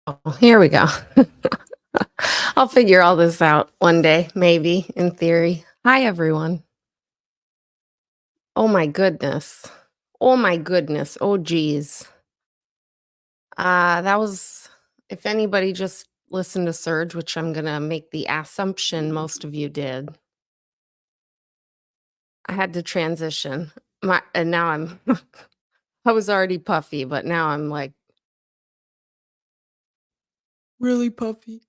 Oh, here we go. I'll figure all this out one day, maybe, in theory. Hi, everyone. Oh my goodness. Oh my goodness. Oh geez. That was if anybody just listened to Surge, which I'm gonna make the assumption most of you did. I had to transition. And now I'm I was already puffy, but now I'm like really puffy.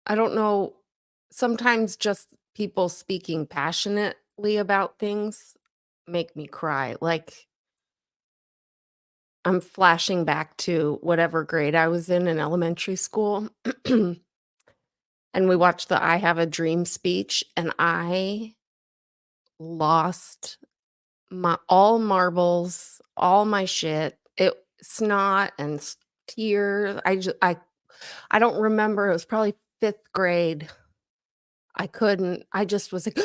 I don't know. Sometimes just people speaking passionately about things make me cry. Like I'm flashing back to whatever grade I was in elementary school. And we watched the I Have a Dream speech, and I lost my all marbles, all my shit. It snot and tears. I don't remember. It was probably 5th grade. I couldn't. I just was like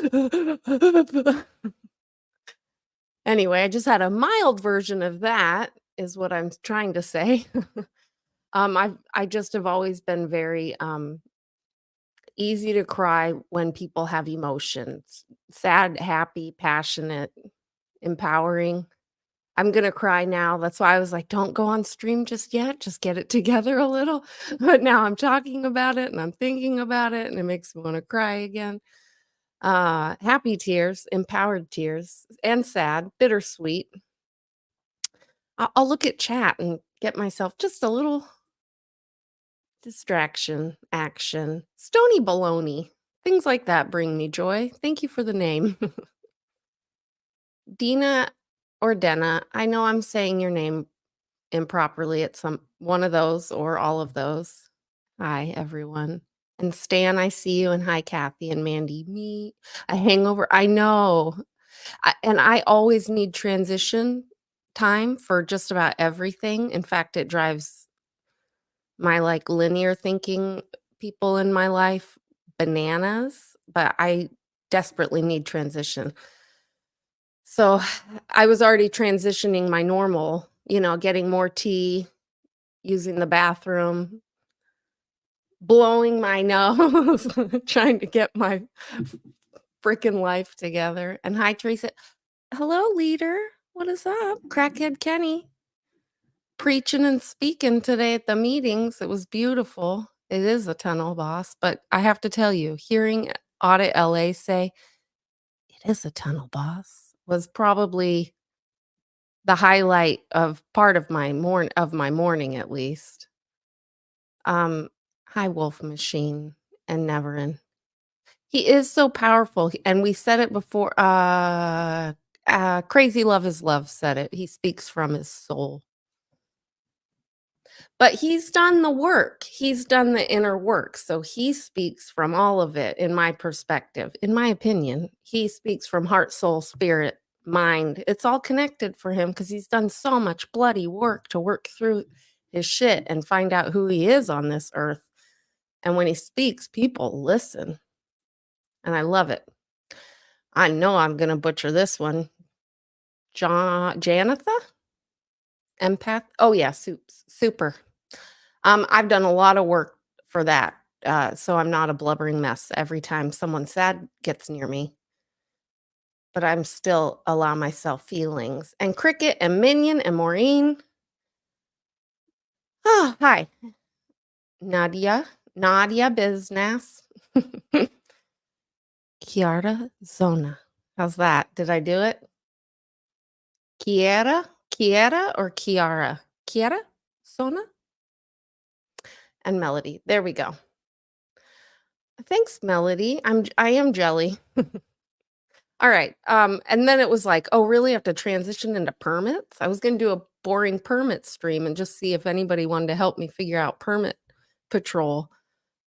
Anyway, I just had a mild version of that is what I'm trying to say. I just have always been very, easy to cry when people have emotions. Sad, happy, passionate, empowering. I'm gonna cry now. That's why I was like, "Don't go on stream just yet. Just get it together a little." But now I'm talking about it and I'm thinking about it, and it makes me wanna cry again. Happy tears, empowered tears, and sad, bittersweet. I'll look at chat and get myself just a little distraction, action, stony baloney. Things like that bring me joy. Thank you for the name. Dina or Denna, I know I'm saying your name improperly at some one of those or all of those. Hi, everyone. And Stan, I see you. And hi, Kathy and Mandy. Me, a hangover. I know. And I always need transition time for just about everything. In fact, it drives my like linear thinking people in my life bananas, but I desperately need transition. So I was already transitioning my normal, getting more tea, using the bathroom, blowing my nose, trying to get my freaking life together. And hi, Teresa. Hello, leader. What is up? Crackhead Kenny. Preaching and speaking today at the meetings. It was beautiful. It is a tunnel, boss. But I have to tell you, hearing Audit LA say, it is a tunnel, boss, was probably the highlight of part of my morning at least. Hi, Wolf Machine and Neverin. He is so powerful, and we said it before, Crazy Love is Love said it. He speaks from his soul. But he's done the work. He's done the inner work, so he speaks from all of it in my perspective. In my opinion, he speaks from heart, soul, spirit, mind. It's all connected for him because he's done so much bloody work to work through his shit and find out who he is on this earth. And when he speaks, people listen, and I love it. I know I'm gonna butcher this one. Janatha? Empath? Oh, yeah, super. I've done a lot of work for that, so I'm not a blubbering mess every time someone sad gets near me, but I'm still allow myself feelings. And Cricket and Minion and Maureen. Oh, hi. Nadia Business. Kiara Zona. How's that? Did I do it? Kiera or Kiara? Kiara? Sona? And Melody. There we go. Thanks, Melody. I am jelly. All right. And then it was like, oh, really? I have to transition into permits? I was gonna do a boring permit stream and just see if anybody wanted to help me figure out permit patrol.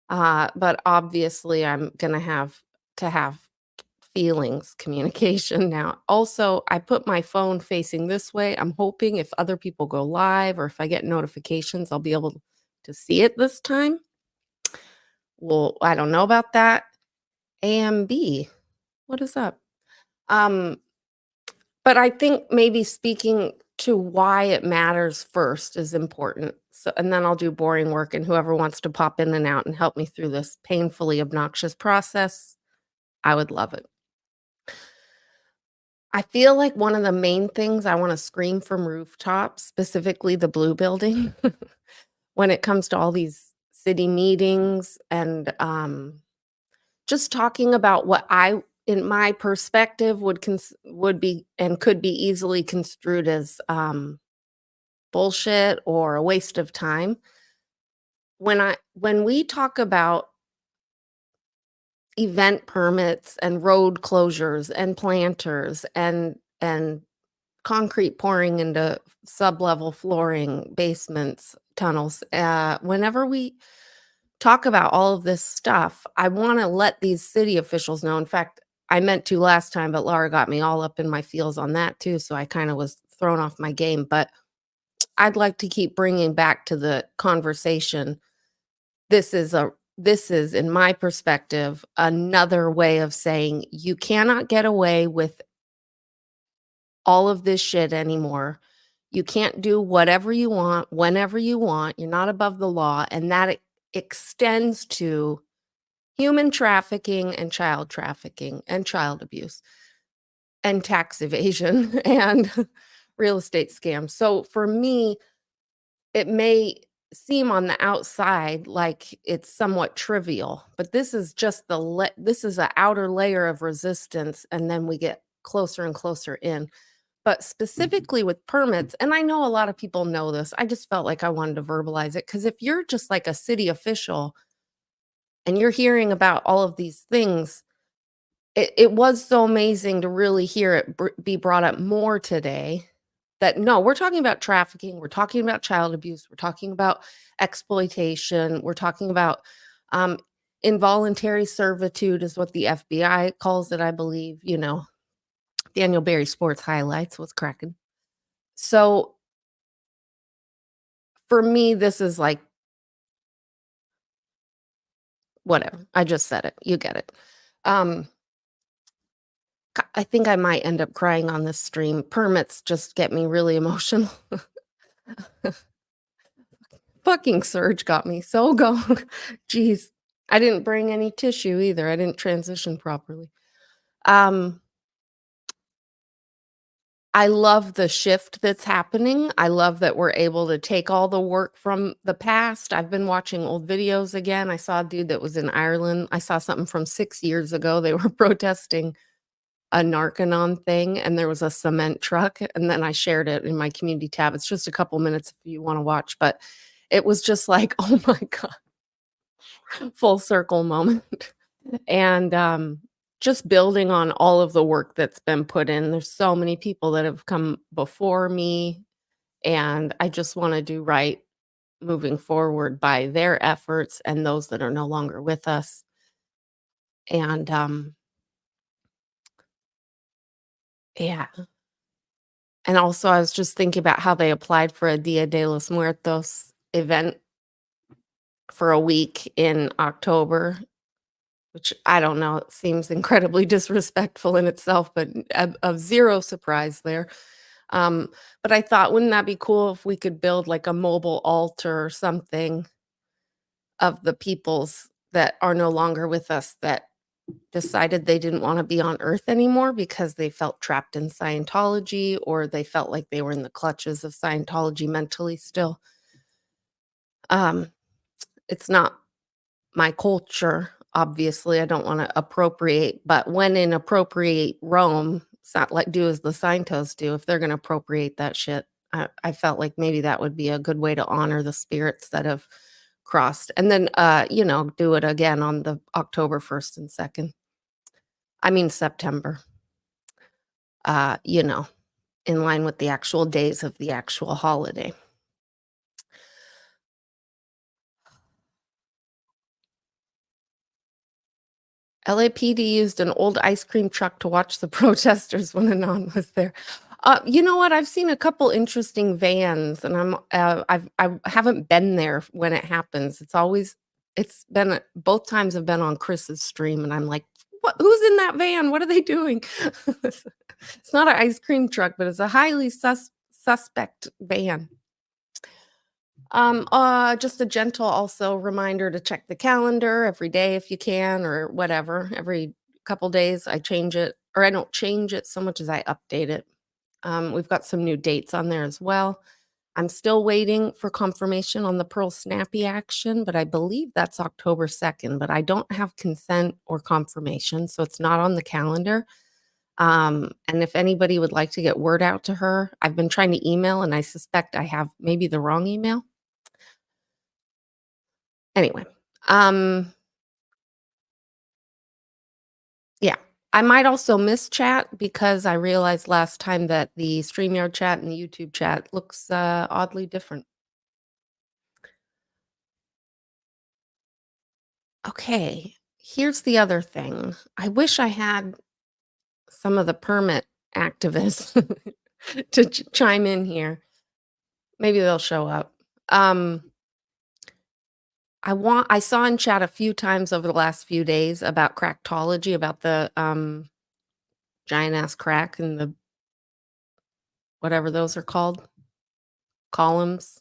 But obviously I'm gonna have to have feelings communication now. Also, I put my phone facing this way. I'm hoping if other people go live or if I get notifications, I'll be able to see it this time. Well, I don't know about that. AMB, what is up? Um, but I think maybe speaking to why it matters first is important. So, and then I'll do boring work, and whoever wants to pop in and out and help me through this painfully obnoxious process, I would love it. I feel like one of the main things I wanna scream from rooftops, specifically the blue building, when it comes to all these city meetings and, just talking about what I in my perspective, would be and could be easily construed as, bullshit or a waste of time. When we talk about event permits and road closures and planters and concrete pouring into sublevel flooring, basements, tunnels, whenever we talk about all of this stuff, I wanna let these city officials know. In fact, I meant to last time, but Laura got me all up in my feels on that too, so I kinda was thrown off my game, but I'd like to keep bringing back to the conversation. This is, in my perspective, another way of saying you cannot get away with all of this shit anymore. You can't do whatever you want, whenever you want. You're not above the law, and that extends to human trafficking and child abuse and tax evasion and real estate scams. So for me, it may seem on the outside like it's somewhat trivial, but this is just this is an outer layer of resistance, and then we get closer and closer in. But specifically with permits, and I know a lot of people know this, I just felt like I wanted to verbalize it because if you're just like a city official and you're hearing about all of these things, it was so amazing to really hear it be brought up more today. That no, we're talking about trafficking, we're talking about child abuse, we're talking about exploitation, we're talking about um, involuntary servitude, is what the FBI calls it, I believe. Daniel Berry Sports Highlights was cracking. So for me, this is like whatever. I just said it. You get it. Um, I think I might end up crying on this stream. Permits just get me really emotional. Fucking surge got me so go. Jeez. I didn't bring any tissue either. I didn't transition properly. Um, I love the shift that's happening. I love that we're able to take all the work from the past. I've been watching old videos again. I saw a dude that was in Ireland. I saw something from 6 years ago. They were protesting a Narcanon thing, and there was a cement truck, and then I shared it in my community tab. It's just a couple minutes if you wanna watch, but it was just like, "Oh my god," full circle moment. And, just building on all of the work that's been put in. There's so many people that have come before me, and I just wanna do right moving forward by their efforts and those that are no longer with us. And, yeah. And also, I was just thinking about how they applied for a Dia de los Muertos event for a week in October, which I don't know, it seems incredibly disrespectful in itself, but of zero surprise there. Um, but I thought, wouldn't that be cool if we could build like a mobile altar or something of the peoples that are no longer with us that decided they didn't want to be on Earth anymore because they felt trapped in Scientology or they felt like they were in the clutches of Scientology mentally still. Um, it's not my culture, obviously. I don't want to appropriate, but when in appropriate Rome, it's not like do as the Scientos do. If they're going to appropriate that shit, I felt like maybe that would be a good way to honor the spirits that have crossed. And then, do it again on the October 1st and 2nd. I mean, September, uh, you know, in line with the actual days of the actual holiday. LAPD used an old ice cream truck to watch the protesters when Anon was there. You know what? I've seen a couple interesting vans, and I haven't been there when it happens. It's been both times have been on Chris's stream, and I'm like, what? Who's in that van? What are they doing? It's not an ice cream truck, but it's a highly suspect van. Just a gentle also reminder to check the calendar every day if you can or whatever. Every couple days I change it, or I don't change it so much as I update it. We've got some new dates on there as well. I'm still waiting for confirmation on the Pearl Snappy action, but I believe that's October 2nd, but I don't have consent or confirmation, so it's not on the calendar. And if anybody would like to get word out to her, I've been trying to email and I suspect I have maybe the wrong email. Anyway, um, yeah. I might also miss chat because I realized last time that the StreamYard chat and the YouTube chat looks oddly different. Okay, here's the other thing. I wish I had some of the permit activists to chime in here. Maybe they'll show up. Um, I saw in chat a few times over the last few days about crackology, about the giant ass crack and the whatever those are called, columns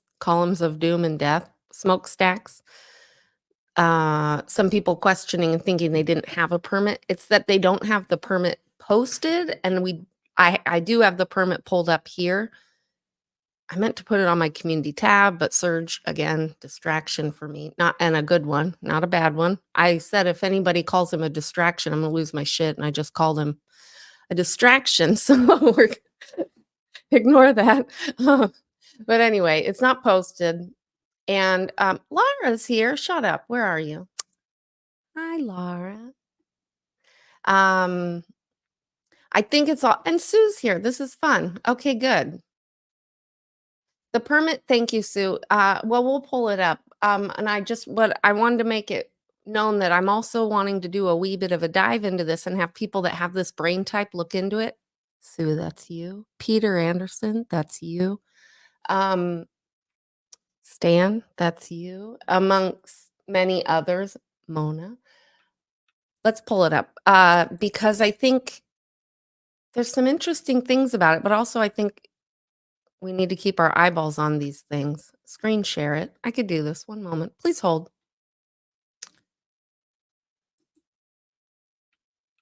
of doom and death, smokestacks. Some people questioning and thinking they didn't have a permit. It's that they don't have the permit posted, and I do have the permit pulled up here. I meant to put it on my community tab, but Surge again, distraction for me. Not and a good one, not a bad one. I said if anybody calls him a distraction, I'm gonna lose my shit, and I just called him a distraction. So we're ignore that. But anyway, it's not posted. And Laura's here. Shut up. Where are you? Hi, Laura. Um, I think it's all and Sue's here. This is fun. Okay, good. The permit, thank you, Sue. Well, we'll pull it up. And what I wanted to make it known that I'm also wanting to do a wee bit of a dive into this and have people that have this brain type look into it. Sue, that's you. Peter Anderson, that's you. Um, Stan, that's you. Amongst many others, Mona. Let's pull it up because I think there's some interesting things about it, but also I think we need to keep our eyeballs on these things. Screen share it. I could do this. One moment. Please hold.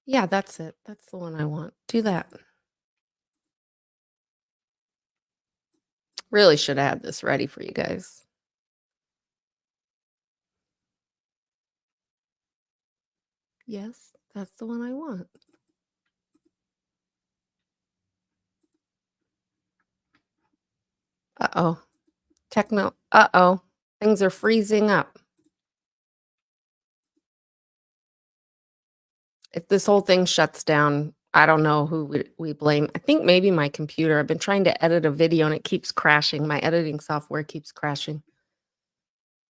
Yeah, that's it. That's the one I want. Do that. Really should have had this ready for you guys. Yes, that's the one I want. Uh-oh. Uh-oh. Things are freezing up. If this whole thing shuts down, I don't know who we blame. I think maybe my computer. I've been trying to edit a video and it keeps crashing. My editing software keeps crashing.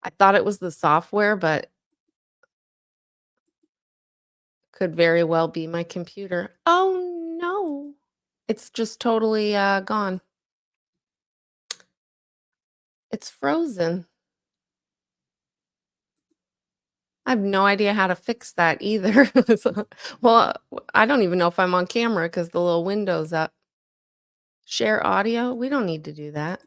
I thought it was the software, but could very well be my computer. Oh no. It's just totally gone. It's frozen. I have no idea how to fix that either. So, well, I don't even know if I'm on camera because the little window's up. Share audio? We don't need to do that.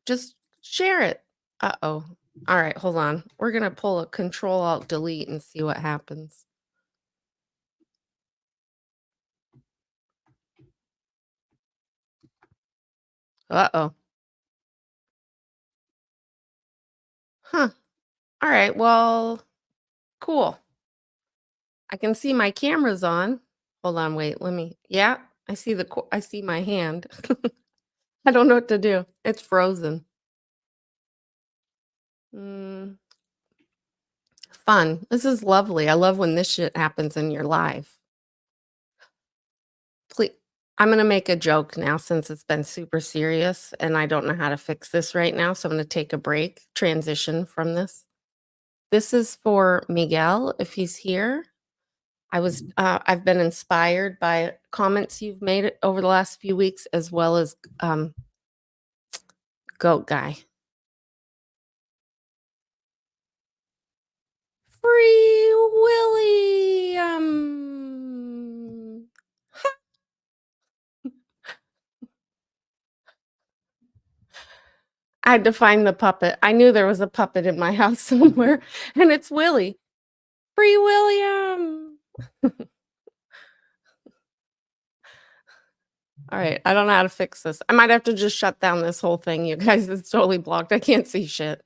Just share it. Uh-oh. All right, hold on. We're gonna pull a Control Alt Delete and see what happens. Uh-oh. Huh. All right, well, cool. I can see my camera's on. Hold on, wait, yeah, I see my hand. I don't know what to do. It's frozen. Mm, fun. This is lovely. I love when this shit happens in your life. Please, I'm gonna make a joke now since it's been super serious and I don't know how to fix this right now, so I'm gonna take a break, transition from this. This is for Miguel, if he's here. I've been inspired by comments you've made over the last few weeks, as well as Goat Guy. Free Willy. I had to find the puppet. I knew there was a puppet in my house somewhere, and it's Willie. Free William! Alright, I don't know how to fix this. I might have to just shut down this whole thing, you guys. It's totally blocked. I can't see shit.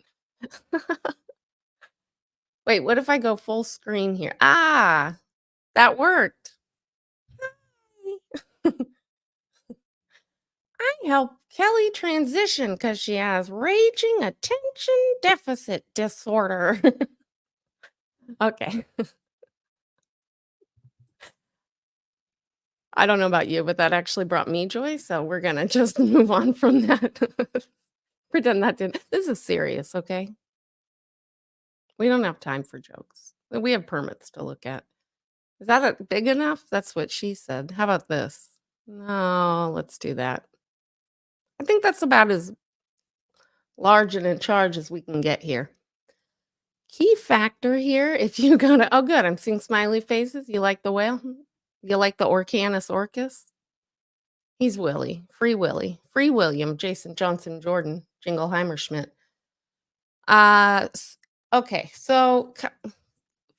Wait, what if I go full screen here? Ah, that worked. I help Kelly transition because she has raging attention deficit disorder. Okay. I don't know about you, but that actually brought me joy, so we're gonna just move on from that. Pretend that didn't this is serious, okay? We don't have time for jokes. We have permits to look at. Is that big enough? That's what she said. How about this? No, let's do that. I think that's about as large and in charge as we can get here. Key factor here, if you go to oh, good, I'm seeing smiley faces. You like the whale? You like the Orcanus orcus? He's Willie, Free William, Jason Johnson Jordan, Jingleheimer Schmidt. S okay, so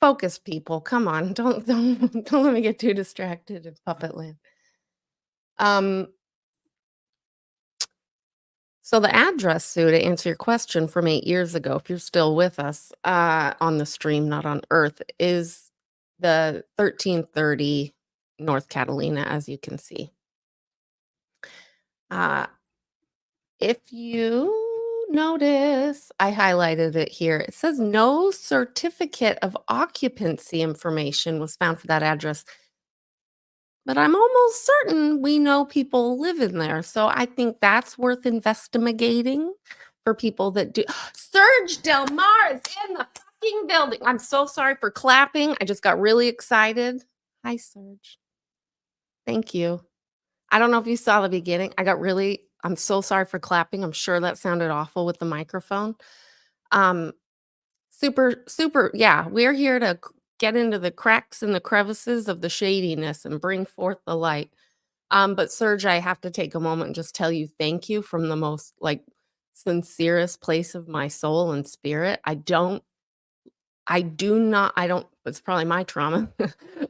focus, people, come on, don't let me get too distracted in puppet land. Um, so the address, Sue, to answer your question from 8 years ago, if you're still with us, on the stream, not on Earth, is the 1330 North Catalina, as you can see. Uh, if you notice, I highlighted it here. It says no certificate of occupancy information was found for that address. But I'm almost certain we know people live in there, so I think that's worth investigating for people that do Serge Del Mar is in the fucking building. I'm so sorry for clapping. I just got really excited. Hi, Serge. Thank you. I don't know if you saw the beginning. I'm so sorry for clapping. I'm sure that sounded awful with the microphone. Um, super, yeah, we're here to get into the cracks and the crevices of the shadiness and bring forth the light. But Serge, I have to take a moment and just tell you thank you from the most like sincerest place of my soul and spirit. I don't, it's probably my trauma,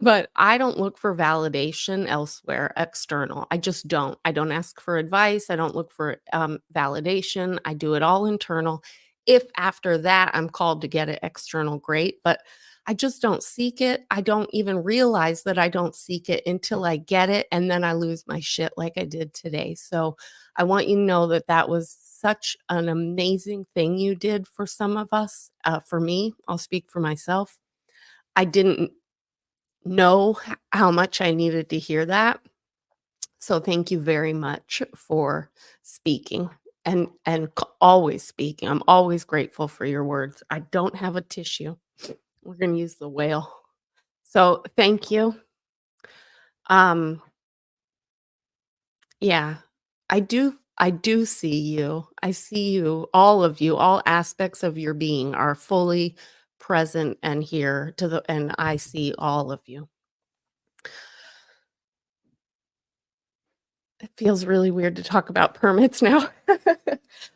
but I don't look for validation elsewhere, external. I just don't. I don't ask for advice. I don't look for validation. I do it all internal. If after that I'm called to get it external, great. But I just don't seek it. I don't even realize that I don't seek it until I get it. And then I lose my shit like I did today. So I want you to know that that was such an amazing thing you did for some of us. For me, I'll speak for myself. I didn't know how much I needed to hear that. So thank you very much for speaking always speaking. I'm always grateful for your words. I don't have a tissue. We're going to use the whale. So thank you. Um Yeah, I do see you. I see you, all aspects of your being are fully present and here and I see all of you. It feels really weird to talk about permits now,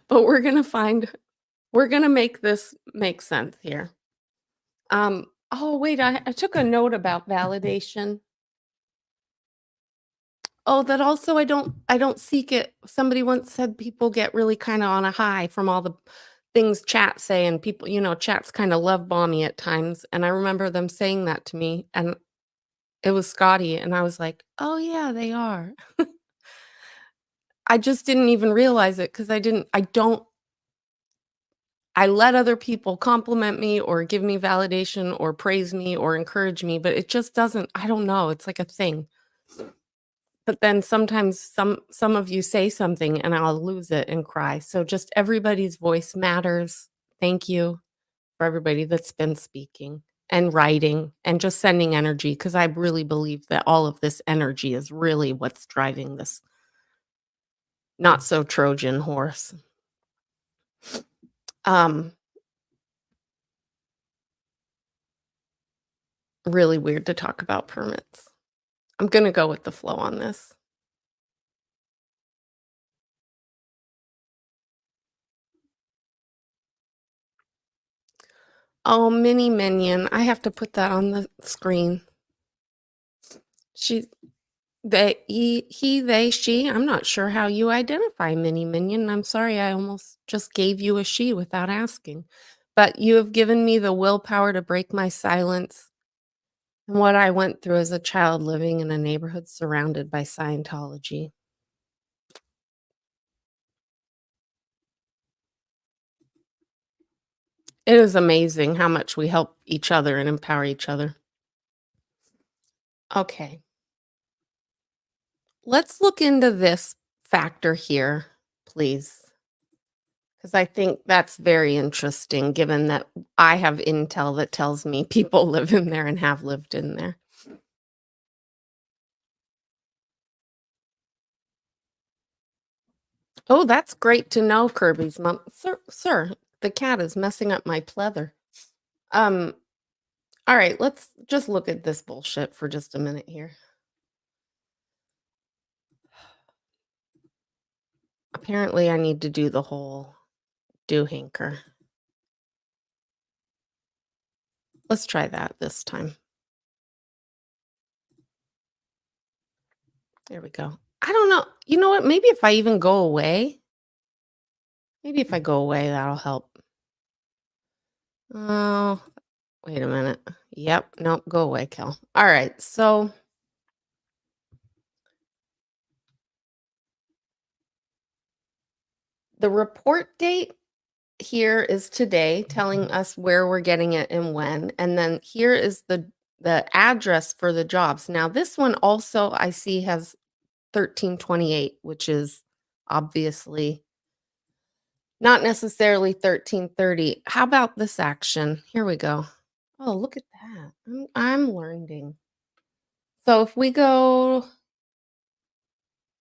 but we're gonna make this make sense here. Oh wait, I took a note about validation. Oh, that also I don't seek it. Somebody once said people get really kinda on a high from all the things chat say, and people chat's kinda love bomby at times, and I remember them saying that to me, and it was Scotty, and I was like, "Oh, yeah, they are." I just didn't even realize it because I don't I let other people compliment me or give me validation or praise me or encourage me, but it just doesn't I don't know, it's like a thing. But then sometimes some of you say something and I'll lose it and cry. So just everybody's voice matters. Thank you for everybody that's been speaking and writing and just sending energy because I really believe that all of this energy is really what's driving this not so Trojan horse. Um, really weird to talk about permits. I'm gonna go with the flow on this. Oh, mini minion. I have to put that on the screen. She, they, she. I'm not sure how you identify mini minion. I'm sorry, I almost just gave you a she without asking. But you have given me the willpower to break my silence and what I went through as a child living in a neighborhood surrounded by Scientology. It is amazing how much we help each other and empower each other. Okay, let's look into this factor here, please, because I think that's very interesting given that I have intel that tells me people live in there and have lived in there. Oh, that's great to know, Kirby's mom. Sir, the cat is messing up my pleather. Um, all right, let's just look at this bullshit for just a minute here. Apparently, I need to do the whole do hinker. Let's try that this time. There we go. I don't know. You know what? Maybe if I even go away, maybe if I go away, that'll help. Oh, wait a minute. Yep. Nope. Go away, Kel. All right. So the report date here is today, telling us where we're getting it and when. And then here is the address for the jobs. Now, this one also I see has 1328, which is obviously not necessarily 1330. How about this action? Here we go. Oh, look at that. I'm learning. So if we go,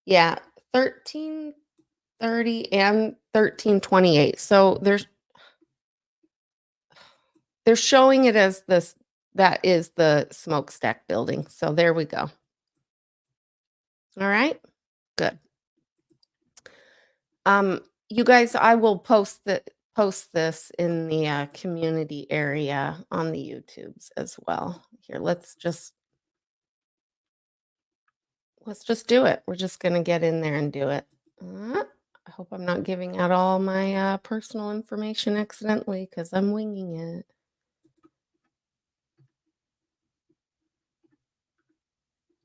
yeah, 1330 and 1328. So they're showing it as this that is the smokestack building. So there we go. All right. Good. You guys, I will post this in the community area on the YouTubes as well. Here, let's just do it. We're just gonna get in there and do it. I hope I'm not giving out all my personal information accidentally because I'm winging it.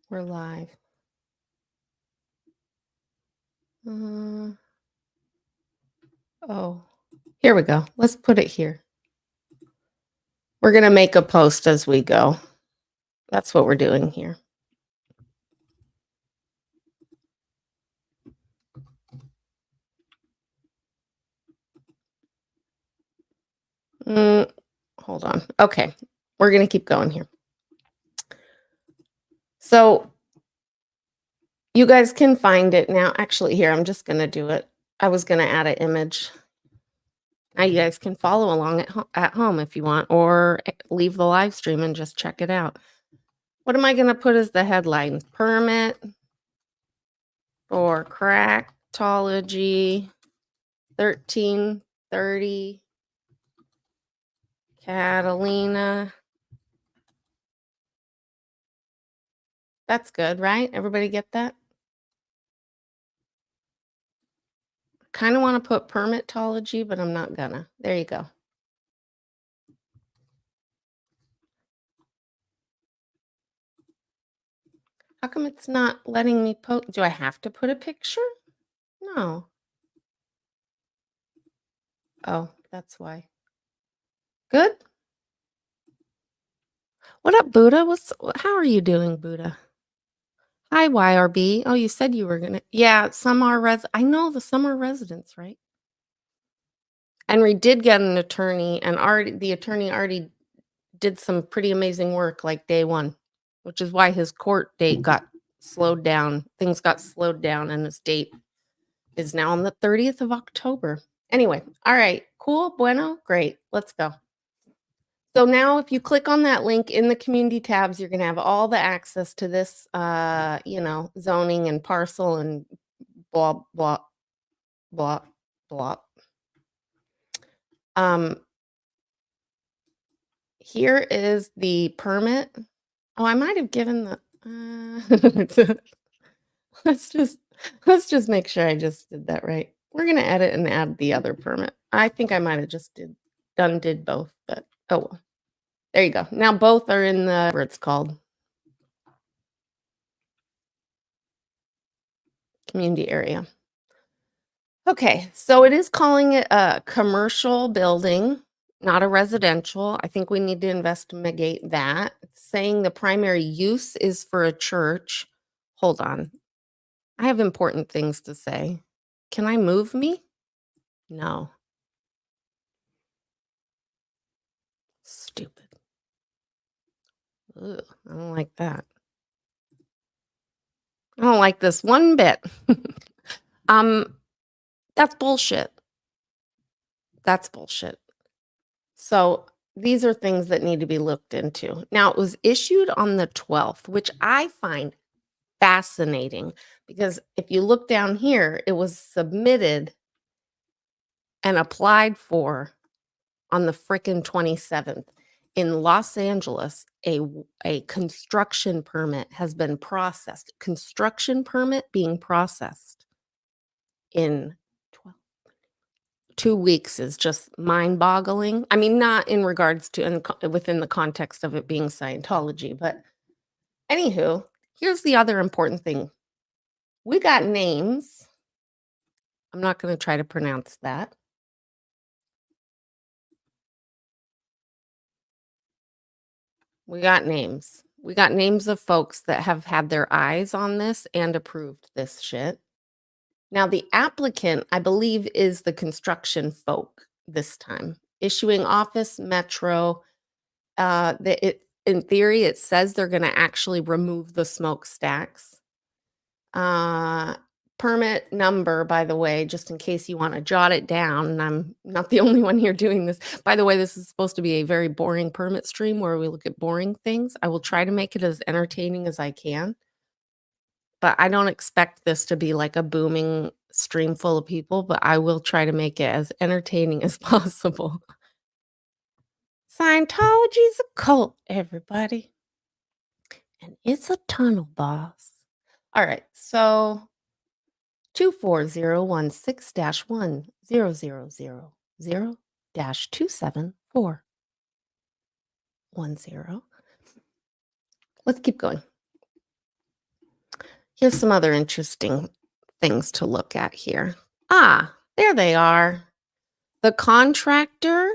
We're live. Uh, oh, here we go. Let's put it here. We're gonna make a post as we go. That's what we're doing here. Mm, hold on. Okay, we're gonna keep going here. So you guys can find it now. Actually, here, I'm just gonna do it. I was gonna add an image. Now you guys can follow along at home if you want, or leave the live stream and just check it out. What am I gonna put as the headline? Permit for crackology 1330 Catalina. That's good, right? Everybody get that? Kind of want to put permitology, but I'm not gonna. There you go. How come it's not letting me post? Do I have to put a picture? No. Oh, that's why. Good. What up, Buddha? How are you doing, Buddha? Hi, YRB. Oh, you said you were gonna. Yeah, some are I know some are residents, right? And we did get an attorney, and the attorney already did some pretty amazing work like day one, which is why his court date got slowed down. Things got slowed down, and his date is now on the 30th of October. Anyway, all right, cool, bueno, great, let's go. So now if you click on that link in the community tabs, you're gonna have all the access to this, zoning and parcel and blah, blah, blah, blah. Um, Here is the permit. Oh, I might have given the let's just let's just make sure I just did that right. We're gonna edit and add the other permit. I think I might have just did both, but oh well. There you go. Now both are in the whatever it's called, community area. Okay, so it is calling it a commercial building, not a residential. I think we need to investigate that. It's saying the primary use is for a church. Hold on. I have important things to say. Can I move me? No. Stupid. Ugh, I don't like that. I don't like this one bit. um, that's bullshit. That's bullshit. So these are things that need to be looked into. Now, it was issued on the 12th, which I find fascinating because if you look down here, it was submitted and applied for on the frickin' 27th. In Los Angeles, a construction permit has been processed. Construction permit being processed in 2 weeks is just mind-boggling. I mean, not in regards to within the context of it being Scientology, but anywho, here's the other important thing. We got names. I'm not gonna try to pronounce that. We got names. We got names of folks that have had their eyes on this and approved this shit. Now, the applicant, I believe, is the construction folk this time. Issuing office, Metro. In theory, it says they're going to actually remove the smokestacks. Uh, Permit number, by the way, just in case you want to jot it down, and I'm not the only one here doing this. By the way, this is supposed to be a very boring permit stream where we look at boring things. I will try to make it as entertaining as I can, but I don't expect this to be like a booming stream full of people, but I will try to make it as entertaining as possible. Scientology's a cult, everybody. And it's a tunnel, boss. All right, so 24016-10000-27410. Let's keep going. Here's some other interesting things to look at here. Ah, there they are. The contractor,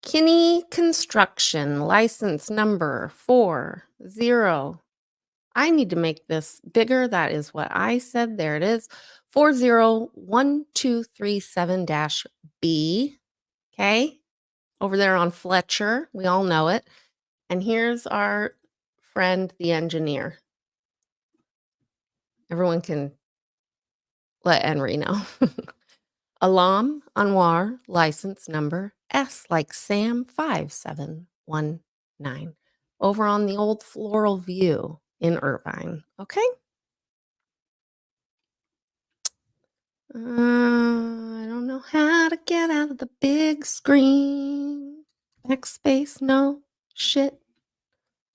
Kinney Construction, license number 40. I need to make this bigger. That is what I said. There it is. 401237-B. Okay. Over there on Fletcher. We all know it. And here's our friend, the engineer. Everyone can let Henry know. Alam Anwar, license number S like Sam 5719. Over on the old Floral View in Irvine. Okay. I don't know how to get out of the big screen. Backspace, no shit.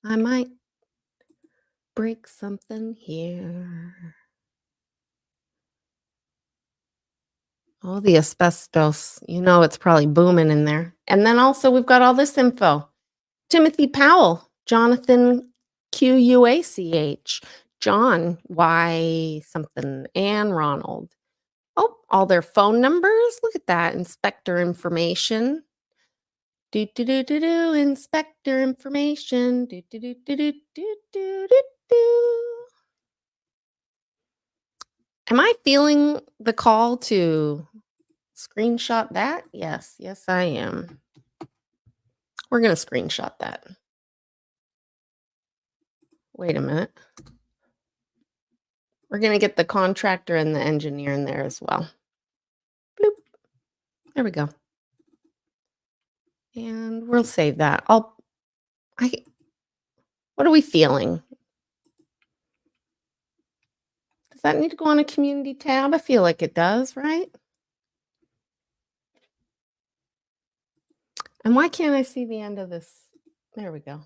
I might break something here. Oh, the asbestos. You know it's probably booming in there. And then also we've got all this info. Timothy Powell, Jonathan Quach, John Y something, and Ronald. Oh, all their phone numbers. Look at that. Inspector information. Do do do do do. Inspector information. Do do do do do do do do do. Am I feeling the call to screenshot that? Yes, yes, I am. We're gonna screenshot that. Wait a minute. We're gonna get the contractor and the engineer in there as well. Bloop. There we go. And we'll save that. What are we feeling? Does that need to go on a community tab? I feel like it does, right? And why can't I see the end of this? There we go.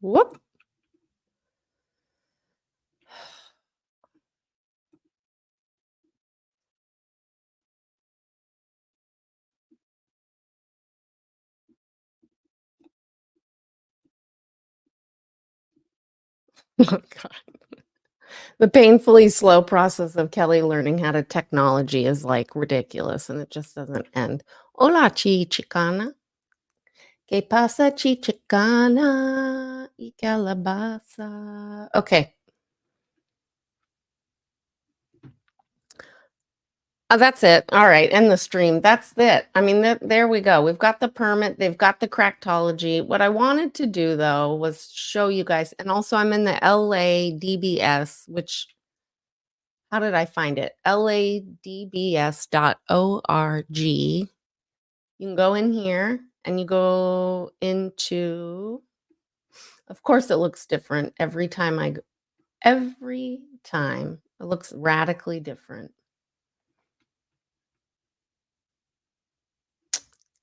Whoop. Oh, God. The painfully slow process of Kelly learning how to technology is, like, ridiculous, and it just doesn't end. Hola, chicana. ¿Qué pasa, chicana y calabaza? Okay. Oh, that's it. All right, end the stream. That's it. I mean, there we go. We've got the permit. They've got the cracktology. What I wanted to do, though, was show you guys, and also I'm in the LA DBS, which how did I find it? ladbs.org. You can go in here and you go into, of course, it looks different every time I go, every time it looks radically different.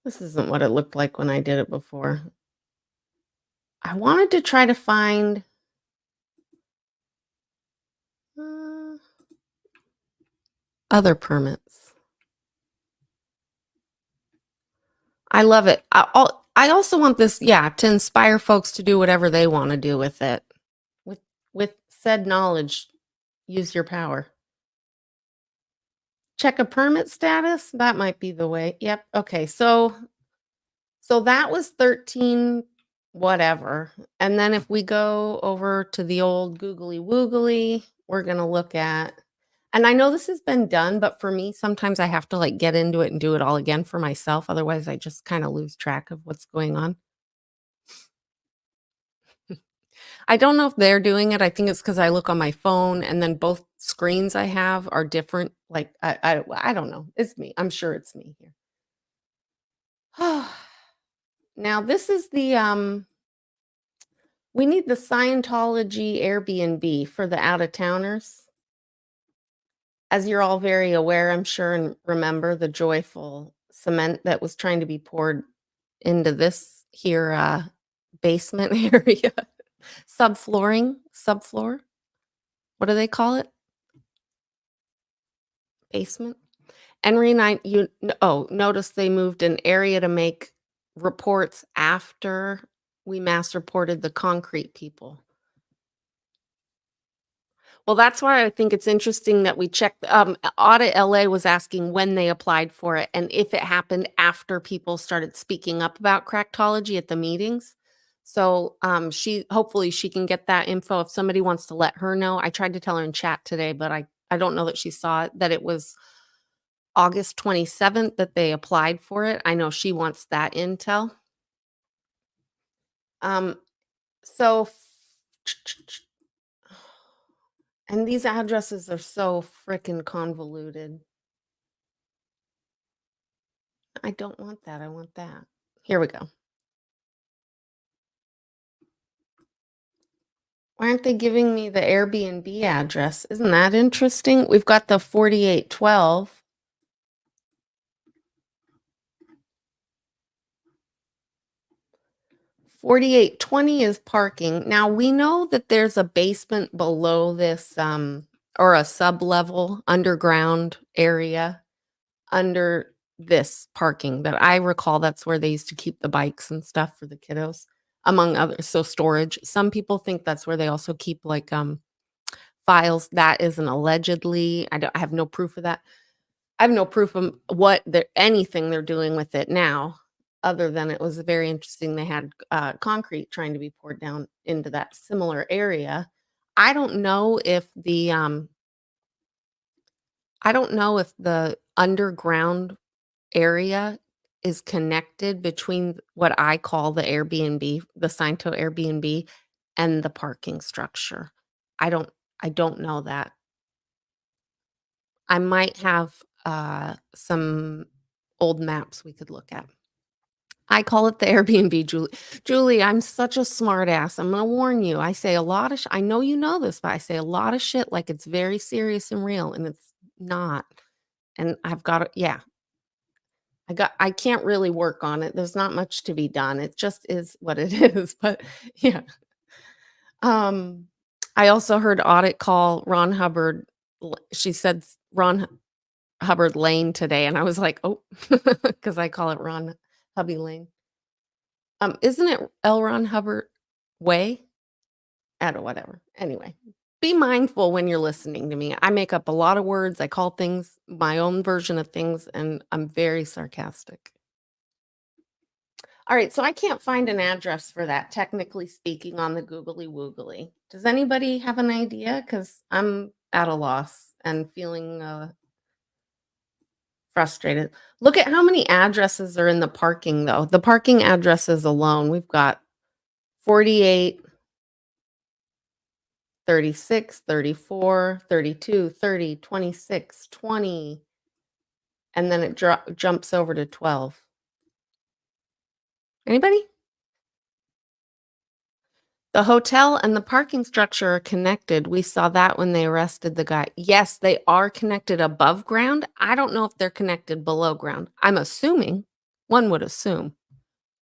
This isn't what it looked like when I did it before. I wanted to try to find uh, other permits. I love it. I also want this, yeah, to inspire folks to do whatever they want to do with it. With with said knowledge, use your power. Check a permit status. That might be the way. Yep. Okay. So that was 13 whatever. And then if we go over to the old googly woogly, we're going to look at, and I know this has been done, but for me, sometimes I have to like get into it and do it all again for myself. Otherwise, I just kind of lose track of what's going on. I don't know if they're doing it. I think it's because I look on my phone and then both screens I have are different. Like I don't know. It's me. I'm sure it's me here. Now this is the we need the Scientology Airbnb for the out of towners. As you're all very aware, I'm sure, and remember the joyful cement that was trying to be poured into this here basement area. Subfloor. What do they call it? Basement. Henry and I, notice they moved an area to make reports after we mass reported the concrete people. Well, that's why I think it's interesting that we checked. Audit LA was asking when they applied for it and if it happened after people started speaking up about cracktology at the meetings. So she hopefully she can get that info if somebody wants to let her know. I tried to tell her in chat today, but I don't know that she saw it, that it was August 27th that they applied for it. I know she wants that intel. Um, so and these addresses are so freaking convoluted. I don't want that. I want that. Here we go. Why aren't they giving me the Airbnb address? Isn't that interesting? We've got the 4812. 4820 is parking. Now we know that there's a basement below this or a sub-level underground area under this parking that I recall that's where they used to keep the bikes and stuff for the kiddos, among others. So storage. Some people think that's where they also keep like files. That isn't allegedly. I have no proof of that. I have no proof of anything they're doing with it now, other than it was very interesting. They had concrete trying to be poured down into that similar area. I don't know if the underground area is connected between what I call the Airbnb, the Sinto Airbnb, and the parking structure. I don't I don't know that. I might have some old maps we could look at. I call it the Airbnb, Julie. Julie, I'm such a smart ass. I'm gonna warn you. I say a lot of I know you know this, but I say a lot of shit like it's very serious and real, and it's not. And I've got it. Yeah. I can't really work on it. There's not much to be done. It just is what it is, but yeah. Um, I also heard Audit call Ron Hubbard. She said Ron Hubbard Lane today, and I was like, oh, because I call it Ron Hubby Lane. Isn't it L. Ron Hubbard Way? I don't whatever. Anyway, be mindful when you're listening to me. I make up a lot of words. I call things my own version of things, and I'm very sarcastic. All right, so I can't find an address for that, technically speaking, on the Googly Woogly. Does anybody have an idea? Because I'm at a loss and feeling frustrated. Look at how many addresses are in the parking, though. The parking addresses alone, we've got 48, 36, 34, 32, 30, 26, 20, and then it jumps over to 12. Anybody? The hotel and the parking structure are connected. We saw that when they arrested the guy. Yes, they are connected above ground. I don't know if they're connected below ground. I'm assuming, one would assume,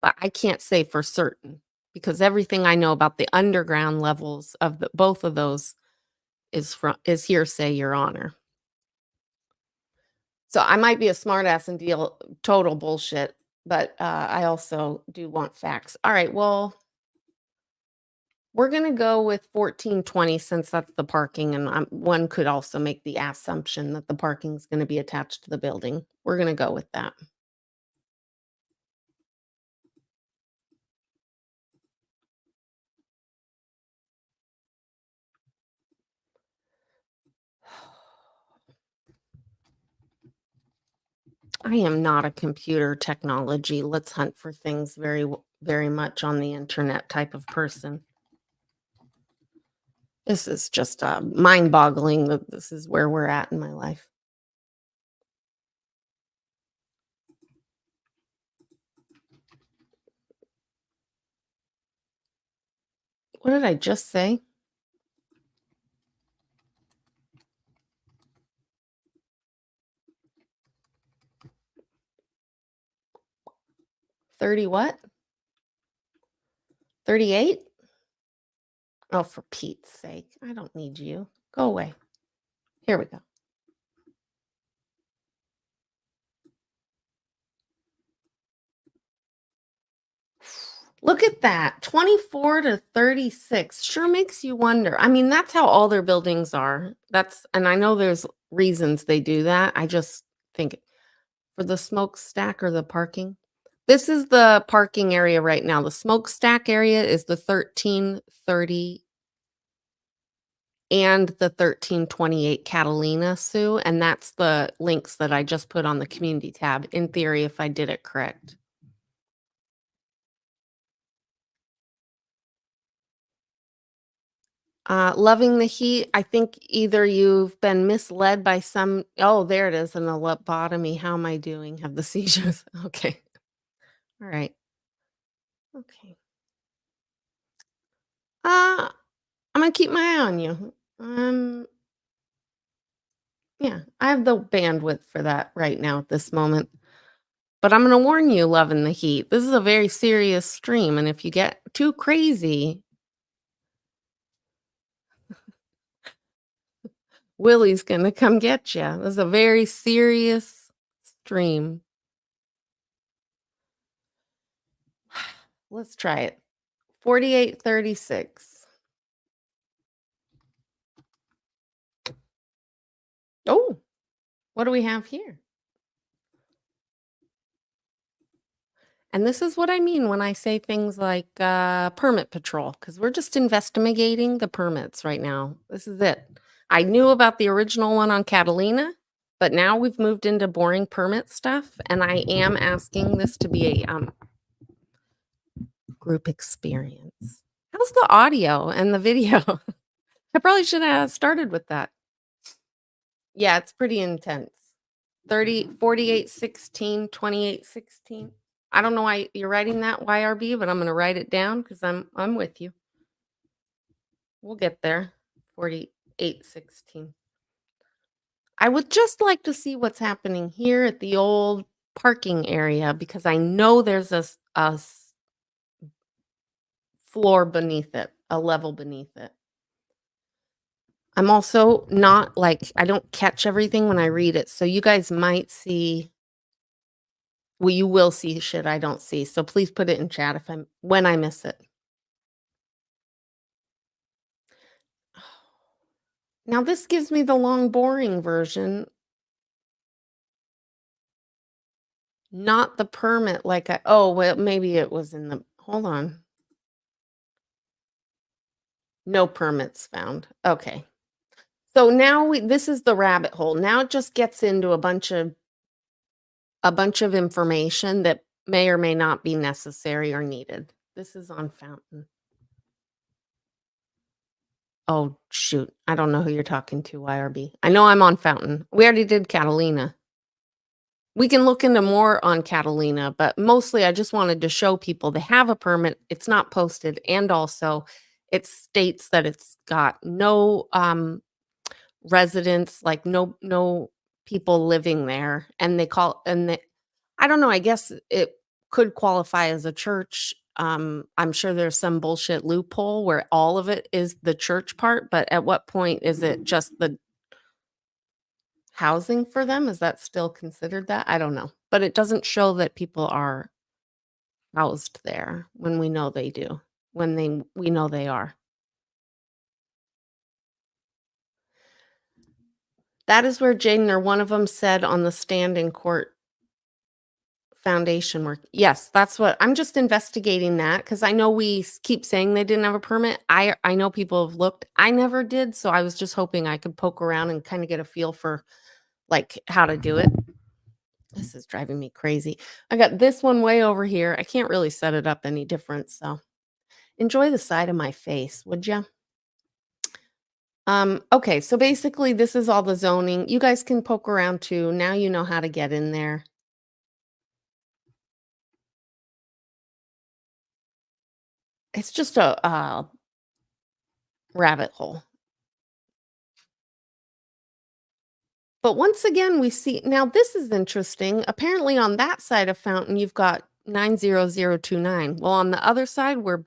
but I can't say for certain because everything I know about the underground levels of both of those is hearsay, Your Honor. So I might be a smartass and deal total bullshit, but I also do want facts. All right, well, we're gonna go with 1420 since that's the parking, and one could also make the assumption that the parking is gonna be attached to the building. We're gonna go with that. I am not a computer technology, let's hunt for things very much on the internet type of person. This is just mind-boggling that this is where we're at in my life. What did I just say? 30 what? 38? Oh, for Pete's sake. I don't need you. Go away. Here we go. Look at that. 24 to 36. Sure makes you wonder. I mean, that's how all their buildings are. And I know there's reasons they do that. I just think for the smokestack or the parking. This is the parking area right now. The smokestack area is the 1330 and the 1328 Catalina, Sue, and that's the links that I just put on the community tab, in theory, if I did it correct. Loving the heat, I think either you've been misled by some oh, there it is in the lobotomy. How am I doing? Have the seizures. Okay. All right. Okay. Uh, I'm gonna keep my eye on you. Yeah, I have the bandwidth for that right now at this moment. But I'm gonna warn you, loving the heat. This is a very serious stream, and if you get too crazy, Willie's gonna come get you. This is a very serious stream. Let's try it. 4836. Oh, what do we have here? And this is what I mean when I say things like permit patrol, because we're just investigating the permits right now. This is it. I knew about the original one on Catalina, but now we've moved into boring permit stuff, and I am asking this to be a group experience. How's the audio and the video? I probably should have started with that. Yeah, it's pretty intense. 30, 48, 16, 28, 16. I don't know why you're writing that YRB, but I'm gonna write it down because I'm with you. We'll get there. 48, 16. I would just like to see what's happening here at the old parking area because I know there's floor beneath it, a level beneath it. I'm also not like I don't catch everything when I read it, so you guys might see well, you will see shit I don't see, so please put it in chat if I'm when I miss it. Now this gives me the long, boring version, not the permit like I oh, well, maybe it was in the hold on. No permits found. Okay. So now this is the rabbit hole. Now it just gets into a bunch of information that may or may not be necessary or needed. This is on Fountain. Oh, shoot. I don't know who you're talking to, YRB. I know I'm on Fountain. We already did Catalina. We can look into more on Catalina, but mostly I just wanted to show people they have a permit. It's not posted. And also it states that it's got no residents, like no people living there. And I don't know, I guess it could qualify as a church. I'm sure there's some bullshit loophole where all of it is the church part, but at what point is it just the housing for them? Is that still considered that? I don't know. But it doesn't show that people are housed there when we know they do, when we know they are. That is where Jaden or one of them said on the stand in court foundation work. Yes, that's what I'm just investigating that because I know we keep saying they didn't have a permit. I know people have looked. I never did, so I was just hoping I could poke around and kind of get a feel for like how to do it. This is driving me crazy. I got this one way over here. I can't really set it up any different, so enjoy the side of my face, would you? Okay, so basically this is all the zoning. You guys can poke around too. Now you know how to get in there. It's just a rabbit hole. But once again, we see now this is interesting. Apparently, on that side of Fountain, you've got 90029. Well, on the other side, where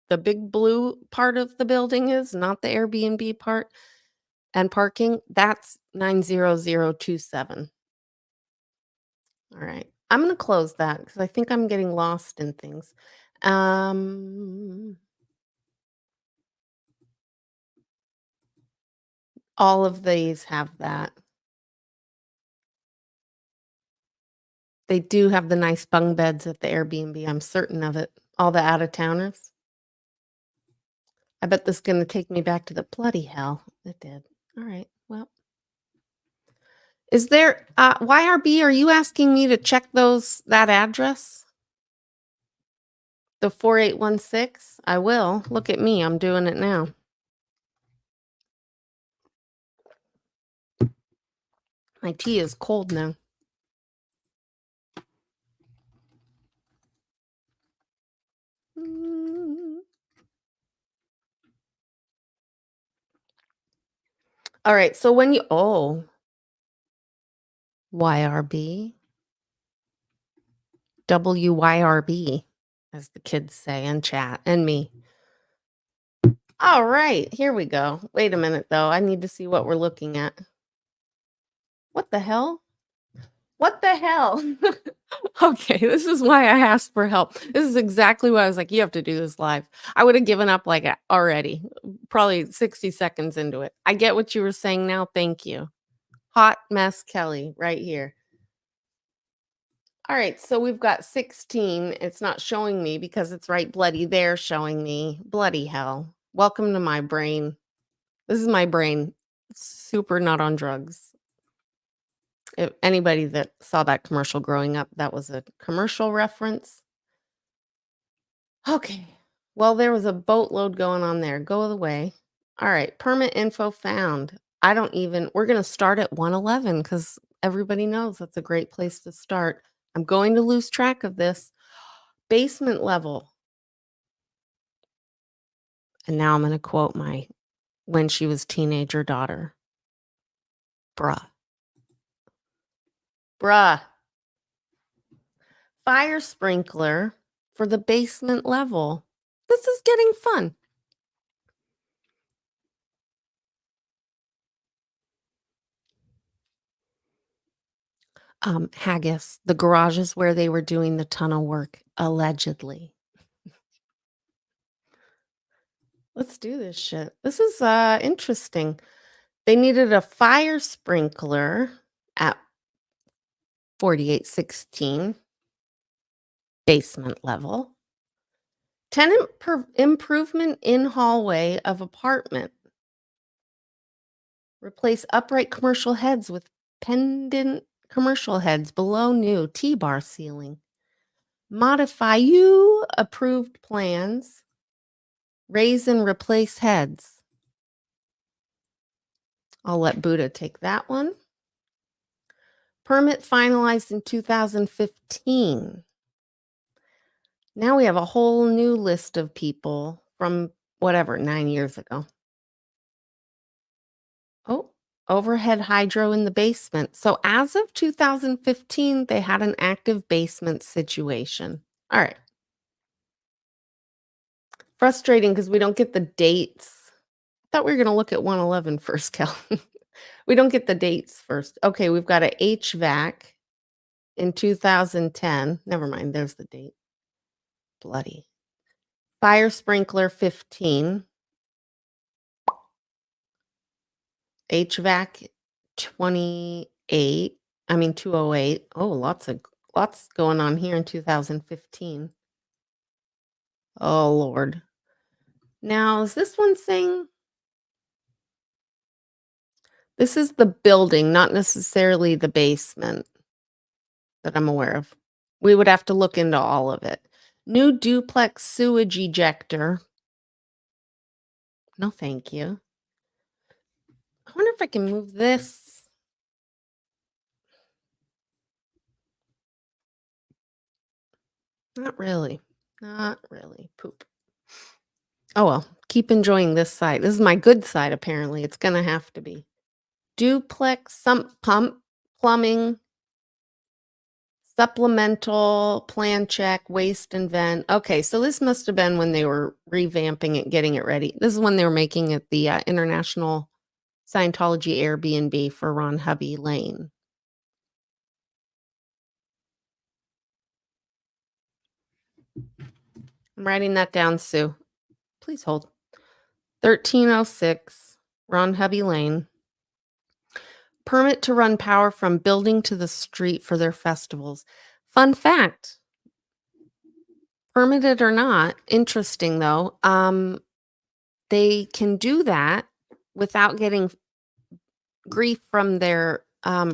the big blue part of the building is, not the Airbnb part and parking, that's 90027. All right. I'm going to close that because I think I'm getting lost in things. All of these have that. They do have the nice bunk beds at the Airbnb. I'm certain of it. All the out of towners. I bet this is gonna take me back to the bloody hell. It did. All right. Well, is there YRB, are you asking me to check that address? The 4816? I will. Look at me. I'm doing it now. My tea is cold now. All right. So when you YRB, WYRB, as the kids say in chat, and me. All right, here we go. Wait a minute, though. I need to see what we're looking at. What the hell? What the hell? Okay, this is why I asked for help. This is exactly why I was like, you have to do this live. I would have given up like already, probably 60 seconds into it. I get what you were saying now. Thank you. Hot mess Kelly right here. All right, so we've got 16. It's not showing me because it's right bloody there showing me. Bloody hell. Welcome to my brain. This is my brain. Super not on drugs. If anybody that saw that commercial growing up, that was a commercial reference. Okay. Well, there was a boatload going on there. Go away. All right. Permit info found. We're going to start at 111 because everybody knows that's a great place to start. I'm going to lose track of this. Basement level. And now I'm going to quote my when she was teenager daughter. Bruh. Bruh. Fire sprinkler for the basement level. This is getting fun. Haggis, the garages where they were doing the tunnel work, allegedly. Let's do this shit. This is interesting. They needed a fire sprinkler at 4816 basement level. Tenant improvement in hallway of apartment. Replace upright commercial heads with pendant commercial heads below new T-bar ceiling. Modify you approved plans. Raise and replace heads. I'll let Buddha take that one. Permit finalized in 2015. Now we have a whole new list of people from whatever, 9 years ago. Oh, overhead hydro in the basement. So as of 2015, they had an active basement situation. All right. Frustrating because we don't get the dates. I thought we were going to look at 111 first, Kel. We don't get the dates first. Okay, we've got a HVAC in 2010. Never mind, there's the date. Bloody. Fire sprinkler 15. HVAC 28. I mean 208. Oh, lots going on here in 2015. Oh Lord. Now, is this one saying this is the building, not necessarily the basement that I'm aware of. We would have to look into all of it. New duplex sewage ejector. No, thank you. I wonder if I can move this. Not really. Not really. Poop. Oh well, keep enjoying this side. This is my good side, apparently. It's gonna have to be. Duplex sump pump plumbing. Supplemental plan check, waste and vent. Okay, so this must have been when they were revamping it, getting it ready. This is when they were making it the International Scientology Airbnb for Ron Hubby Lane. I'm writing that down, Sue. Please hold. 1306 Ron Hubby Lane. Permit to run power from building to the street for their festivals. Fun fact, permitted or not, interesting though, they can do that without getting grief from their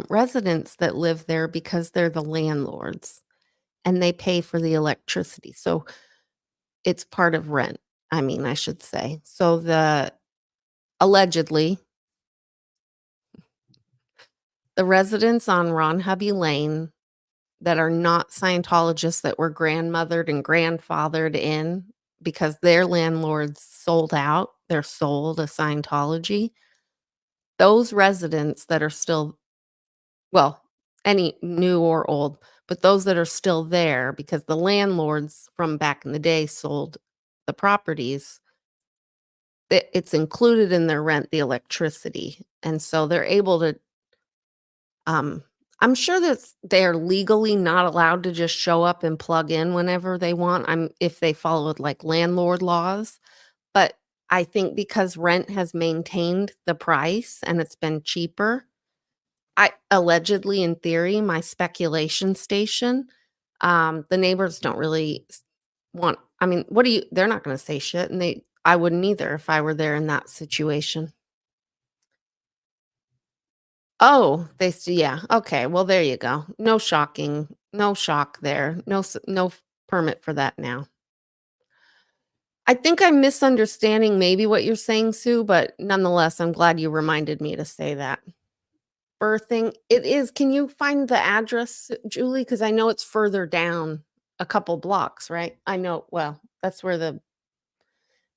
residents that live there because they're the landlords and they pay for the electricity. So it's part of rent. I mean, I should say. So allegedly, the residents on Ron Hubby Lane that are not Scientologists that were grandmothered and grandfathered in because their landlords sold out, they're sold to Scientology. Those residents that are still, well, any new or old, but those that are still there because the landlords from back in the day sold the properties, it's included in their rent, the electricity. And so they're able to, I'm sure that they're legally not allowed to just show up and plug in whenever they want. If they followed like landlord laws, but I think because rent has maintained the price and it's been cheaper, I allegedly, in theory, my speculation station, the neighbors don't really want. I mean, what do you? They're not going to say shit, and I wouldn't either if I were there in that situation. Oh, yeah. Okay, well, there you go. No shock there. No permit for that now. I think I'm misunderstanding maybe what you're saying, Sue, but nonetheless, I'm glad you reminded me to say that. Birthing, it is. Can you find the address, Julie? Because I know it's further down a couple blocks, right? I know, well, that's where the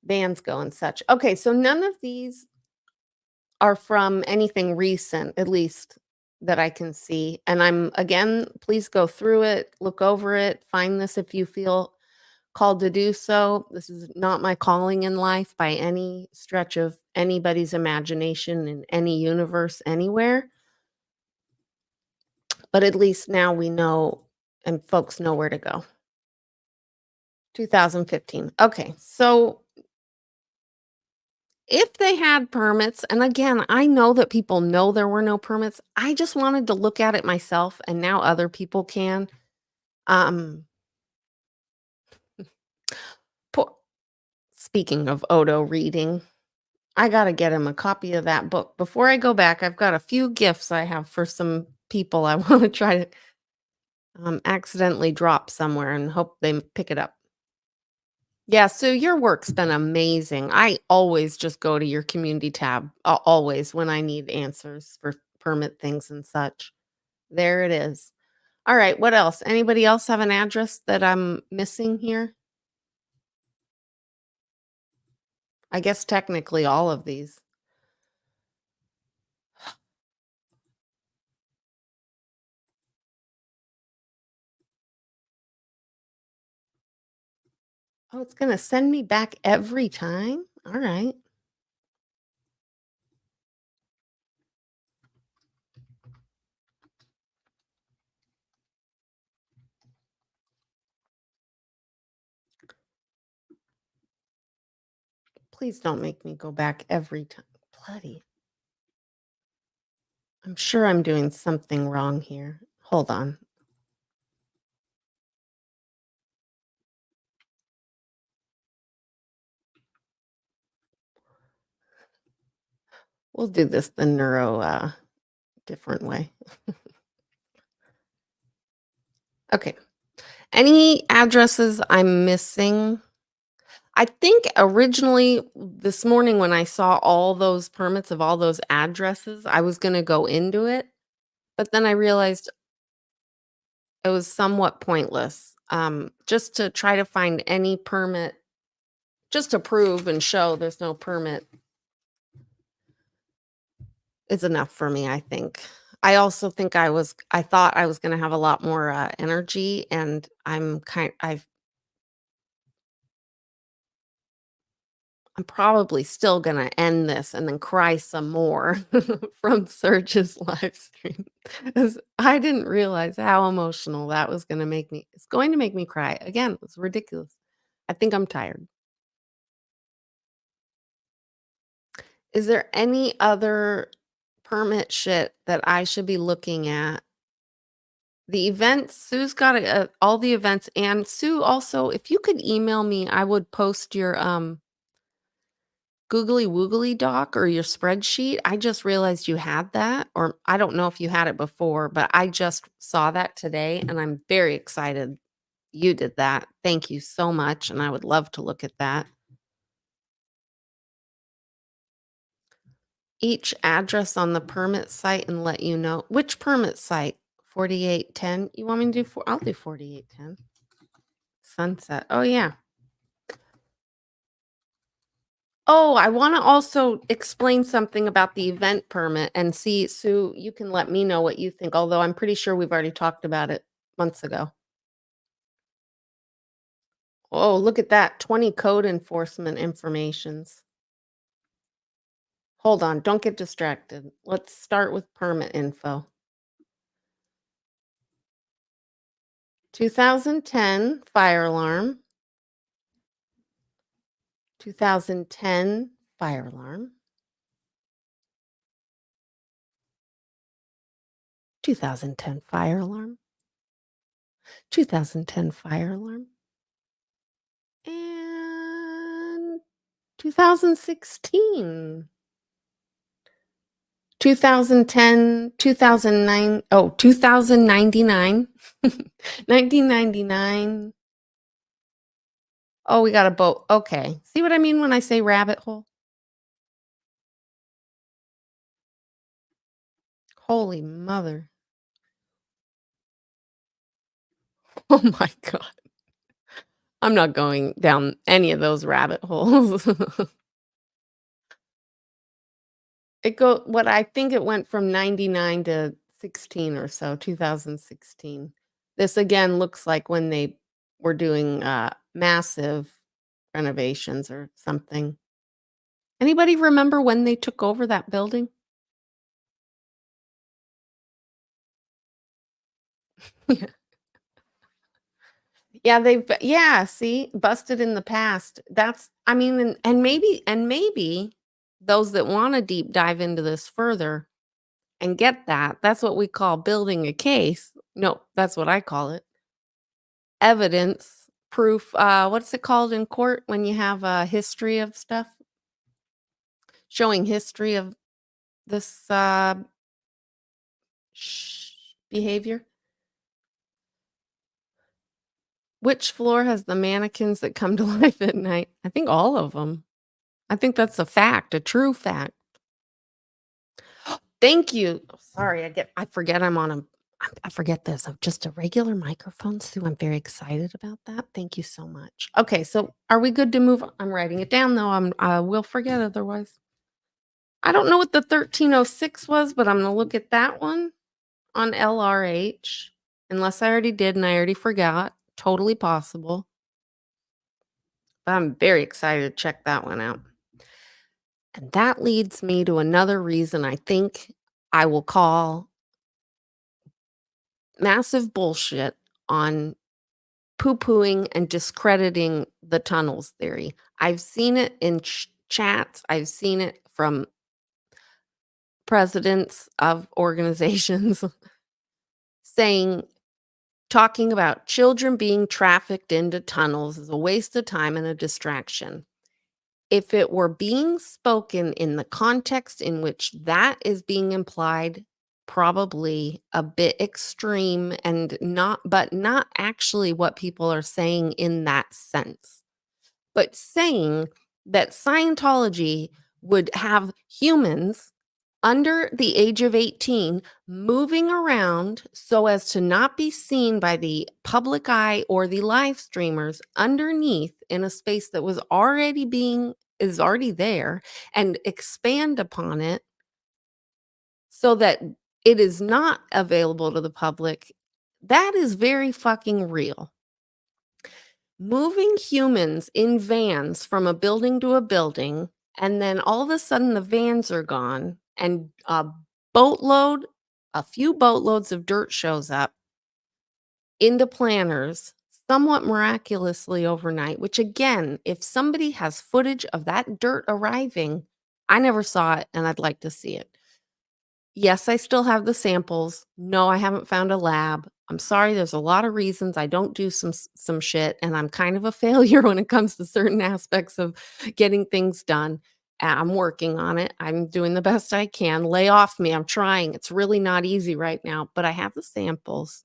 vans go and such. Okay, so none of these are from anything recent, at least that I can see. And please go through it, look over it, find this if you feel called to do so. This is not my calling in life by any stretch of anybody's imagination in any universe anywhere. But at least now we know and folks know where to go. 2015. Okay. So if they had permits, and again, I know that people know there were no permits. I just wanted to look at it myself, and now other people can. Um, po- Speaking of Odo reading, I got to get him a copy of that book. Before I go back, I've got a few gifts I have for some people I want to try to accidentally drop somewhere and hope they pick it up. Yeah, so your work's been amazing. I always just go to your community tab, always when I need answers for permit things and such. There it is. All right, what else? Anybody else have an address that I'm missing here? I guess technically all of these. Oh, it's gonna send me back every time? All right. Please don't make me go back every time. Bloody. I'm sure I'm doing something wrong here. Hold on. We'll do this the different way. Okay. Any addresses I'm missing? I think originally this morning when I saw all those permits of all those addresses, I was gonna go into it, but then I realized it was somewhat pointless, just to try to find any permit, just to prove and show there's no permit is enough for me, I think. I also think I thought I was gonna have a lot more, energy, and I'm probably still gonna end this and then cry some more from Serge's live stream, 'cause I didn't realize how emotional that was gonna make me. It's going to make me cry. Again, it's ridiculous. I think I'm tired. Is there any other permit shit that I should be looking at? The events, Sue's got all the events, and Sue, also, if you could email me, I would post your, Googly Woogly doc or your spreadsheet. I just realized you had that, or I don't know if you had it before, but I just saw that today and I'm very excited you did that. Thank you so much. And I would love to look at that. Each address on the permit site and let you know which permit site. 4810. You want me to do I'll do 4810. Sunset. Oh, yeah. Oh, I wanna also explain something about the event permit and see, Sue, you can let me know what you think, although I'm pretty sure we've already talked about it months ago. Oh, look at that, 20 code enforcement informations. Hold on, don't get distracted. Let's start with permit info. 2010 fire alarm, 2010 fire alarm, 2010 fire alarm, 2010 fire alarm, and 2016. 2010, 2009, oh, 2099, 1999. Oh, we got a boat. Okay. See what I mean when I say rabbit hole? Holy mother. Oh my god. I'm not going down any of those rabbit holes. What I think it went from 99 to 16 or so, 2016. This again looks like when they were doing, massive renovations or something. Anybody remember when they took over that building? Yeah, yeah, see, busted in the past. That's I mean, and maybe those that wanna deep dive into this further and get that, that's what we call building a case. No, that's what I call it. Evidence, proof, what's it called in court when you have a history of stuff? Showing history of this, behavior? Which floor has the mannequins that come to life at night? I think all of them. I think that's a fact, a true fact. Thank you. Oh, sorry, I forget I'm on I forget this. I'm just a regular microphone, Sue. I'm very excited about that. Thank you so much. Okay, so are we good to move on? I'm writing it down though. I will forget otherwise. I don't know what the 1306 was, but I'm gonna look at that one on LRH. Unless I already did and I already forgot. Totally possible. But I'm very excited to check that one out. And that leads me to another reason I think I will call massive bullshit on poo-pooing and discrediting the tunnels theory. I've seen it in chats. I've seen it from presidents of organizations saying talking about children being trafficked into tunnels is a waste of time and a distraction. If it were being spoken in the context in which that is being implied, probably a bit extreme and not actually what people are saying in that sense, but saying that Scientology would have humans under the age of 18 moving around so as to not be seen by the public eye or the live streamers underneath in a space that was already being is already there and expand upon it so that it is not available to the public. That is very fucking real. Moving humans in vans from a building to a building, and then all of a sudden the vans are gone, and boatload, a few boatloads of dirt shows up into planners somewhat miraculously overnight, which again, if somebody has footage of that dirt arriving, I never saw it and I'd like to see it. Yes, I still have the samples. No, I haven't found a lab. I'm sorry, there's a lot of reasons I don't do some shit, and I'm kind of a failure when it comes to certain aspects of getting things done. I'm working on it. I'm doing the best I can. Lay off me. I'm trying. It's really not easy right now, but I have the samples.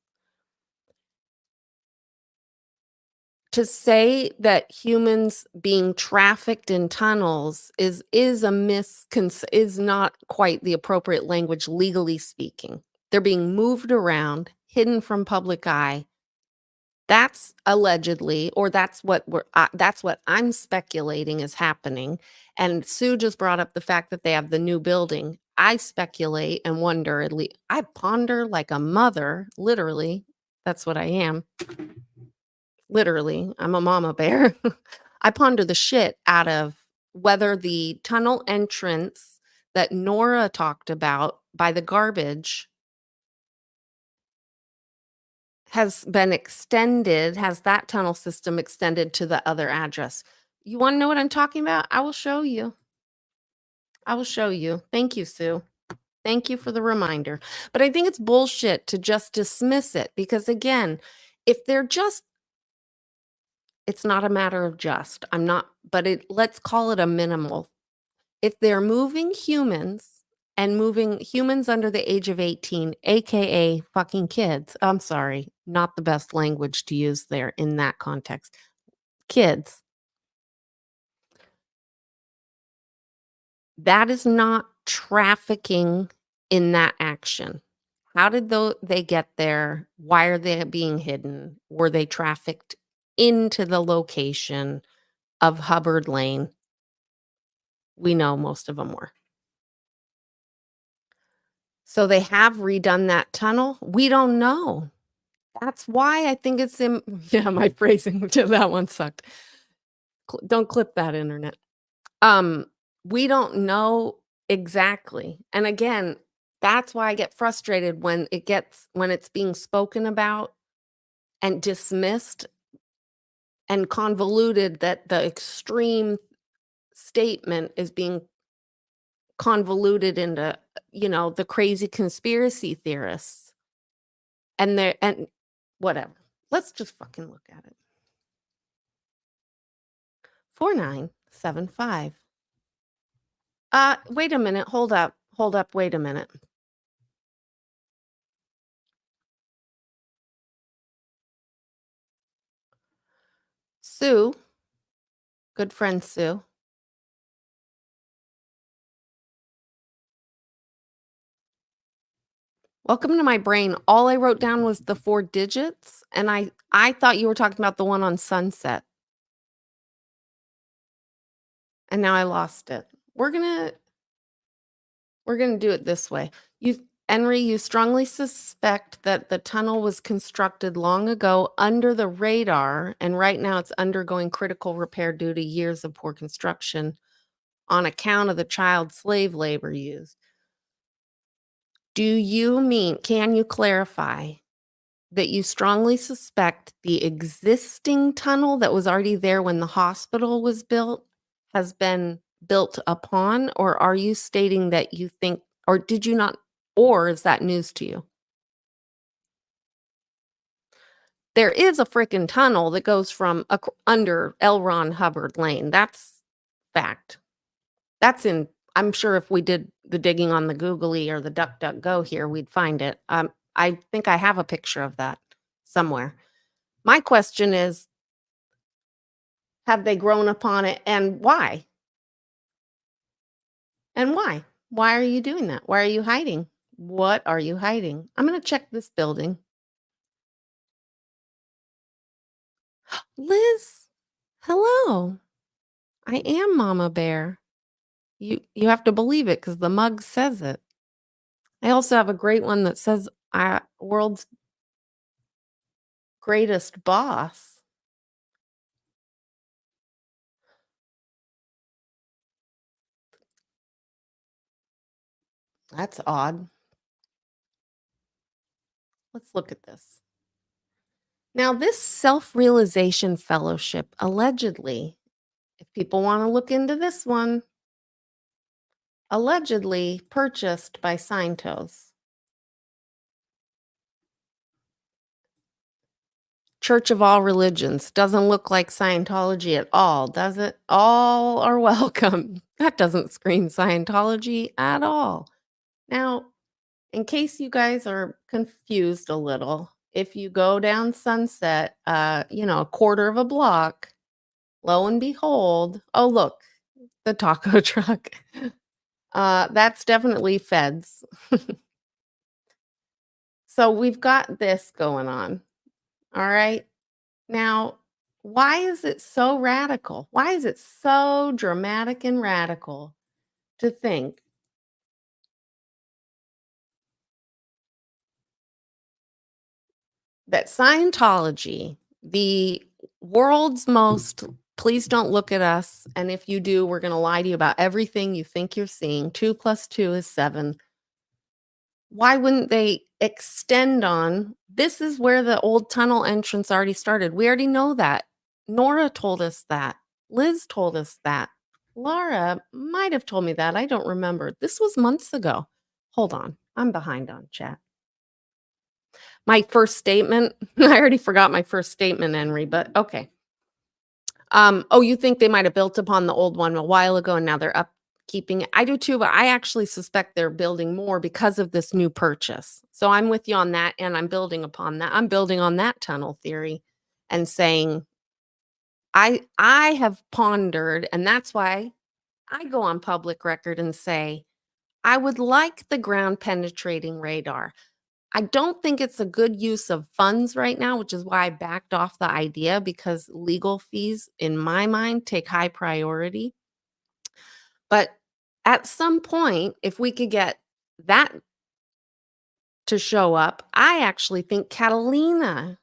To say that humans being trafficked in tunnels is a is not quite the appropriate language legally speaking. They're being moved around, hidden from public eye. That's allegedly, or that's what I'm speculating is happening. And Sue just brought up the fact that they have the new building. I speculate and wonder, at least I ponder like a mother, literally. That's what I am. Literally, I'm a mama bear. I ponder the shit out of whether the tunnel entrance that Nora talked about by the garbage has been extended, has that tunnel system extended to the other address. You wanna know what I'm talking about? I will show you. I will show you. Thank you, Sue. Thank you for the reminder. But I think it's bullshit to just dismiss it because again, if they're just it's not a matter of just. I'm not but it let's call it a minimal. If they're moving humans and moving humans under the age of 18, AKA fucking kids. I'm sorry, not the best language to use there in that context. Kids. That is not trafficking in that action. How did they get there? Why are they being hidden? Were they trafficked into the location of Hubbard Lane? We know most of them were. So they have redone that tunnel? We don't know. That's why I think it's in yeah, my phrasing, that one sucked. Don't clip that, internet. Um, we don't know exactly, and again, that's why I get frustrated when it's being spoken about and dismissed and convoluted, that the extreme statement is being convoluted into, the crazy conspiracy theorists, and whatever. Let's just fucking look at it. 4975. Wait a minute, hold up, wait a minute. Sue, good friend Sue. Welcome to my brain. All I wrote down was the 4 digits, and I thought you were talking about the one on Sunset, and now I lost it. We're gonna do it this way. Henry, you strongly suspect that the tunnel was constructed long ago under the radar, and right now it's undergoing critical repair due to years of poor construction on account of the child slave labor used. Can you clarify that you strongly suspect the existing tunnel that was already there when the hospital was built has been built upon? Or are you stating that you think, or did you not, or is that news to you? There is a frickin' tunnel that goes from under L. Ron Hubbard Lane. That's fact. That's in I'm sure if we did the digging on the Googly or the DuckDuckGo here, we'd find it. I think I have a picture of that somewhere. My question is, have they grown upon it, and why? And why? Why are you doing that? Why are you hiding? What are you hiding? I'm gonna check this building. Liz, hello. I am Mama Bear. You have to believe it because the mug says it. I also have a great one that says, "World's greatest boss." That's odd. Let's look at this. Now, this self-realization fellowship, allegedly, if people wanna look into this one, allegedly purchased by Scientos. Church of all religions. Doesn't look like Scientology at all, does it? All are welcome. That doesn't scream Scientology at all. Now, in case you guys are confused a little, if you go down Sunset, a quarter of a block, lo and behold, oh, look, the taco truck. That's definitely Feds. So we've got this going on. All right. Now, why is it so radical? Why is it so dramatic and radical to think that Scientology, the world's most please don't look at us, and if you do, we're going to lie to you about everything you think you're seeing. 2 plus 2 is 7. Why wouldn't they extend on this is where the old tunnel entrance already started. We already know that. Nora told us that. Liz told us that. Laura might have told me that. I don't remember. This was months ago. Hold on. I'm behind on chat. My first statement, I already forgot my first statement, Henry, but okay. Oh, you think they might have built upon the old one a while ago and now they're upkeeping it? I do too, but I actually suspect they're building more because of this new purchase. So I'm with you on that, and I'm building upon that. I'm building on that tunnel theory and saying I have pondered, and that's why I go on public record and say I would like the ground penetrating radar. I don't think it's a good use of funds right now, which is why I backed off the idea, because legal fees, in my mind, take high priority. But at some point, if we could get that to show up. I actually think Catalina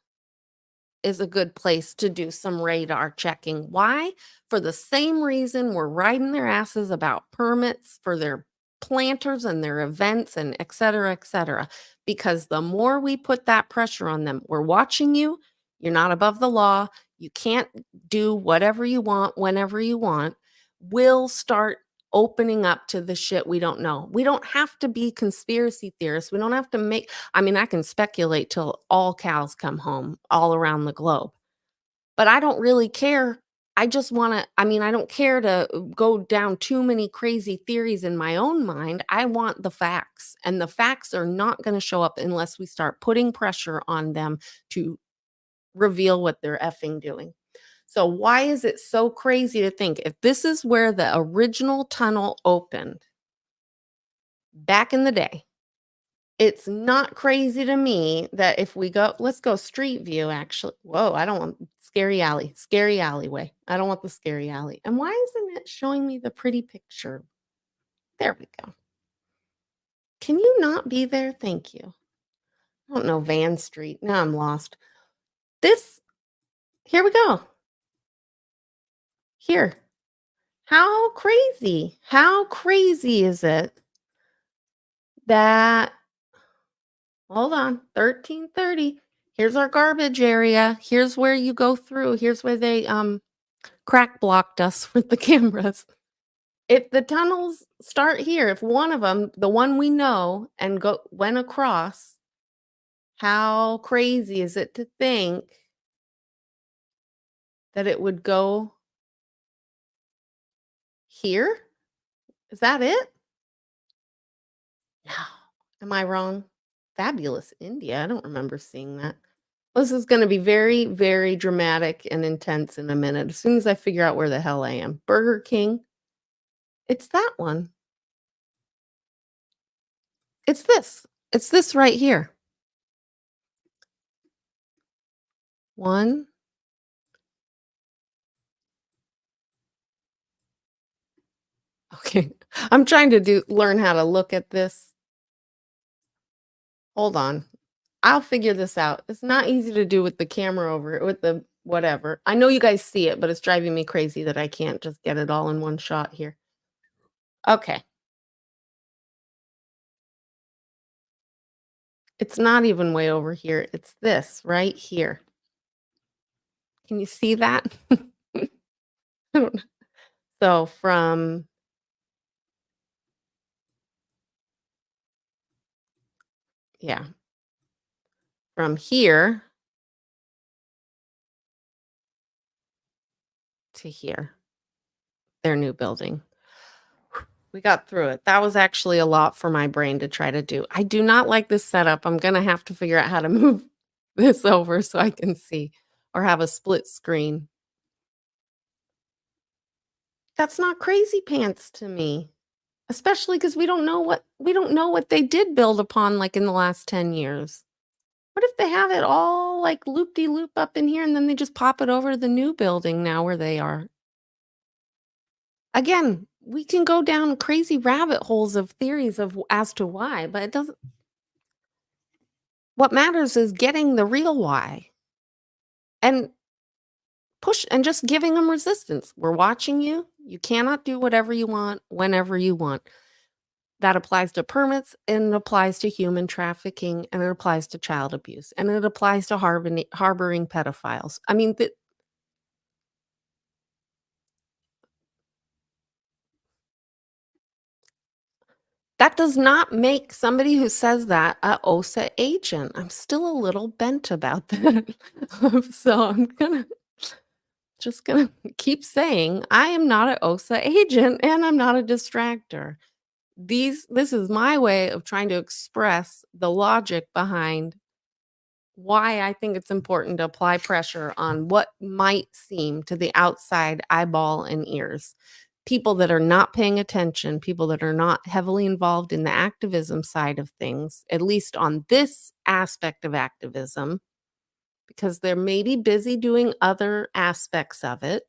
is a good place to do some radar checking. Why? For the same reason we're riding their asses about permits for their planters and their events and et cetera, et cetera. Because the more we put that pressure on them, we're watching you, you're not above the law, you can't do whatever you want whenever you want, we'll start opening up to the shit we don't know. We don't have to be conspiracy theorists. We don't have to make I mean, I can speculate till all cows come home all around the globe, but I don't really care. I just wanna I mean, I don't care to go down too many crazy theories in my own mind. I want the facts, and the facts are not gonna show up unless we start putting pressure on them to reveal what they're effing doing. So why is it so crazy to think if this is where the original tunnel opened back in the day, it's not crazy to me that if we go let's go street view actually. Whoa, I don't want scary alleyway. I don't want the scary alley. And why isn't it showing me the pretty picture? There we go. Can you not be there? Thank you. I don't know Van Street. Now I'm lost. This here we go. Here. How crazy? How crazy is it that hold on, 1330. Here's our garbage area. Here's where you go through. Here's where they crack blocked us with the cameras. If the tunnels start here, if one of them, the one we know, and go went across, how crazy is it to think that it would go here? Is that it? No. Am I wrong? Fabulous India. I don't remember seeing that. This is gonna be very, very dramatic and intense in a minute. As soon as I figure out where the hell I am. Burger King. It's that one. It's this. It's this right here. 1 okay. I'm trying to learn how to look at this. Hold on. I'll figure this out. It's not easy to do with the camera over it, with the whatever. I know you guys see it, but it's driving me crazy that I can't just get it all in one shot here. Okay. It's not even way over here. It's this right here. Can you see that? I don't know. So from yeah, from here to here, their new building. We got through it. That was actually a lot for my brain to try to do. I do not like this setup. I'm gonna have to figure out how to move this over so I can see or have a split screen. That's not crazy pants to me, especially because we don't know what they did build upon, like, in the last 10 years. What if they have it all, like, loop-de-loop up in here, and then they just pop it over to the new building now where they are? Again, we can go down crazy rabbit holes of theories of as to why, but it doesn't what matters is getting the real why and push and just giving them resistance. We're watching you. You cannot do whatever you want whenever you want. That applies to permits, and it applies to human trafficking, and it applies to child abuse, and it applies to harboring pedophiles. I mean, that does not make somebody who says that a OSA agent. I'm still a little bent about that. So I'm gonna keep saying I am not an OSA agent and I'm not a distractor. This is my way of trying to express the logic behind why I think it's important to apply pressure on what might seem to the outside eyeball and ears. People that are not paying attention, people that are not heavily involved in the activism side of things, at least on this aspect of activism, because they're maybe busy doing other aspects of it.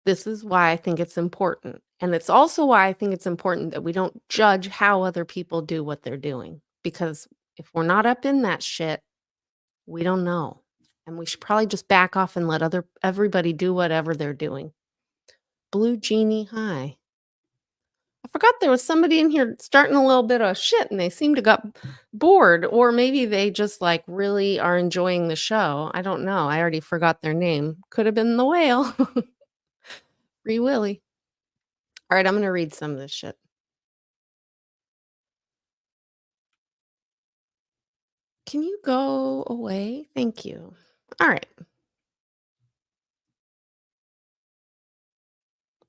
This is why I think it's important, and it's also why I think it's important that we don't judge how other people do what they're doing, because if we're not up in that shit, we don't know, and we should probably just back off and let everybody do whatever they're doing. Blue Genie High. I forgot there was somebody in here starting a little bit of shit, and they seem to got bored, or maybe they just, like, really are enjoying the show. I don't know, I already forgot their name. Could have been the whale. Free Willy. Alright, I'm gonna read some of this shit. Can you go away? Thank you. Alright.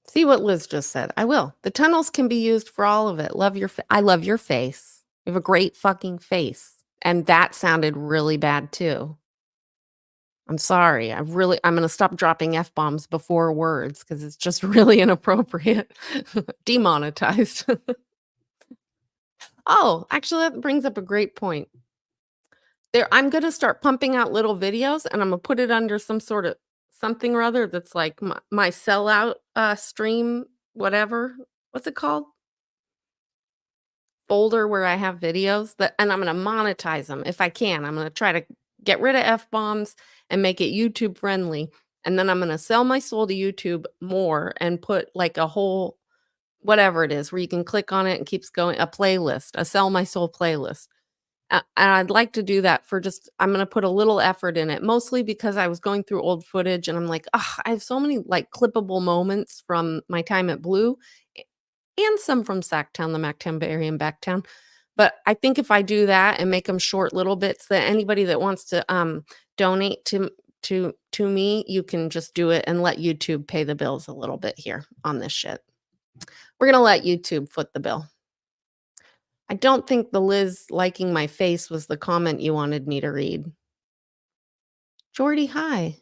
See what Liz just said. I will. The tunnels can be used for all of it. I love your face. You have a great fucking face. And that sounded really bad too. I'm sorry. I'm gonna stop dropping F-bombs before words because it's just really inappropriate. Demonetized. Oh, actually, that brings up a great point. I'm gonna start pumping out little videos, and I'm gonna put it under some sort of something or other that's like my sellout, stream, whatever. What's it called? Folder where I have videos and I'm gonna monetize them if I can. I'm gonna try to get rid of F-bombs and make it YouTube friendly, and then I'm gonna sell my soul to YouTube more and put, like, a whole whatever it is where you can click on it and keeps going a playlist, a sell my soul playlist. And I'd like to do that for just I'm gonna put a little effort in it, mostly because I was going through old footage and I'm like, "Ugh, I have so many, like, clippable moments from my time at Blue, and some from Sacktown, the Mactown area and Backtown." But I think if I do that and make them short little bits that anybody that wants to, donate to me, you can just do it and let YouTube pay the bills a little bit here on this shit. We're gonna let YouTube foot the bill. I don't think the Liz liking my face was the comment you wanted me to read. Jordy, hi.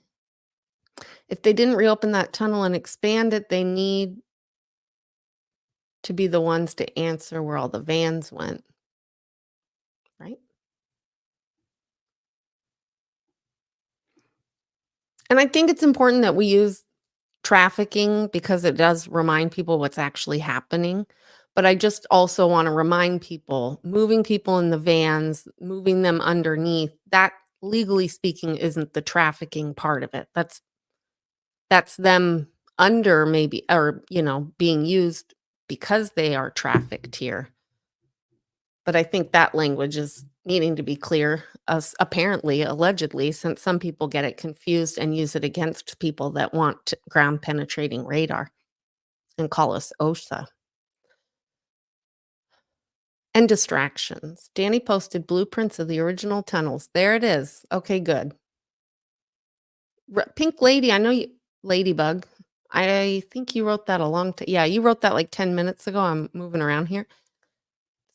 If they didn't reopen that tunnel and expand it, they need to be the ones to answer where all the vans went, right? And I think it's important that we use trafficking because it does remind people what's actually happening. But I just also want to remind people moving people in the vans, moving them underneath, that legally speaking isn't the trafficking part of it. That's them under maybe or being used because they are trafficked here. But I think that language is needing to be clear, as apparently, allegedly, since some people get it confused and use it against people that want ground penetrating radar and call us OSHA. And distractions. Danny posted blueprints of the original tunnels. There it is. Okay, good. Pink Lady, I know you, Ladybug. I think you wrote that a long time. Yeah, you wrote that like 10 minutes ago. I'm moving around here.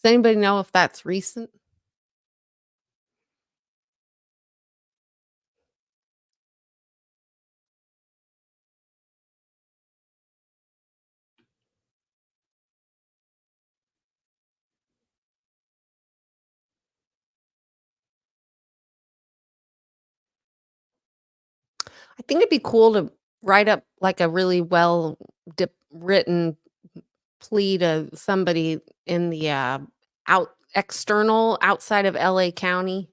Does anybody know if that's recent? I think it'd be cool to write up like a really well written plea to somebody in the outside of LA County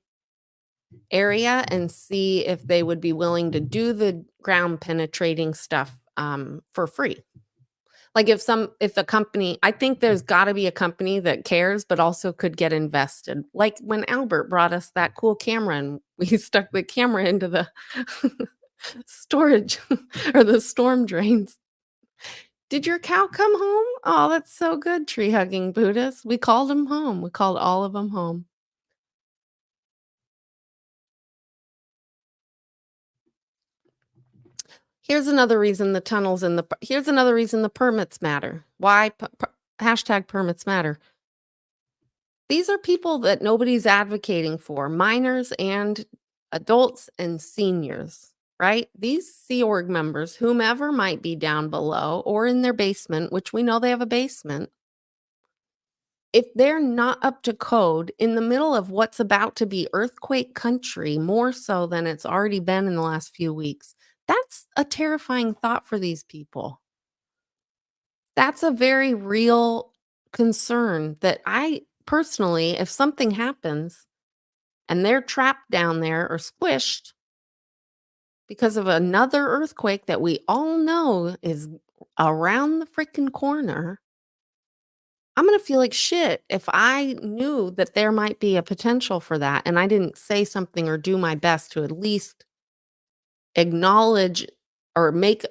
area and see if they would be willing to do the ground penetrating stuff for free. Like if a company, I think there's got to be a company that cares but also could get invested. Like when Albert brought us that cool camera and we stuck the camera into the storage or the storm drains. Did your cow come home? Oh, that's so good, tree hugging Buddhist. We called them home. We called all of them home. Here's another reason the permits matter. Why hashtag permits matter. These are people that nobody's advocating for, minors and adults and seniors, right? These Sea Org members, whomever might be down below or in their basement, which we know they have a basement, if they're not up to code in the middle of what's about to be earthquake country, more so than it's already been in the last few weeks, That's a terrifying thought for these people. That's a very real concern that I personally, if something happens and they're trapped down there or squished because of another earthquake that we all know is around the freaking corner, I'm gonna feel like shit if I knew that there might be a potential for that and I didn't say something or do my best to at least acknowledge or make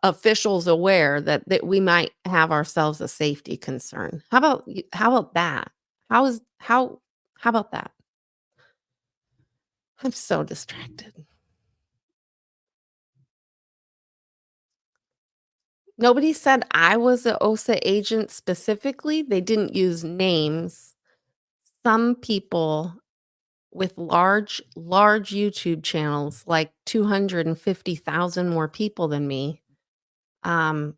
officials aware that we might have ourselves a safety concern. How about that? How is how about that? I'm so distracted. Nobody said I was a OSA agent specifically. They didn't use names. Some people with large YouTube channels, like 250,000 more people than me, um,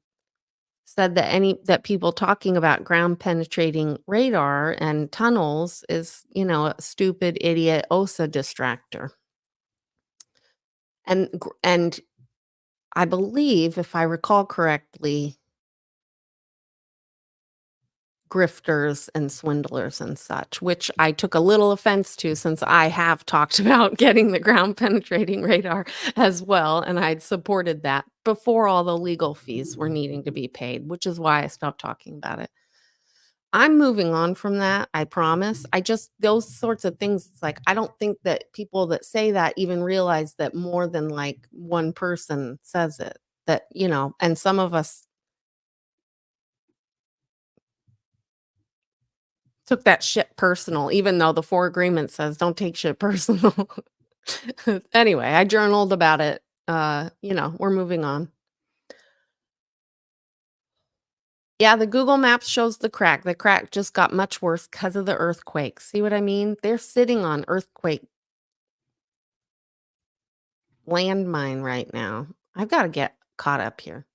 said that people talking about ground penetrating radar and tunnels is, a stupid idiot OSA distractor. And I believe, if I recall correctly, grifters and swindlers and such, which I took a little offense to since I have talked about getting the ground penetrating radar as well, and I'd supported that before all the legal fees were needing to be paid, which is why I stopped talking about it. I'm moving on from that, I promise. I just those sorts of things, it's like, I don't think that people that say that even realize that more than, like, one person says it, and some of us took that shit personal, even though the 4 agreement says, "Don't take shit personal." Anyway, I journaled about it, we're moving on. Yeah, the Google Maps shows the crack just got much worse because of the earthquake, see what I mean? They're sitting on earthquake landmine right now. I've gotta get caught up here.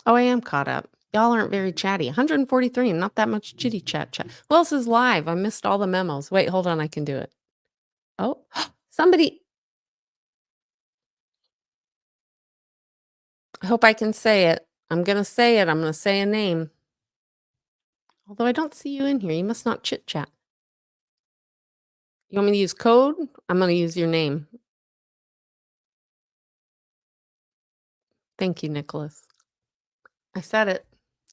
Oh, I am caught up. Y'all aren't very chatty. 143, not that much chitty chat. Who else is live? I missed all the memos. Wait, hold on, I can do it. Oh, somebody I hope I can say it. I'm gonna say it. I'm gonna say a name. Although I don't see you in here. You must not chit chat. You want me to use code? I'm gonna use your name. Thank you, Nicholas. I said it.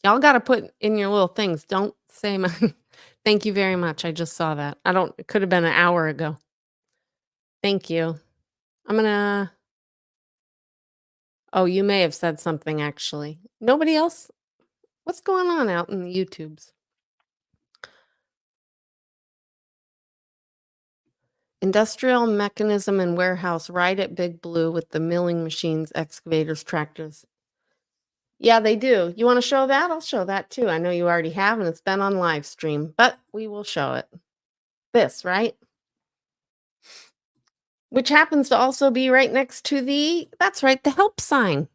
Y'all gotta put in your little things. Don't say my thank you very much. I just saw that. I don't it could have been an hour ago. Thank you. I'm gonna oh, you may have said something actually. Nobody else? What's going on out in the YouTubes? Industrial mechanism and warehouse right at Big Blue with the milling machines, excavators, tractors. Yeah, they do. You wanna show that? I'll show that too. I know you already have, and it's been on live stream, but we will show it. This, right? Which happens to also be right next to the that's right, the help sign,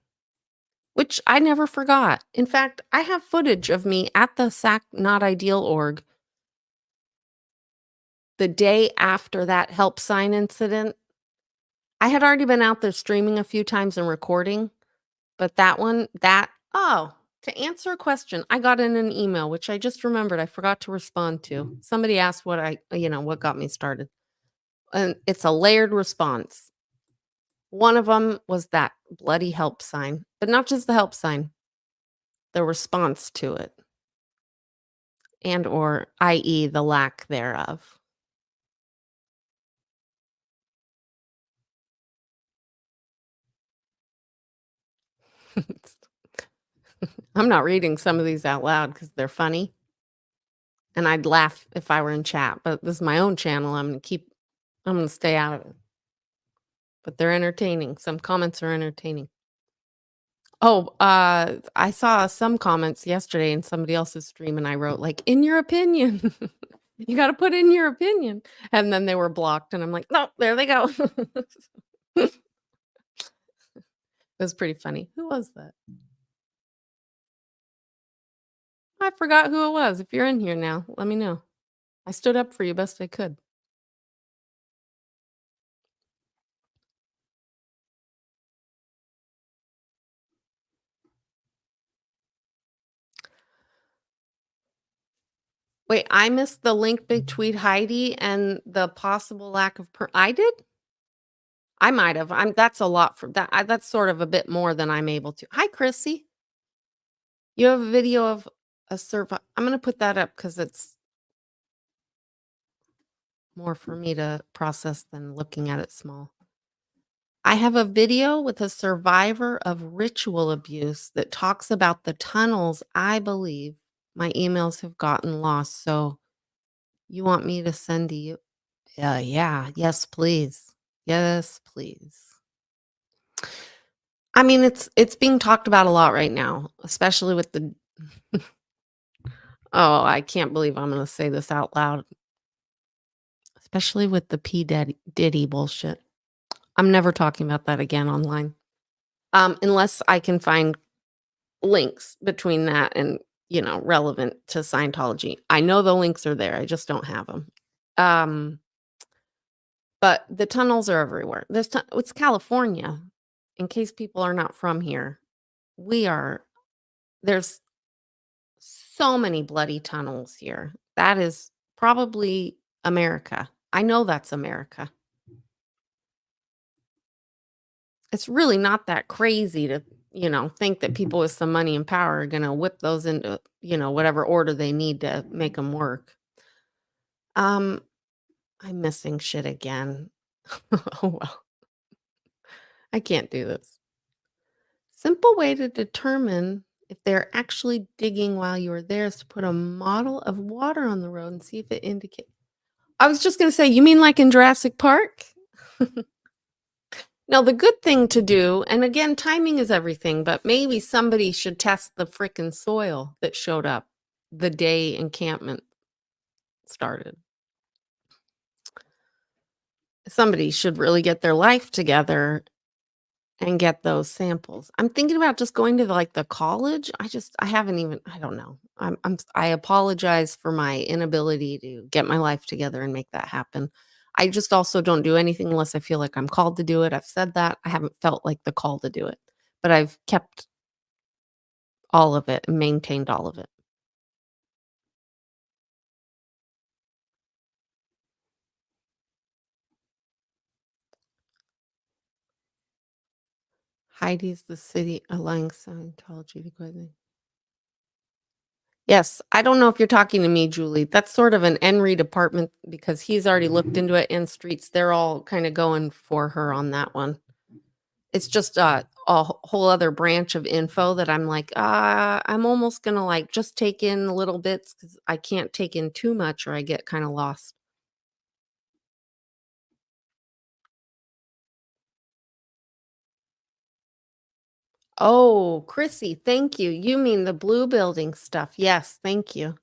which I never forgot. In fact, I have footage of me at the SAC Not Ideal org the day after that help sign incident. I had already been out there streaming a few times and recording, but to answer a question, I got in an email, which I just remembered I forgot to respond to. Somebody asked what got me started. And it's a layered response. One of them was that bloody help sign, but not just the help sign, the response to it, and or i.e. the lack thereof. I'm not reading some of these out loud because they're funny, and I'd laugh if I were in chat, but this is my own channel. I'm gonna stay out of it. But they're entertaining. Some comments are entertaining. Oh, I saw some comments yesterday in somebody else's stream, and I wrote, like, "In your opinion." You gotta put in your opinion, and then they were blocked, and I'm like, "No, there they go." It was pretty funny. Who was that? I forgot who it was. If you're in here now, let me know. I stood up for you best I could. Wait, I missed the link between Heidi and the possible lack of I did? I might have. That's a lot for that. That's sort of a bit more than I'm able to. Hi, Chrissy. You have a video of a I'm gonna put that up because it's more for me to process than looking at it small. I have a video with a survivor of ritual abuse that talks about the tunnels I believe my emails have gotten lost. So you want me to send to you? Yeah. Yes, please. Yes, please. I mean, it's being talked about a lot right now, especially with the oh, I can't believe I'm gonna say this out loud, especially with the P Diddy bullshit. I'm never talking about that again online. Unless I can find links between that and, relevant to Scientology. I know the links are there, I just don't have them. But the tunnels are everywhere. It's California. In case people are not from here, we are there's so many bloody tunnels here. That is probably America. I know that's America. It's really not that crazy to, think that people with some money and power are gonna whip those into, whatever order they need to make them work. Um, I'm missing shit again. Oh, well, I can't do this. Simple way to determine if they're actually digging while you are there is to put a model of water on the road and see if it indicates. I was just gonna say, you mean like in Jurassic Park? Now, the good thing to do, and again, timing is everything, but maybe somebody should test the frickin' soil that showed up the day encampment started. Somebody should really get their life together and get those samples. I'm thinking about just going to like the college. I haven't even, I don't know. I apologize for my inability to get my life together and make that happen. I just also don't do anything unless I feel like I'm called to do it. I've said that. I haven't felt like the call to do it, but I've kept all of it and maintained all of it. Heidi's the city allowing Scientology to go in. Yes, I don't know if you're talking to me, Julie. That's sort of an Henry department because he's already looked into it in streets. They're all kind of going for her on that one. It's just a whole other branch of info that I'm like, I'm almost gonna like just take in little bits because I can't take in too much or I get kind of lost. Oh, Chrissy, thank you. You mean the blue building stuff? Yes, thank you.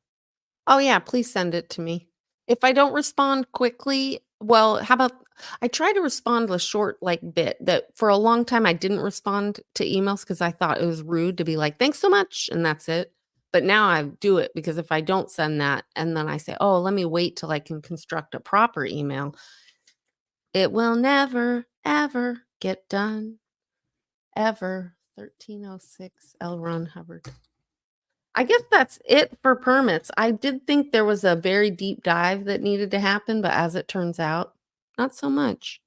Oh, yeah, please send it to me. If I don't respond quickly, well, how about I try to respond a short, like, bit that for a long time I didn't respond to emails because I thought it was rude to be like, "Thanks so much," and that's it. But now I do it because if I don't send that and then I say, "Oh, let me wait till I can construct a proper email," it will never, ever get done. Ever. 1306 L. Ron Hubbard. I guess that's it for permits. I did think there was a very deep dive that needed to happen, but as it turns out, not so much.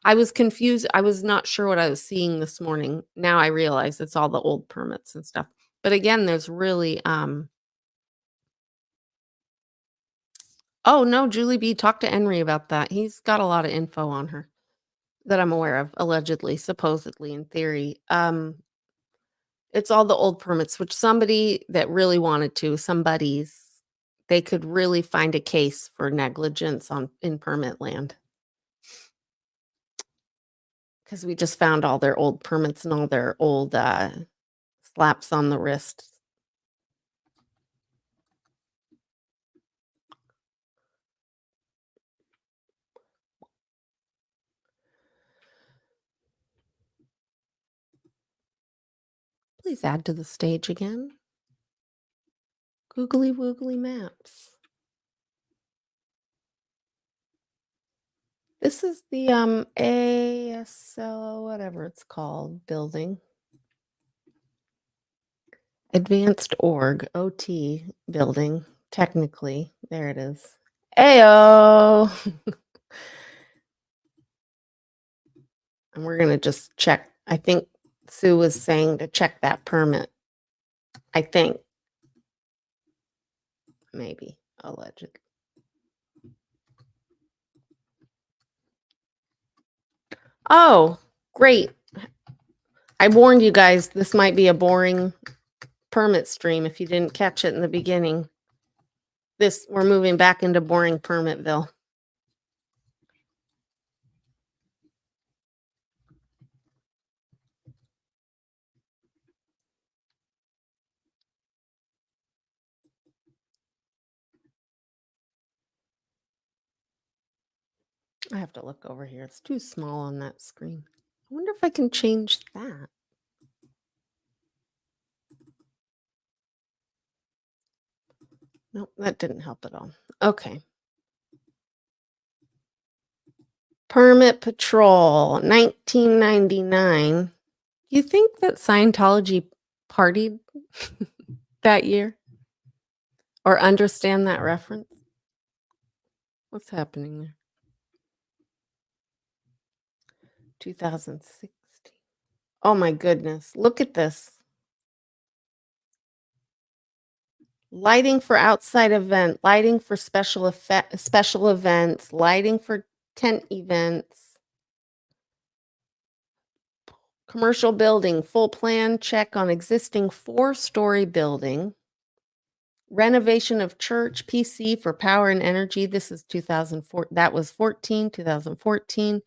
I was confused. I was not sure what I was seeing this morning. Now I realize it's all the old permits and stuff. But again, there's really oh no, Julie B, talk to Henry about that. He's got a lot of info on her that I'm aware of, allegedly, supposedly, in theory. It's all the old permits, which somebody that really wanted to, somebody's, they could really find a case for negligence on in permit land because we just found all their old permits and all their old, slaps on the wrist. Please add to the stage again. Googly woogly maps. This is the, ASL, whatever it's called, building. Advanced Org, OT building. Technically, there it is. Ayo! And we're gonna just check. I think Sue was saying to check that permit. I think. Maybe. Allegedly. Oh, great. I warned you guys this might be a boring permit stream if you didn't catch it in the beginning. We're moving back into boring Permitville. I have to look over here. It's too small on that screen. I wonder if I can change that. Nope, that didn't help at all. Okay. Permit Patrol, 1999. You think that Scientology partied that year? Or understand that reference? What's happening there? 2016. Oh my goodness. Look at this. Lighting for outside event, lighting for special events, lighting for tent events. Commercial building, full plan check on existing 4-story building. Renovation of church, PC for power and energy. This is 2004. That was 2014.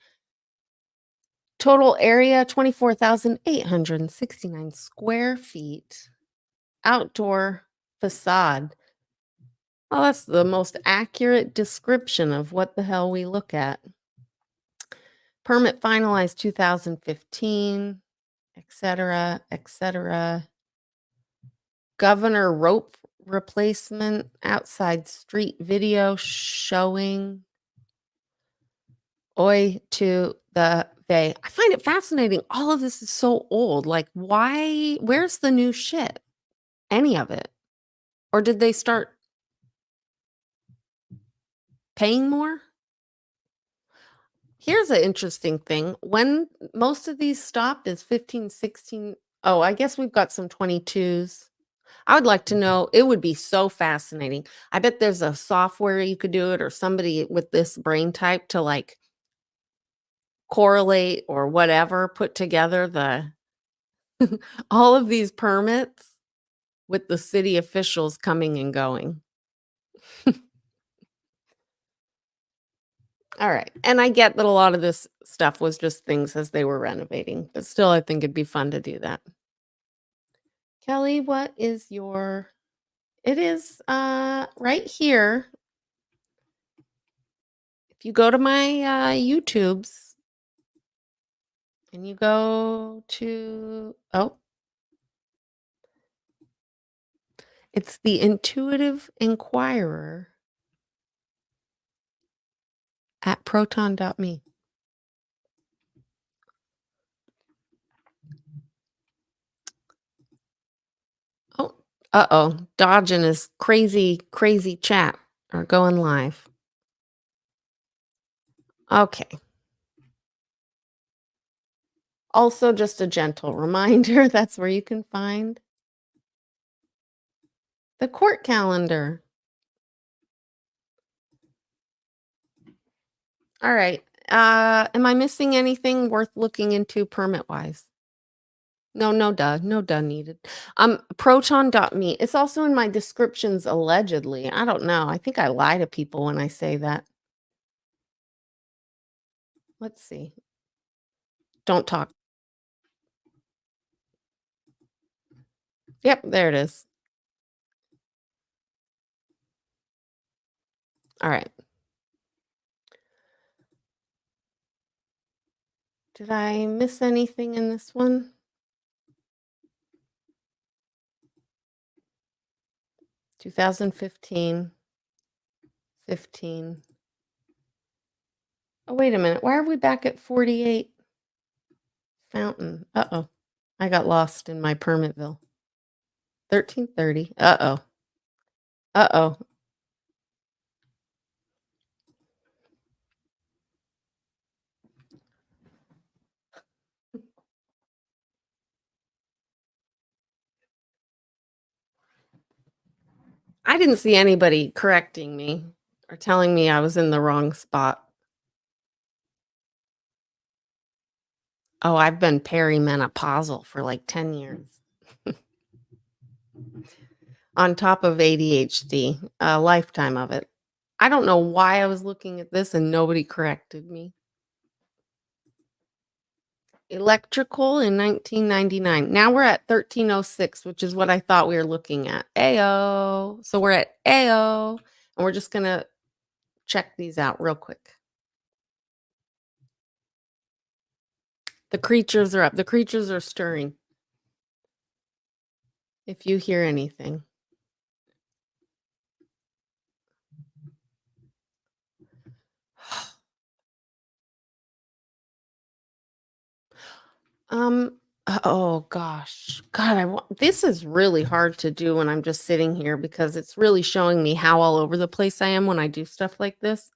Total area 24,869 square feet. Outdoor facade. Oh, that's the most accurate description of what the hell we look at. Permit finalized 2015, etc., etc. Governor rope replacement, outside street video showing. Oi to the Bay. I find it fascinating. All of this is so old. Like, where's the new shit? Any of it? Or did they start paying more? Here's an interesting thing. When most of these stopped is 15, 16. Oh, I guess we've got some 22s. I would like to know. It would be so fascinating. I bet there's a software you could do it or somebody with this brain type to like correlate or whatever, put together the all of these permits with the city officials coming and going. All right. And I get that a lot of this stuff was just things as they were renovating, but still, I think it'd be fun to do that. Kelly, what is your? It is right here. If you go to my YouTubes and you go to, it's the Intuitive Inquirer at proton.me. Oh, uh-oh. Dodging his crazy, crazy chat or going live. Okay. Also, just a gentle reminder, that's where you can find the court calendar. All right. Am I missing anything worth looking into permit-wise? No, no duh. No duh needed. Proton.me. It's also in my descriptions allegedly. I don't know. I think I lie to people when I say that. Let's see. Don't talk. Yep, there it is. All right. Did I miss anything in this one? 2015. 15. Oh, wait a minute. Why are we back at 48? Fountain. Uh-oh. I got lost in my Permitville. 1330. Uh-oh. Uh-oh. I didn't see anybody correcting me or telling me I was in the wrong spot. Oh, I've been perimenopausal for like 10 years on top of ADHD, a lifetime of it. I don't know why I was looking at this and nobody corrected me. Electrical in 1999. Now we're at 1306, which is what I thought we were looking at. Ayo. So we're at Ayo, and we're just going to check these out real quick. The creatures are up. The creatures are stirring. If you hear anything. Um, oh gosh. God, this is really hard to do when I'm just sitting here because it's really showing me how all over the place I am when I do stuff like this.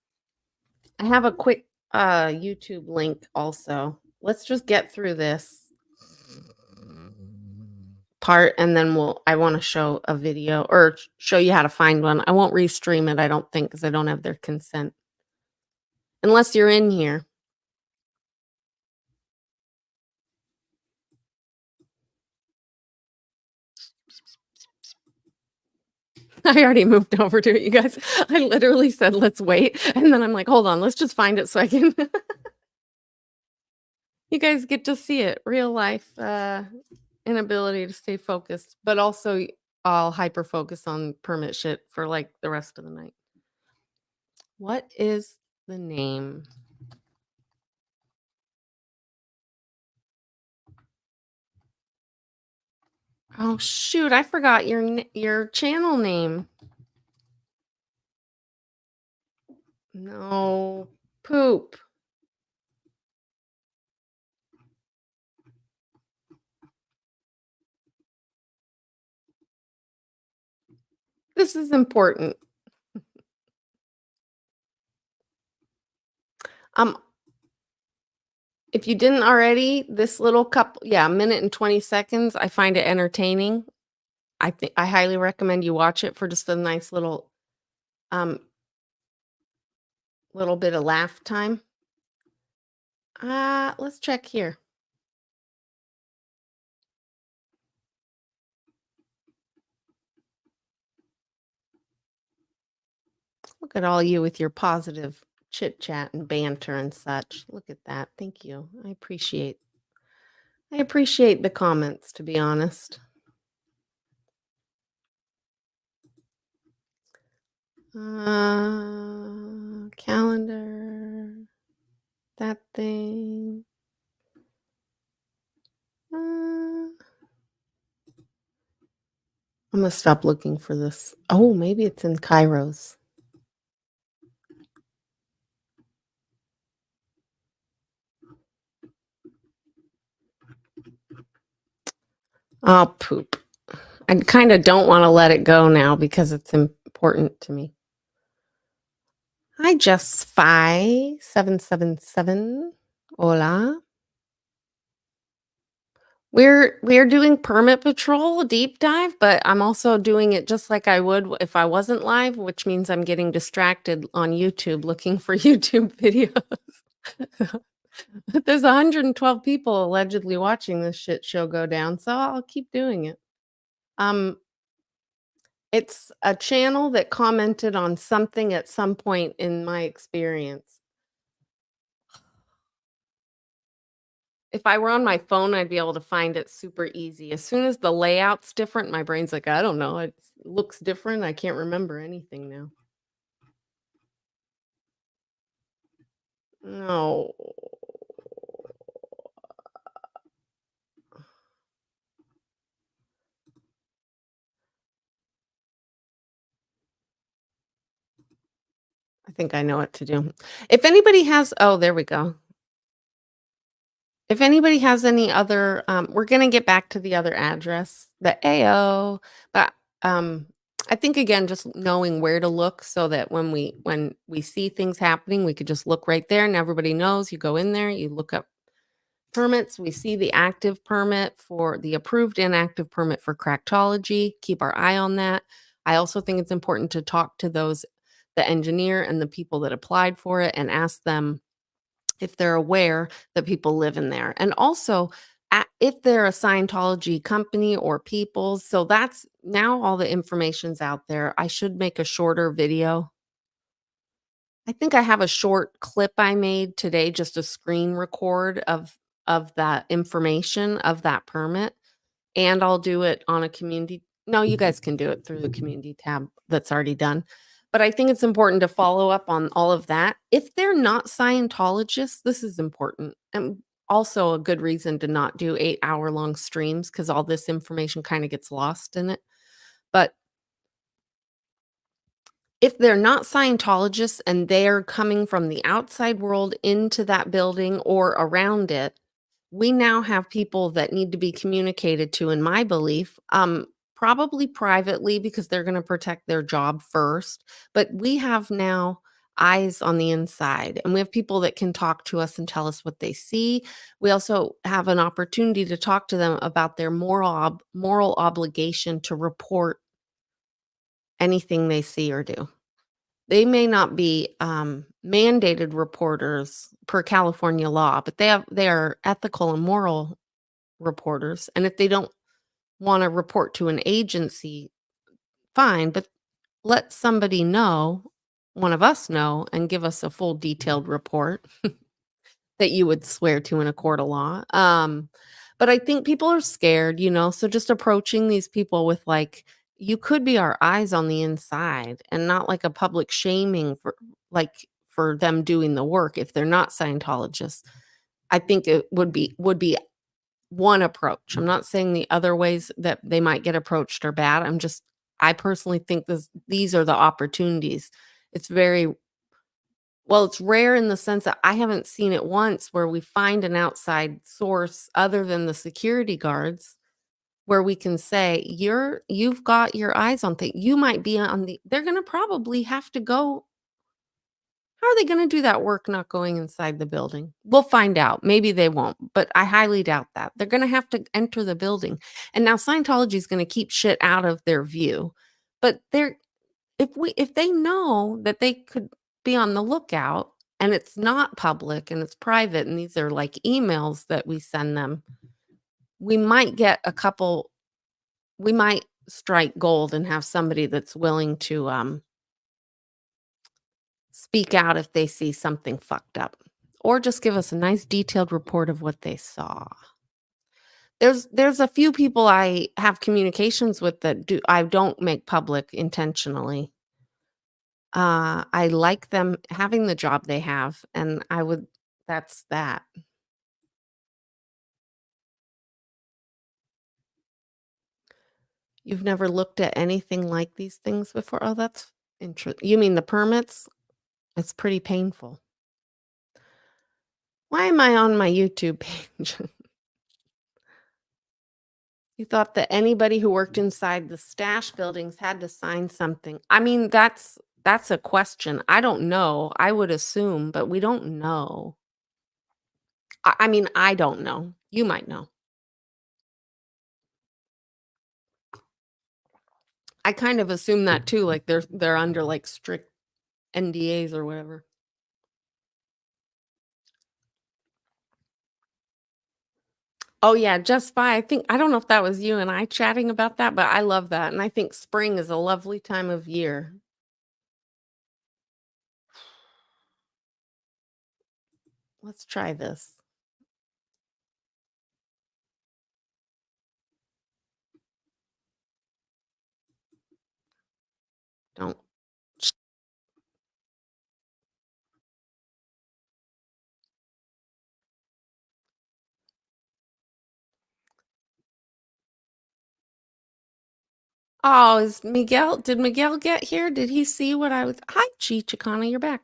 I have a quick YouTube link also. Let's just get through this part and then I want to show a video or show you how to find one. I won't restream it, I don't think, because I don't have their consent. Unless you're in here. I already moved over to it, you guys. I literally said, let's wait. And then I'm like, hold on, let's just find it so I can. You guys get to see it. Real life inability to stay focused, but also I'll hyper focus on permit shit for like the rest of the night. What is the name? Oh shoot, I forgot your channel name. No, poop. This is important. If you didn't already, this little couple, yeah, minute and 20 seconds, I find it entertaining. I think I highly recommend you watch it for just a nice little bit of laugh time. Let's check here. Look at all you with your positive chit chat and banter and such. Look at that. Thank you. I appreciate the comments, to be honest. Calendar. That thing. I'm gonna stop looking for this. Oh, maybe it's in Kairos. Oh, poop. I kind of don't want to let it go now because it's important to me. Hi, Just 5777. Hola. We're doing permit patrol deep dive, but I'm also doing it just like I would if I wasn't live, which means I'm getting distracted on YouTube looking for YouTube videos. There's 112 people allegedly watching this shit show go down, so I'll keep doing it. It's a channel that commented on something at some point in my experience. If I were on my phone, I'd be able to find it super easy. As soon as the layout's different, my brain's like, I don't know, it looks different. I can't remember anything now. No. I think I know what to do. If anybody has there we go. If anybody has any other, we're gonna get back to the other address, the AO, but I think again, just knowing where to look so that when we see things happening, we could just look right there and everybody knows. You go in there, you look up permits. We see the active permit for the approved inactive permit for Crackology. Keep our eye on that. I also think it's important to talk to the engineer and the people that applied for it and ask them if they're aware that people live in there. And also, if they're a Scientology company or people, so that's now all the information's out there. I should make a shorter video. I think I have a short clip I made today, just a screen record of that information of that permit, and I'll do it on a community. No, you guys can do it through the community tab that's already done. But I think it's important to follow up on all of that. If they're not Scientologists, this is important. And also a good reason to not do 8-hour long streams because all this information kind of gets lost in it. But if they're not Scientologists and they're coming from the outside world into that building or around it, we now have people that need to be communicated to, in my belief, probably privately because they're going to protect their job first. But we have now eyes on the inside, and we have people that can talk to us and tell us what they see. We also have an opportunity to talk to them about their moral obligation to report anything they see or do. They may not be, mandated reporters per California law, but they are ethical and moral reporters, and if they don't wanna report to an agency, fine, but let somebody know, one of us know, and give us a full detailed report that you would swear to in a court of law. But I think people are scared, so just approaching these people with like, you could be our eyes on the inside and not like a public shaming for them doing the work if they're not Scientologists. I think it would be one approach. I'm not saying the other ways that they might get approached are bad. I personally think these are the opportunities. It's very well, it's rare in the sense that I haven't seen it once where we find an outside source other than the security guards where we can say, you've got your eyes on things. You might be on they're gonna probably have to go. How are they gonna do that work not going inside the building? We'll find out. Maybe they won't, but I highly doubt that. They're gonna have to enter the building. And now Scientology is gonna keep shit out of their view. But if they know that they could be on the lookout and it's not public and it's private and these are like emails that we send them, we might get a couple we might strike gold and have somebody that's willing to speak out if they see something fucked up or just give us a nice detailed report of what they saw. There's a few people I have communications with that I don't make public intentionally. I like them having the job they have, and I would that's that. You've never looked at anything like these things before? Oh, that's you mean the permits? It's pretty painful. Why am I on my YouTube page? You thought that anybody who worked inside the stash buildings had to sign something. I mean, that's a question. I don't know. I would assume, but we don't know. I mean, I don't know. You might know. I kind of assume that too, like they're under like strict NDAs or whatever. Oh yeah, just fine. I don't know if that was you and I chatting about that, but I love that. And I think spring is a lovely time of year. Let's try this. Don't. Oh, is Miguel? Did Miguel get here? Did he see what I was? Hi, Chi Chicana, you're back.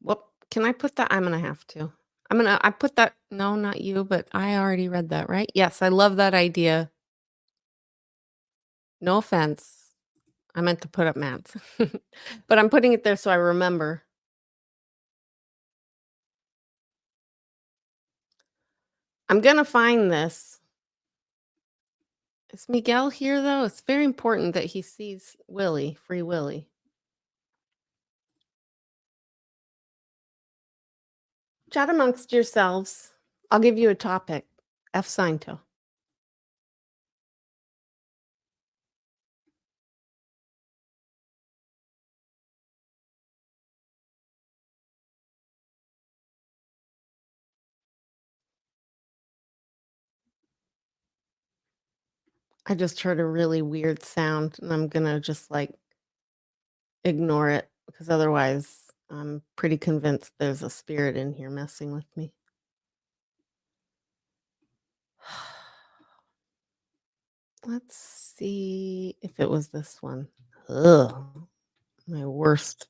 Well, can I put that? I'm gonna have to. I put that. No, not you, but I already read that, right? Yes, I love that idea. No offense. I meant to put up mats, but I'm putting it there so I remember. I'm gonna find this. Is Miguel here, though? It's very important that he sees Willie, Free Willie. Chat amongst yourselves. I'll give you a topic. F Sciento. I just heard a really weird sound, and I'm gonna just like ignore it because otherwise, I'm pretty convinced there's a spirit in here messing with me. Let's see if it was this one. Ugh, my worst.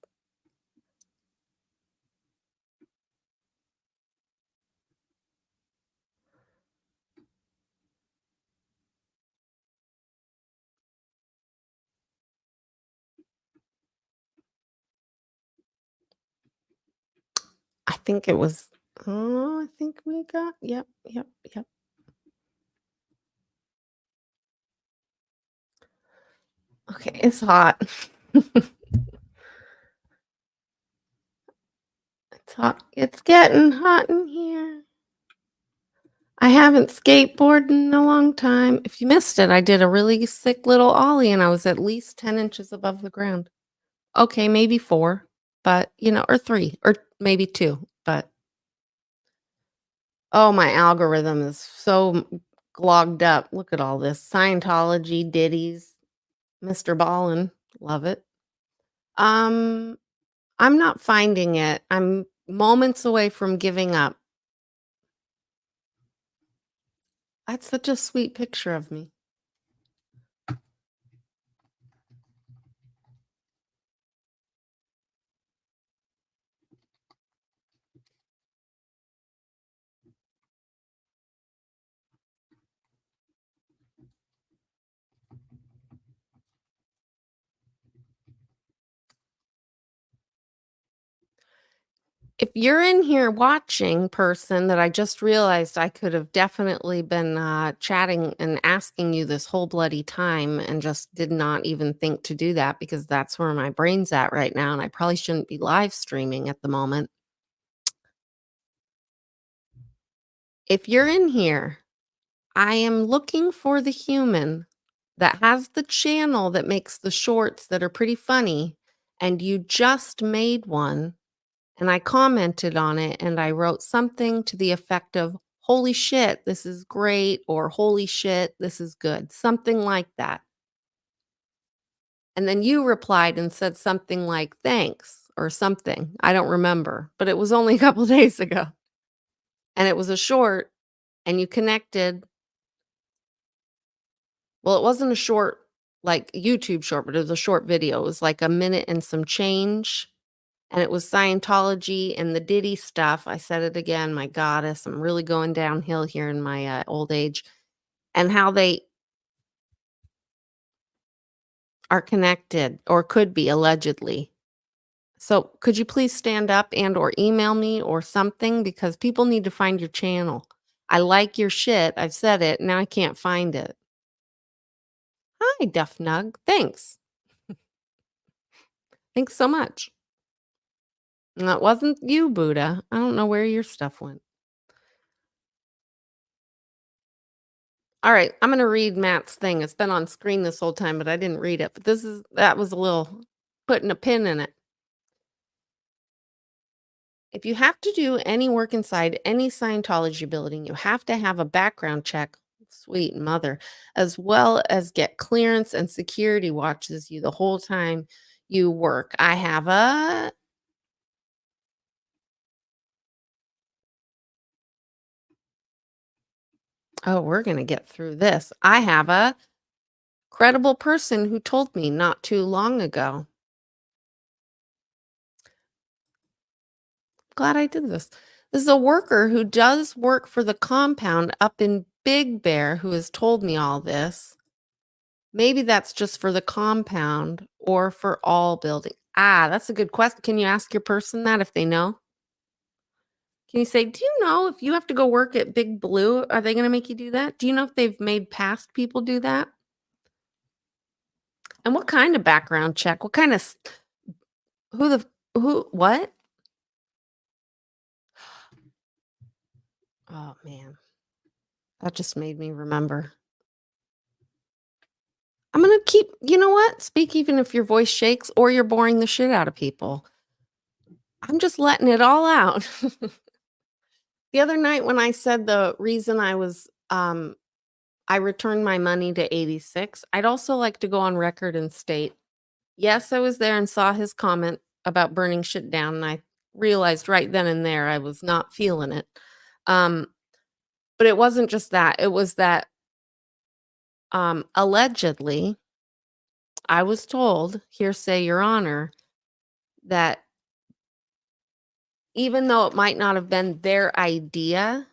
I think it was. Oh, I think we got. Yep, yep, yep. Okay, it's hot. It's hot. It's getting hot in here. I haven't skateboarded in a long time. If you missed it, I did a really sick little ollie and I was at least 10 inches above the ground. Okay, maybe 4, but, or 3, or maybe 2, but oh, my algorithm is so clogged up. Look at all this. Scientology, ditties, Mr. Ballin, love it. Um, I'm not finding it. I'm moments away from giving up. That's such a sweet picture of me. If you're in here watching, person, that I just realized I could have definitely been, chatting and asking you this whole bloody time and just did not even think to do that because that's where my brain's at right now, and I probably shouldn't be live streaming at the moment. If you're in here, I am looking for the human that has the channel that makes the shorts that are pretty funny, and you just made one. And I commented on it and I wrote something to the effect of, "Holy shit, this is great," or "Holy shit, this is good." Something like that. And then you replied and said something like, "Thanks," or something. I don't remember, but it was only a couple days ago. And it was a short and you connected. Well, it wasn't a short like YouTube short, but it was a short video. It was like a minute and some change. And it was Scientology and the Diddy stuff. I said it again, my goddess, I'm really going downhill here in my, old age, and how they are connected or could be allegedly. So, could you please stand up and or email me or something because people need to find your channel. I like your shit, I've said it, now I can't find it. Hi, Duff Nug, thanks. Thanks so much. That wasn't you, Buddha. I don't know where your stuff went. All right, I'm gonna read Matt's thing. It's been on screen this whole time, but I didn't read it. But that was a little putting a pin in it. If you have to do any work inside any Scientology building, you have to have a background check. Sweet mother, as well as get clearance and security watches you the whole time you work. I have a oh, we're gonna get through this. I have a credible person who told me not too long ago. Glad I did this. This is a worker who does work for the compound up in Big Bear who has told me all this. Maybe that's just for the compound or for all building. Ah, that's a good question. Can you ask your person that if they know? Can you say, "Do you know if you have to go work at Big Blue, are they gonna make you do that? Do you know if they've made past people do that?" And what kind of background check? What kind of s who the who what? Oh, man. That just made me remember. I'm gonna keep you know what? Speak even if your voice shakes or you're boring the shit out of people. I'm just letting it all out. The other night when I said the reason I returned my money to 86, I'd also like to go on record and state, yes, I was there and saw his comment about burning shit down, and I realized right then and there I was not feeling it. Um, but it wasn't just that, it was that, allegedly, I was told, hearsay, your honor, that even though it might not have been their idea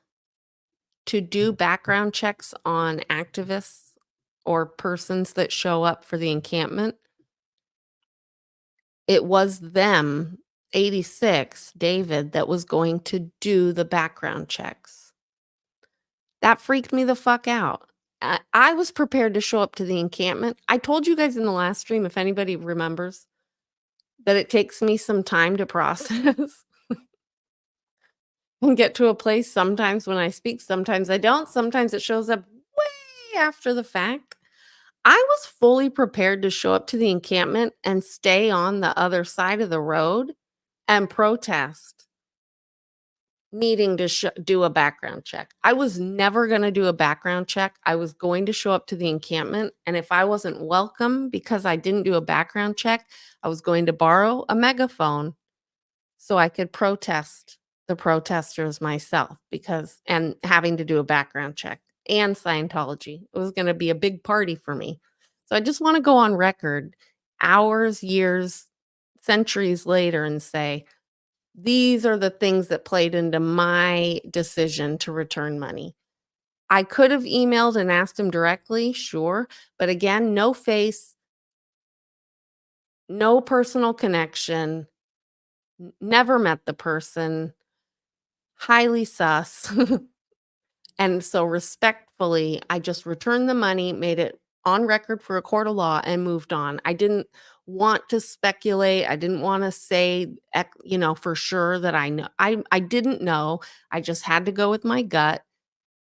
to do background checks on activists or persons that show up for the encampment, it was them, 86, David, that was going to do the background checks. That freaked me the fuck out. I was prepared to show up to the encampment. I told you guys in the last stream, if anybody remembers, that it takes me some time to process and get to a place sometimes when I speak, sometimes I don't, sometimes it shows up way after the fact. I was fully prepared to show up to the encampment and stay on the other side of the road and protest needing to do a background check. I was never going to do a background check. I was going to show up to the encampment. And if I wasn't welcome because I didn't do a background check, I was going to borrow a megaphone so I could protest the protesters myself and having to do a background check and Scientology. It was going to be a big party for me. So I just want to go on record hours, years, centuries later and say, these are the things that played into my decision to return money. I could have emailed and asked him directly, sure. But again, no face, no personal connection, never met the person, highly sus. And so respectfully, I just returned the money, made it on record for a court of law, and moved on. I didn't want to speculate. I didn't want to say, for sure that I know. I didn't know. I just had to go with my gut.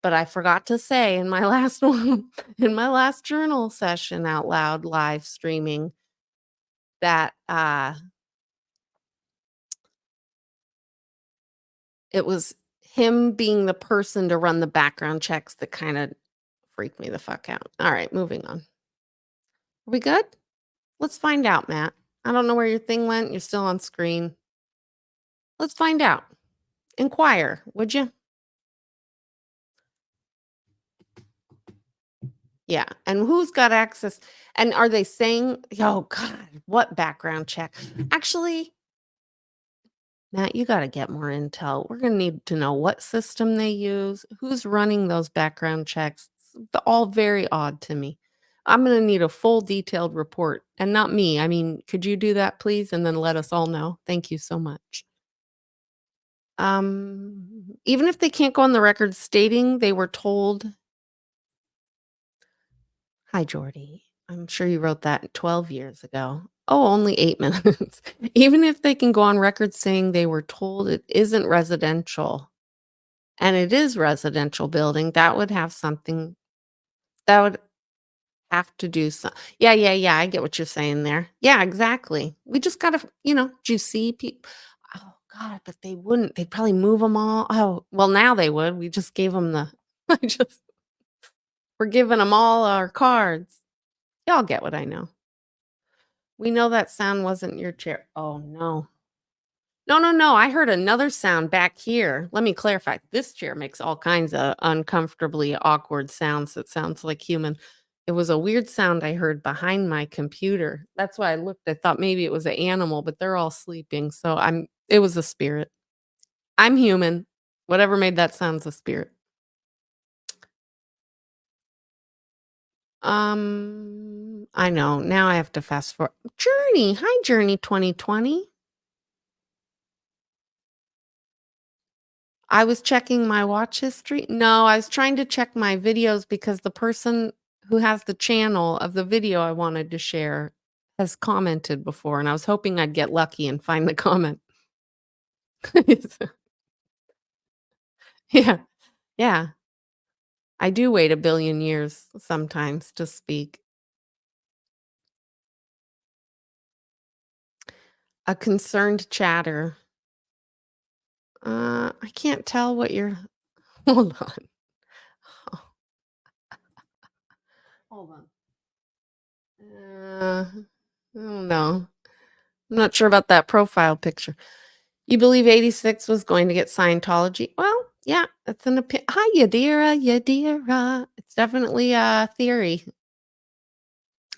But I forgot to say in my last one, in my last journal session out loud live streaming that it was him being the person to run the background checks that kind of freaked me the fuck out. All right, moving on. Are we good? Let's find out, Matt. I don't know where your thing went. You're still on screen. Let's find out. Inquire, would you? Yeah. And who's got access? And are they saying, oh, God, what background check? Actually, Matt, you got to get more intel. We're going to need to know what system they use, who's running those background checks. It's all very odd to me. I'm going to need a full detailed report and not me. I mean, could you do that, please? And then let us all know. Thank you so much. Even if they can't go on the record stating they were told, hi, Jordy. I'm sure you wrote that 12 years ago. Oh, only 8 minutes. Even if they can go on record saying they were told it isn't residential and it is residential building, that would have something that would have to do some. Yeah, yeah, yeah. I get what you're saying there. Yeah, exactly. We just gotta, do you see people? Oh God, but they wouldn't. They'd probably move them all. Oh, well, now they would. We just gave them the. I just we're giving them all our cards. Y'all get what I know. We know that sound wasn't your chair. Oh no. No, no, no. I heard another sound back here. Let me clarify. This chair makes all kinds of uncomfortably awkward sounds that sounds like human. It was a weird sound I heard behind my computer. That's why I looked. I thought maybe it was an animal, but they're all sleeping. So it was a spirit. I'm human. Whatever made that sound's a spirit. I know. Now I have to fast forward. Journey. Hi, Journey 2020. I was checking my watch history. No, I was trying to check my videos because the person who has the channel of the video I wanted to share has commented before, and I was hoping I'd get lucky and find the comment. Yeah, yeah. I do wait a billion years sometimes to speak. A concerned chatter. I can't tell what you're hold on. Hold on. I don't know. I'm not sure about that profile picture. You believe 86 was going to get Scientology? Well, yeah, that's an opinion. Hi, Yadira, Yadira. It's definitely a theory.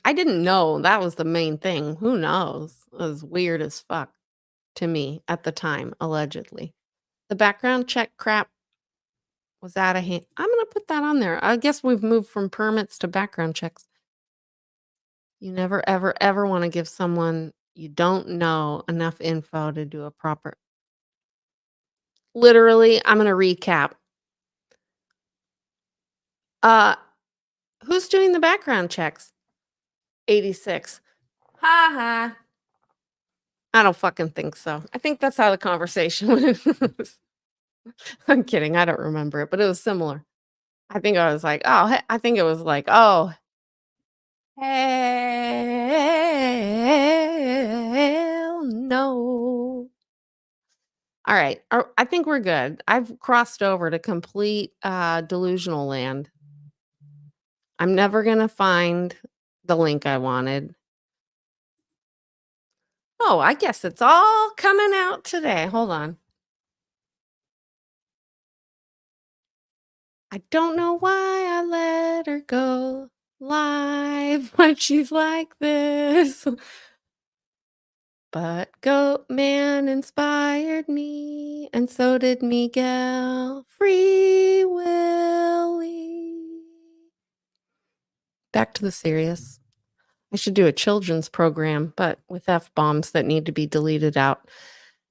I didn't know that was the main thing. Who knows? It was weird as fuck to me at the time, allegedly. The background check crap was out of hand. I'm gonna put that on there. I guess we've moved from permits to background checks. You never, ever, ever want to give someone you don't know enough info to do a proper. Literally, I'm gonna recap. Uh, who's doing the background checks? 86. Ha ha. I don't fucking think so. I think that's how the conversation went. I'm kidding. I don't remember it, but it was similar. I think I was like, oh, I think it was like, oh, hell no. All right. I think we're good. I've crossed over to complete delusional land. I'm never going to find the link I wanted. Oh, I guess it's all coming out today. Hold on. I don't know why I let her go live when she's like this. But Goat Man inspired me, and so did Miguel Free Willy. Back to the serious. I should do a children's program, but with F bombs that need to be deleted out.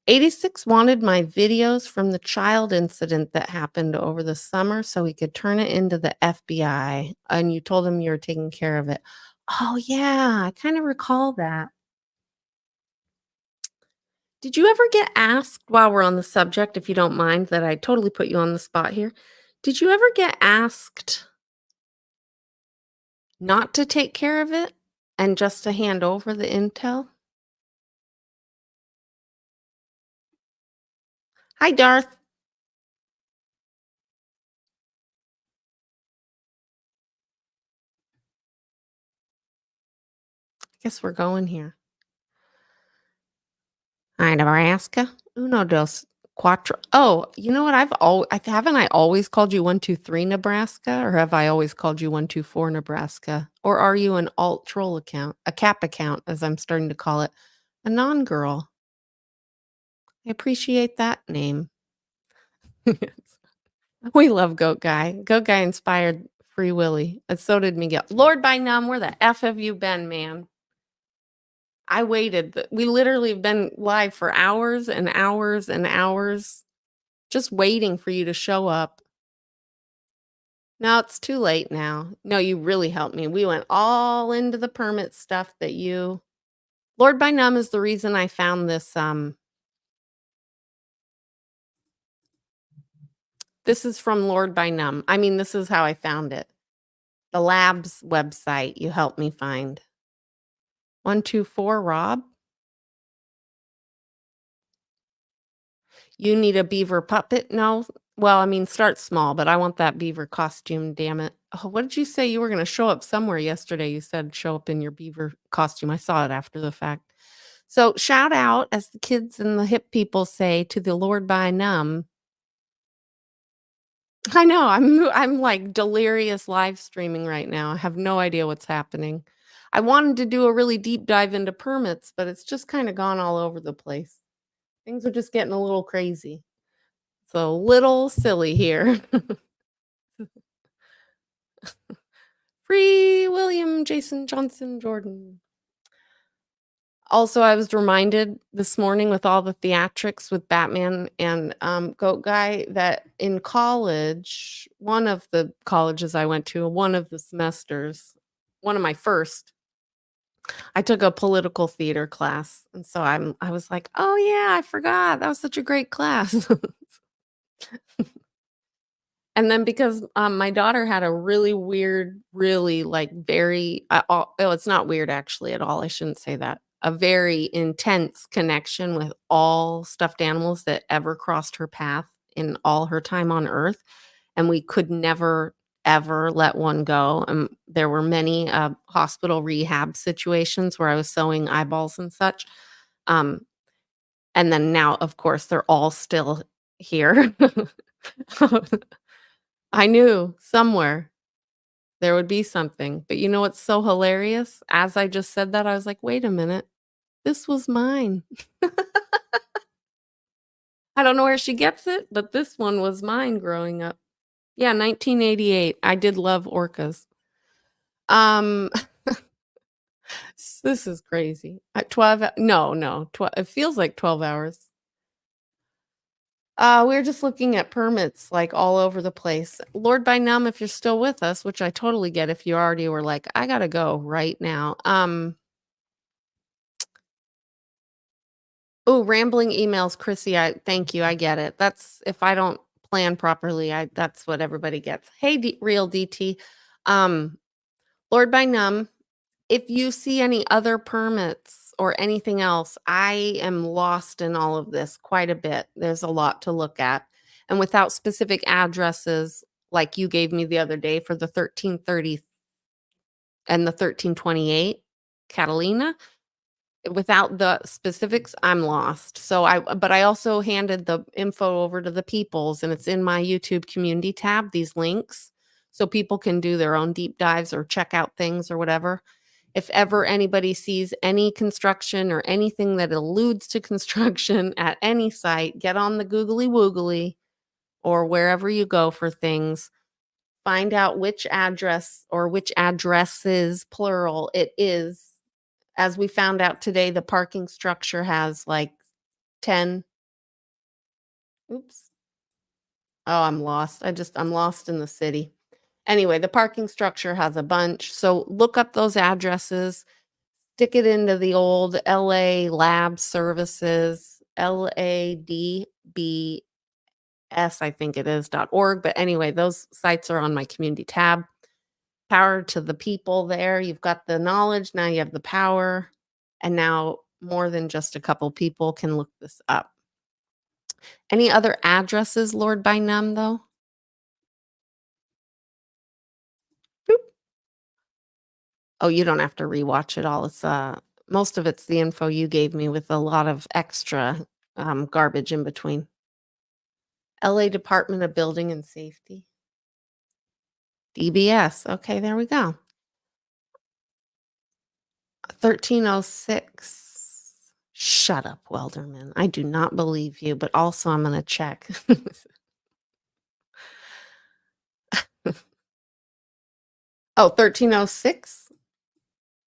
86 wanted my videos from the child incident that happened over the summer so he could turn it into the FBI. And you told him you were taking care of it. Oh, yeah. I kind of recall that. Did you ever get asked while we're on the subject, if you don't mind, that I totally put you on the spot here? Did you ever get asked not to take care of it and just to hand over the intel? Hi, Darth. Guess we're going here. Hi, Nebraska. Uno dos cuatro. Oh, you know what? Haven't I always called you 123 Nebraska, or have I always called you 124 Nebraska? Or are you an alt troll account, a cap account, as I'm starting to call it, a non girl? I appreciate that name. We love Goat Guy. Goat Guy inspired Free Willy, and so did Miguel. Lord by Num, where the F have you been, man? I waited. We literally have been live for hours and hours and hours, just waiting for you to show up. No, it's too late now. No, you really helped me. We went all into the permit stuff that you Lord by Num is the reason I found this is from Lord by Num. I mean, this is how I found it. The lab's website you helped me find. 124 Rob? You need a beaver puppet? No? Well, I mean, start small, but I want that beaver costume, damn it. Oh, what did you say? You were gonna show up somewhere yesterday. You said show up in your beaver costume. I saw it after the fact. So, shout out, as the kids and the hip people say, to the Lord by Num. I know, I'm, like, delirious live streaming right now. I have no idea what's happening. I wanted to do a really deep dive into permits, but it's just kinda gone all over the place. Things are just getting a little crazy. So, little silly here. Free William Jason Johnson Jordan. Also, I was reminded this morning with all the theatrics with Batman and, Goat Guy that in college, one of the colleges I went to, one of the semesters, one of my first, I took a political theater class, and so I was like, "Oh, yeah, I forgot. That was such a great class." And then because, my daughter had a really weird, really, like, very oh, it's not weird actually at all, I shouldn't say that. A very intense connection with all stuffed animals that ever crossed her path in all her time on Earth, and we could never, ever let one go, there were many, hospital rehab situations where I was sewing eyeballs and such, um, and then now, of course, they're all still here. I knew somewhere there would be something, but you know what's so hilarious? As I just said that, I was like, "Wait a minute, this was mine." I don't know where she gets it, but this one was mine growing up. Yeah, 1988. I did love orcas. Um, this is crazy. At 12 no, no, it feels like 12 hours. We're just looking at permits, like, all over the place. Lord by Num, if you're still with us, which I totally get if you already were like, "I gotta go right now." Oh, rambling emails, Chrissy, I thank you, I get it. That's if I don't plan properly, I that's what everybody gets. Hey, real DT. Um, Lord by Num, if you see any other permits or anything else, I am lost in all of this quite a bit. There's a lot to look at. And without specific addresses like you gave me the other day for the 1330 and the 1328 Catalina, without the specifics, I'm lost. So but I also handed the info over to the peoples and it's in my YouTube community tab, these links, so people can do their own deep dives or check out things or whatever. If ever anybody sees any construction or anything that alludes to construction at any site, get on the googly woogly or wherever you go for things. Find out which address or which addresses, plural, it is. As we found out today, the parking structure has like 10 oops. Oh, I'm lost. I'm lost in the city. Anyway, the parking structure has a bunch. So look up those addresses, stick it into the old LA Lab Services, LADBS, I think it is .org. But anyway, those sites are on my community tab. Power to the people there. You've got the knowledge, now you have the power. And now more than just a couple people can look this up. Any other addresses, Lord by Num, though? Boop. Oh, you don't have to rewatch it all. It's most of it's the info you gave me with a lot of extra garbage in between. LA Department of Building and Safety. DBS. Okay, there we go. 1306. Shut up, Welderman. I do not believe you, but also I'm going to check. Oh, 1306?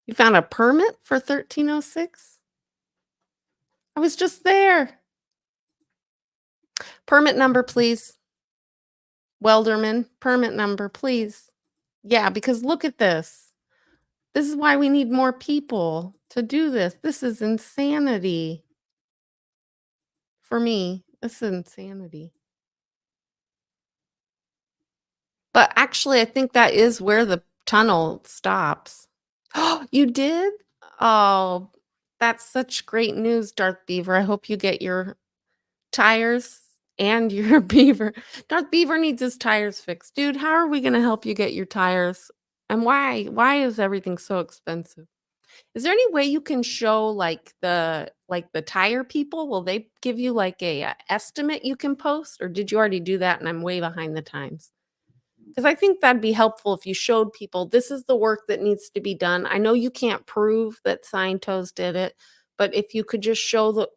You found a permit for 1306? I was just there. Permit number, please. Welderman, permit number, please. Yeah, because look at this. This is why we need more people to do this. This is insanity for me. This is insanity. But actually, I think that is where the tunnel stops. Oh, you did? Oh, that's such great news, Darth Beaver. I hope you get your tires and your beaver. Darth Beaver needs his tires fixed. Dude, how are we gonna help you get your tires? And why? Why is everything so expensive? Is there any way you can show like the tire people? Will they give you like a estimate you can post, or did you already do that and I'm way behind the times? Because I think that'd be helpful if you showed people this is the work that needs to be done. I know you can't prove that Scientology did it, but if you could just show the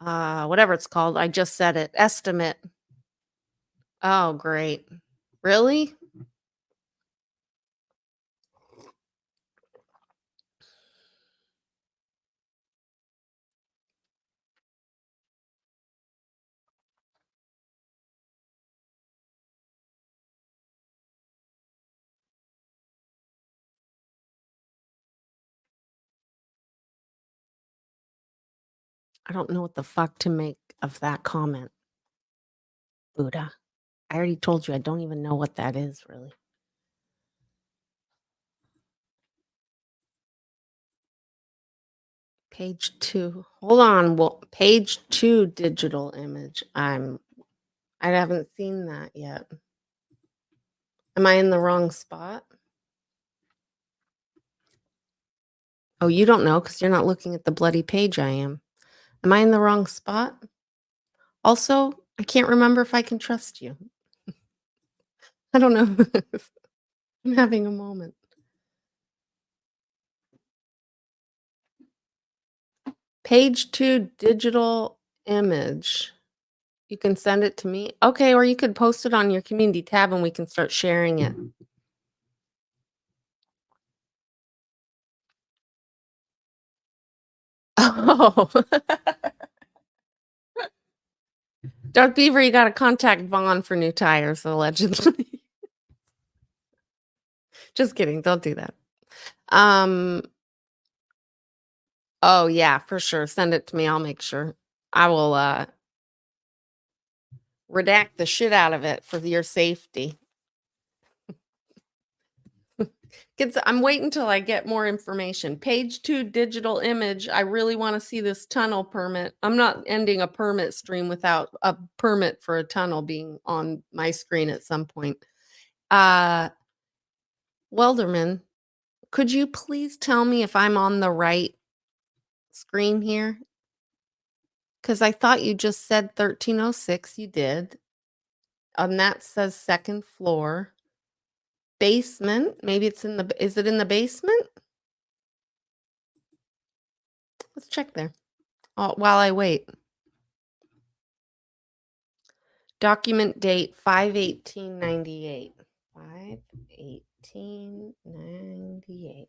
whatever it's called, I just said it, estimate. Oh, great. Really? I don't know what the fuck to make of that comment, Buddha. I already told you I don't even know what that is really. Page 2. Hold on. Well, page 2 digital image. I haven't seen that yet. Am I in the wrong spot? Oh, you don't know because you're not looking at the bloody page I am. Am I in the wrong spot? Also, I can't remember if I can trust you. I don't know. I'm having a moment. Page 2 digital image. You can send it to me? Okay, or you could post it on your community tab and we can start sharing it. Oh. Dark Beaver, you gotta contact Vaughn for new tires, allegedly. Just kidding, don't do that. Oh, yeah, for sure, send it to me, I'll make sure. I will, redact the shit out of it for your safety. Kids, I'm waiting till I get more information. Page 2 digital image. I really want to see this tunnel permit. I'm not ending a permit stream without a permit for a tunnel being on my screen at some point. Welderman, could you please tell me if I'm on the right screen here? Because I thought you just said 1306. You did. And that says second floor. Basement. Maybe it's in the, is it in the basement? Let's check there. Oh, while I wait. Document date 5/18/98. 5/18/98.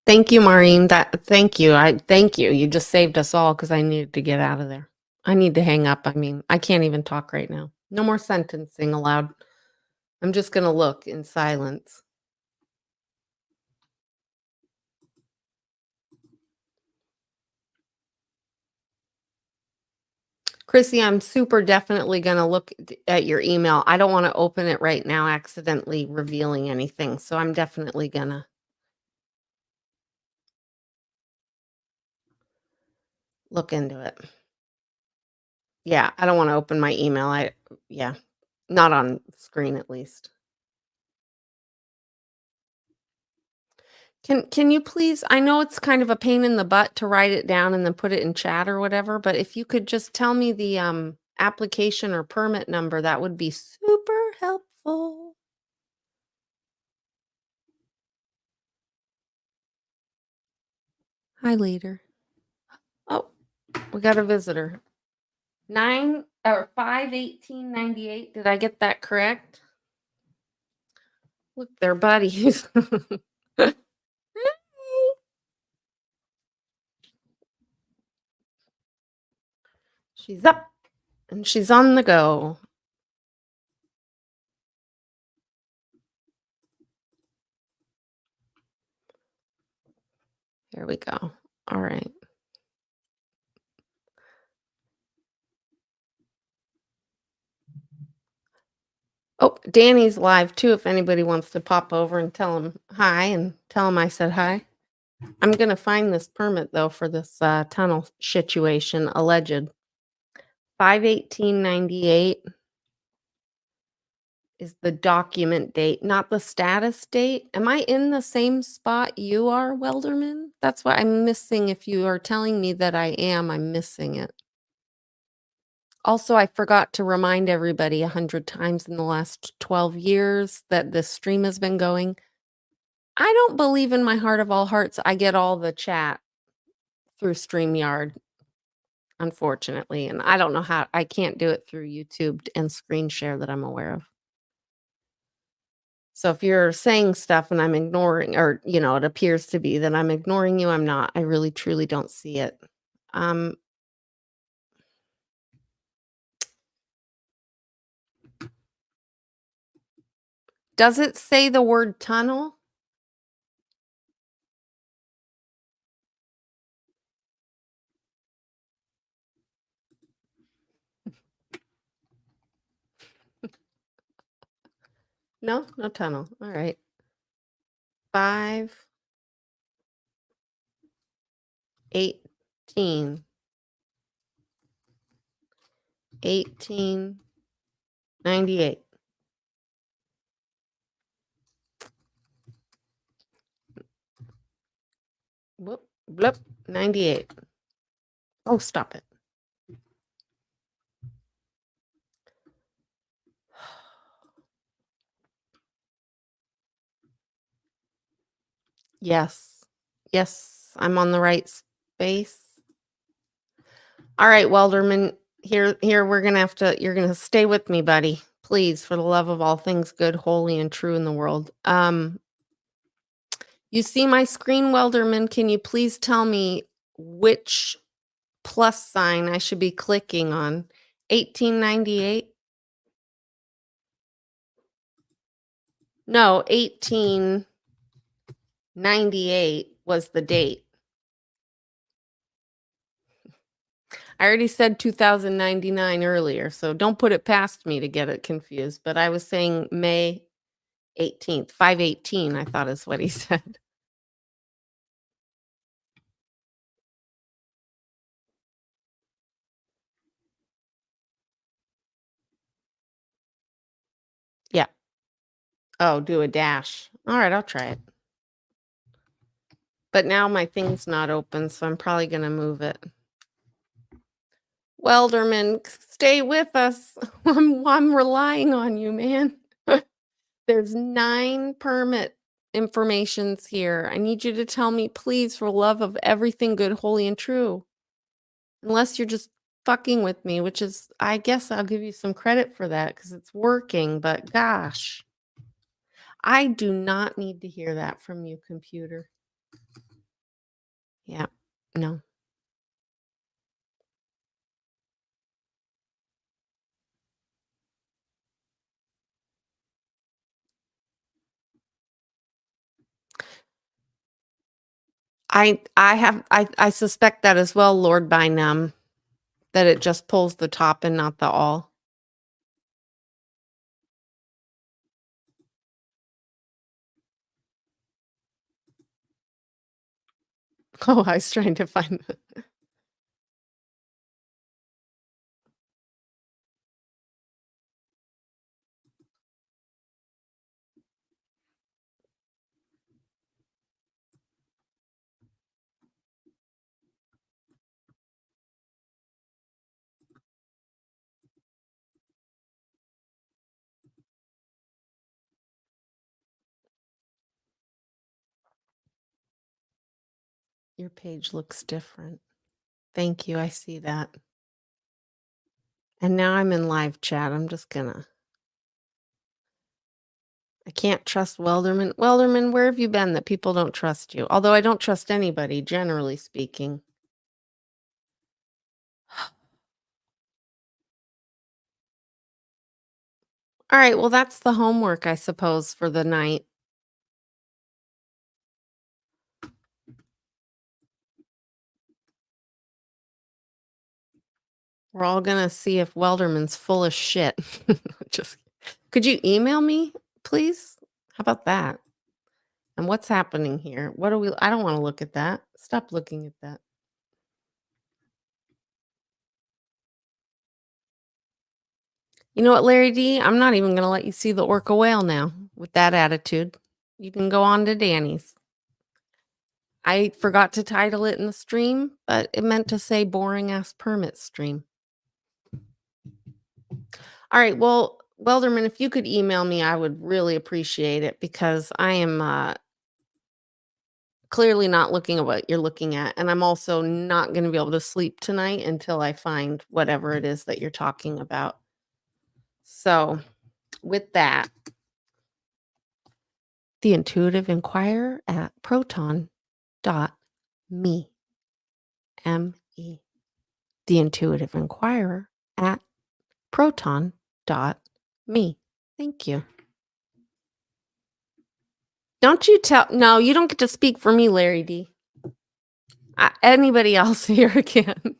Thank you, Maureen. Thank you. Thank you. You just saved us all because I needed to get out of there. I need to hang up. I mean, I can't even talk right now. No more sentencing allowed. I'm just gonna look in silence. Chrissy, I'm super definitely gonna look at your email. I don't want to open it right now, accidentally revealing anything. So I'm definitely gonna look into it. Yeah, I don't wanna open my email. Yeah, not on screen at least. Can you please, I know it's kind of a pain in the butt to write it down and then put it in chat or whatever, but if you could just tell me the, application or permit number, that would be super helpful. Hi, leader. Oh, we got a visitor. 5/18/98. Did I get that correct? Look, they're buddies. She's up and she's on the go. Here we go. All right. Oh, Danny's live too. If anybody wants to pop over and tell him hi and tell him I said hi. I'm gonna find this permit though for this tunnel situation. Alleged 5/18/98 is the document date, not the status date. Am I in the same spot you are, Welderman? That's what I'm missing. If you are telling me that I am, I'm missing it. Also, I forgot to remind everybody 100 times in the last 12 years that this stream has been going. I don't believe in my heart of all hearts I get all the chat through StreamYard, unfortunately, and I don't know how I can't do it through YouTube and screen share that I'm aware of. So if you're saying stuff and I'm ignoring or, it appears to be that I'm ignoring you, I'm not. I really truly don't see it. Um does it say the word tunnel? No? No tunnel. All right. 5, 18, 1898. Whoop, blip, 98. Oh, stop it. Yes. Yes, I'm on the right space. All right, Welderman, here we're gonna have to you're gonna stay with me, buddy. Please, for the love of all things good, holy, and true in the world. You see my screen, Welderman? Can you please tell me which plus sign I should be clicking on? 1898? No, 1898 was the date. I already said 2099 earlier, so don't put it past me to get it confused, but I was saying May 18th, 518, I thought is what he said. Yeah. Oh, do a dash. All right, I'll try it. But now my thing's not open, so I'm probably gonna move it. Welderman, stay with us. I'm relying on you, man. There's 9 permit informations here. I need you to tell me, please, for love of everything good, holy, and true. Unless you're just fucking with me, which is, I guess I'll give you some credit for that because it's working, but gosh, I do not need to hear that from you, computer. Yeah, no. I suspect that as well, Lord Bynum, that it just pulls the top and not the all. Oh, I was trying to find your page looks different. Thank you, I see that. And now I'm in live chat. I can't trust Welderman. Welderman, where have you been that people don't trust you? Although I don't trust anybody, generally speaking. All right, well, that's the homework, I suppose, for the night. We're all gonna see if Welderman's full of shit. Just could you email me, please? How about that? And what's happening here? What do we I don't wanna look at that. Stop looking at that. You know what, Larry D? I'm not even gonna let you see the orca whale now with that attitude. You can go on to Danny's. I forgot to title it in the stream, but it meant to say boring ass permit stream. All right, well, Welderman, if you could email me, I would really appreciate it because I am clearly not looking at what you're looking at. And I'm also not going to be able to sleep tonight until I find whatever it is that you're talking about. So, with that, the Intuitive Inquirer at proton.me. M-E. The Intuitive Inquirer at proton.me. Thank you. Don't you tell, no, you don't get to speak for me, Larry D. Anybody else here can.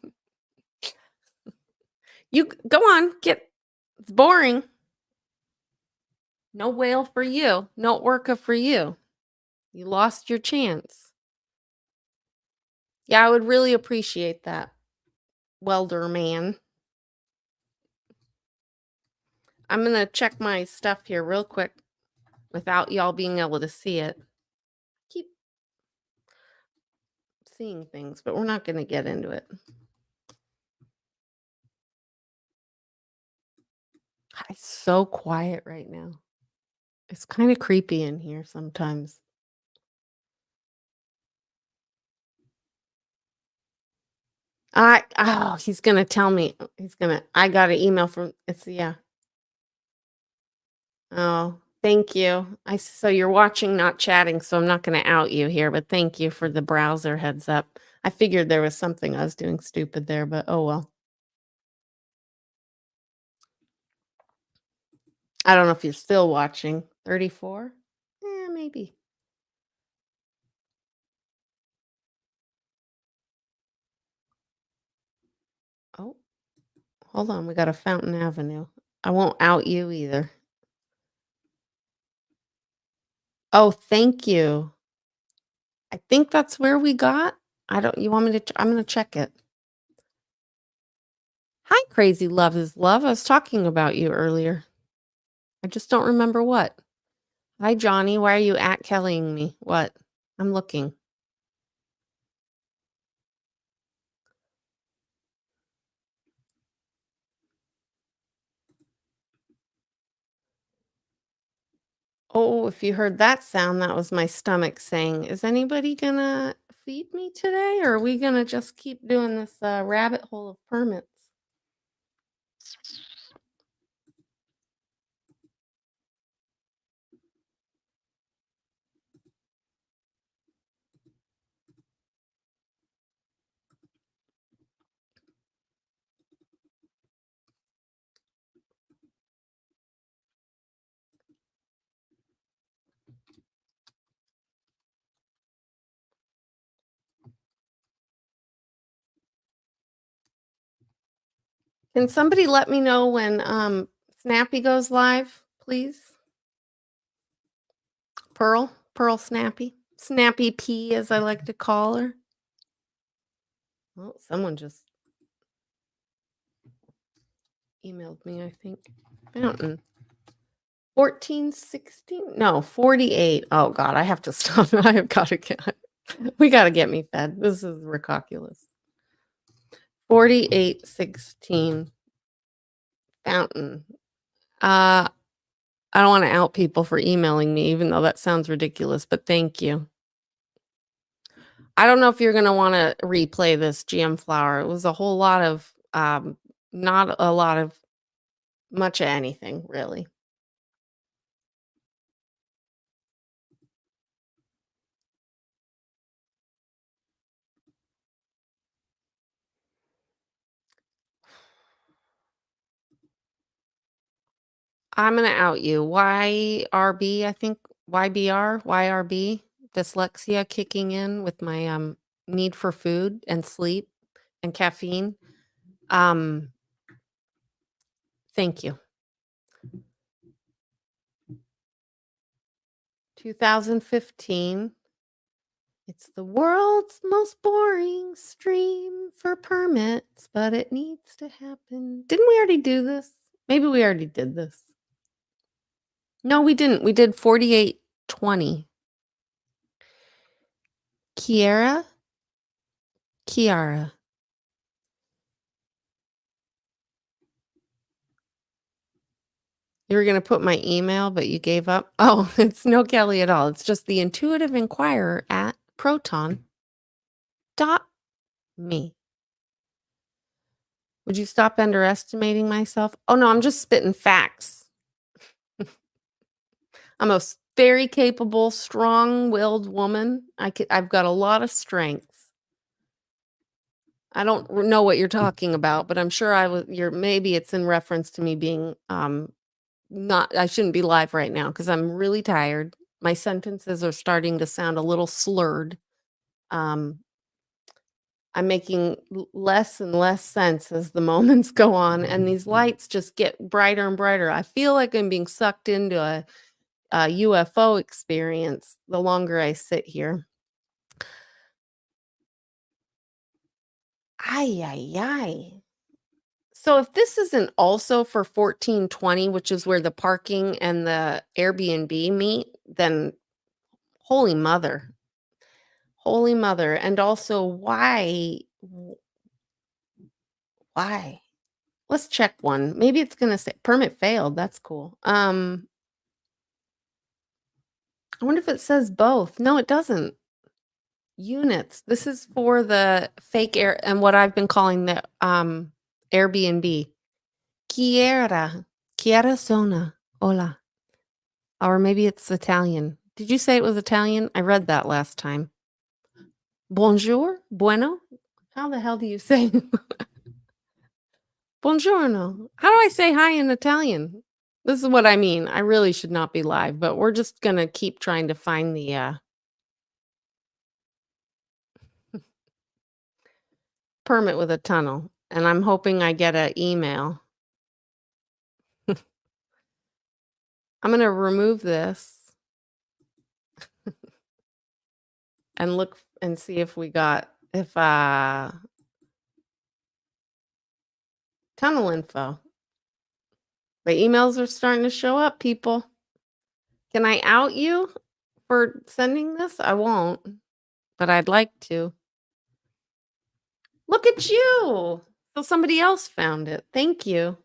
You go on, it's boring. No whale for you. No orca for you. You lost your chance. Yeah, I would really appreciate that, welder man. I'm gonna check my stuff here real quick without y'all being able to see it. Keep seeing things, but we're not gonna get into it. It's so quiet right now. It's kind of creepy in here sometimes. He's gonna tell me. I got an email from it's yeah. Oh, thank you. So you're watching, not chatting, so I'm not gonna out you here, but thank you for the browser heads up. I figured there was something I was doing stupid there, but oh well. I don't know if you're still watching. 34? Maybe. Oh, hold on. We got a Fountain Avenue. I won't out you either. Oh, thank you. I think that's where we got. I don't you want me to I'm gonna check it. Hi, Crazy Love is Love. I was talking about you earlier. I just don't remember what. Hi, Johnny. Why are you at Kellying me? What? I'm looking. Oh, if you heard that sound, that was my stomach saying, "Is anybody gonna feed me today, or are we gonna just keep doing this rabbit hole of permits?" Can somebody let me know when Snappy goes live, please? Pearl Snappy, Snappy P, as I like to call her. Well, someone just emailed me, I think. Fountain. 1416? No, 48. Oh God, I have to stop. I have got to get we gotta get me fed. This is ridiculous. 4816 Fountain. I don't want to out people for emailing me, even though that sounds ridiculous, but thank you. I don't know if you're gonna want to replay this GM flower. It was a whole lot of not a lot of much of anything, really. I'm gonna out you. YRB, I think YRB, dyslexia kicking in with my need for food and sleep and caffeine. Um, thank you. 2015. It's the world's most boring stream for permits, but it needs to happen. Didn't we already do this? Maybe we already did this. No, we didn't. We did 4820. Kiara? Kiara. You were gonna put my email, but you gave up? Oh, it's no Kelly at all. It's just the intuitive inquirer at proton.me. Would you stop underestimating myself? Oh no, I'm just spitting facts. I'm a very capable, strong-willed woman. I've got a lot of strengths. I don't know what you're talking about, but I'm sure maybe it's in reference to me being not I shouldn't be live right now because I'm really tired. My sentences are starting to sound a little slurred. Um, I'm making less and less sense as the moments go on, and these lights just get brighter and brighter. I feel like I'm being sucked into a UFO experience the longer I sit here. Ay, ay, ay. So if this isn't also for 1420, which is where the parking and the Airbnb meet, then holy mother. Holy mother. And also why? Let's check one. Maybe it's gonna say permit failed. That's cool. I wonder if it says both. No, it doesn't. Units. This is for the fake air and what I've been calling the Airbnb. Chiara. Chiara Sona. Hola. Or maybe it's Italian. Did you say it was Italian? I read that last time. Bonjour? Bueno? How the hell do you say buongiorno? How do I say hi in Italian? This is what I mean. I really should not be live, but we're just gonna keep trying to find the permit with a tunnel, and I'm hoping I get an email. I'm gonna remove this and look and see if we got if tunnel info. The emails are starting to show up, people. Can I out you for sending this? I won't, but I'd like to. Look at you. So somebody else found it. Thank you.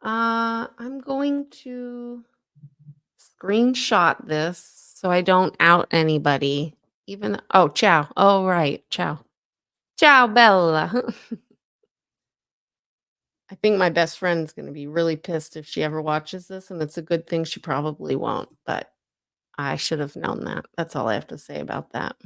I'm going to screenshot this so I don't out anybody. Even oh, ciao. Oh, right. Ciao. Ciao, Bella. I think my best friend's gonna be really pissed if she ever watches this, and it's a good thing she probably won't, but I should have known that. That's all I have to say about that.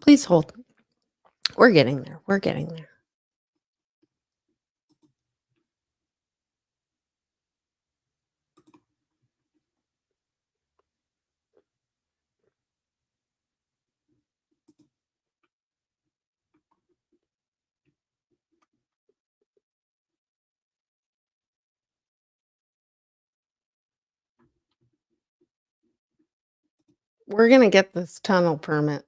Please hold. We're getting there. We're getting there. We're gonna get this tunnel permit.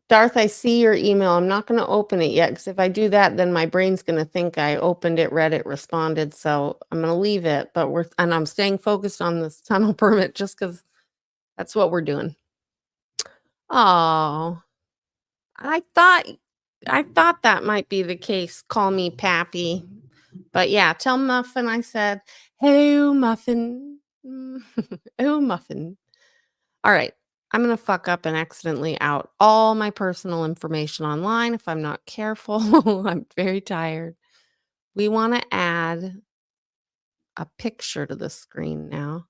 Darth, I see your email. I'm not gonna open it yet because if I do that, then my brain's gonna think I opened it, read it, responded. So I'm gonna leave it, but I'm staying focused on this tunnel permit just because that's what we're doing. Oh, I thought that might be the case. Call me Pappy. But yeah, tell Muffin I said, "Hey, Muffin." Oh, Muffin. All right. I'm going to fuck up and accidentally out all my personal information online if I'm not careful. I'm very tired. We want to add a picture to the screen now.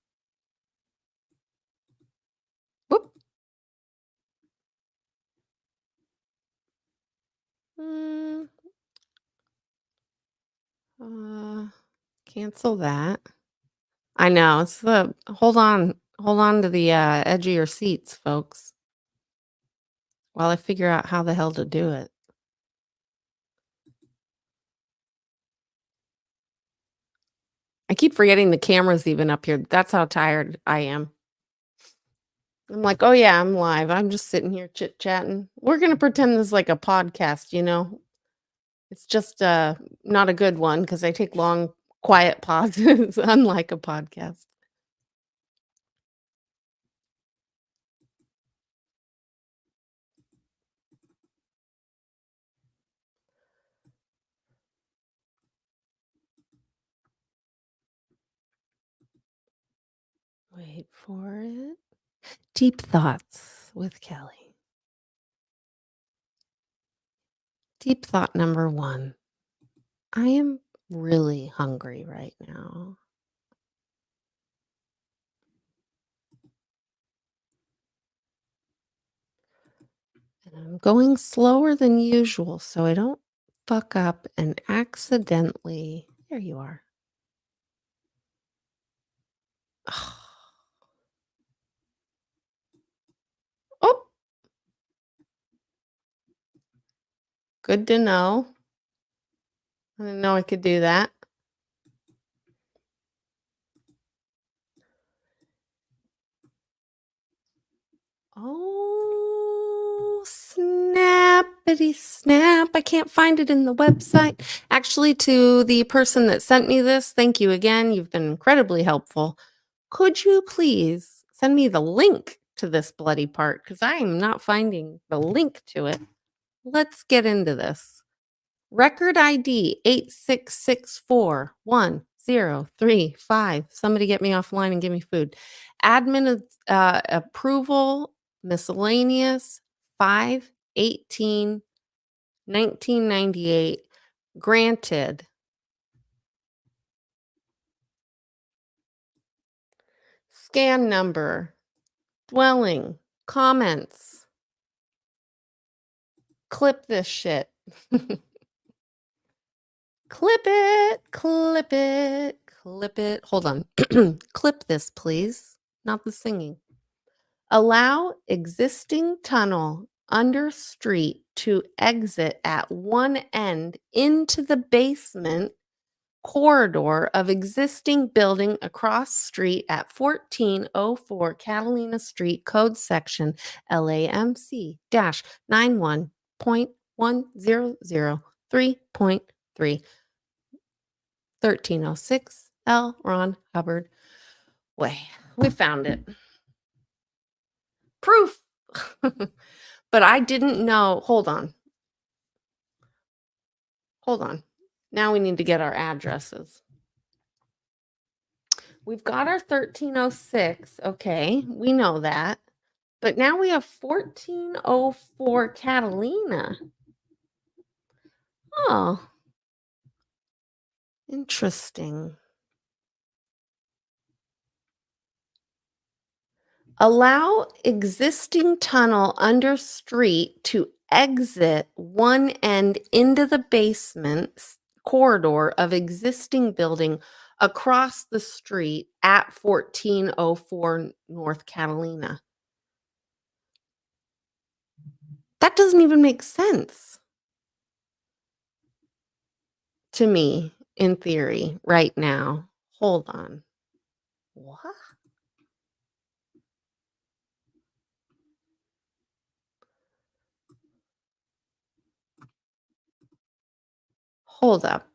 Whoop. Mm, uh, cancel that. I know. It's the hold on to the edge of your seats, folks, while I figure out how the hell to do it. I keep forgetting the camera's even up here. That's how tired I am. I'm like, "Oh, yeah, I'm live. I'm just sitting here chit-chatting." We're gonna pretend this is like a podcast, you know? It's just, not a good one because I take long, quiet pauses, unlike a podcast. Wait for it. Deep thoughts with Kelly. Deep thought number 1. I am really hungry right now. I'm going slower than usual so I don't fuck up and accidentally. There you are. Oh, good to know. I didn't know I could do that. Oh, snappity snap. I can't find it in the website. Actually, to the person that sent me this, thank you again. You've been incredibly helpful. Could you please send me the link to this bloody part? Because I am not finding the link to it. Let's get into this. Record ID 8664103. Somebody get me offline and give me food. Admin approval miscellaneous 5/18/1998. Granted. Scan number, dwelling, comments. Clip this shit. Clip it, clip it, clip it. Hold on. Clip this, please. Not the singing. Allow existing tunnel under street to exit at one end into the basement corridor of existing building across street at 1404 Catalina Street, code section LAMC 91.1003.3. 1306 L. Ron Hubbard Way. We found it. Proof. But I didn't know. Hold on. Hold on. Now we need to get our addresses. We've got our 1306. Okay. We know that. But now we have 1404 Catalina. Oh, interesting. Allow existing tunnel under street to exit one end into the basement corridor of existing building across the street at 1404 North Catalina. That doesn't even make sense to me in theory right now. Hold on. What? Hold up.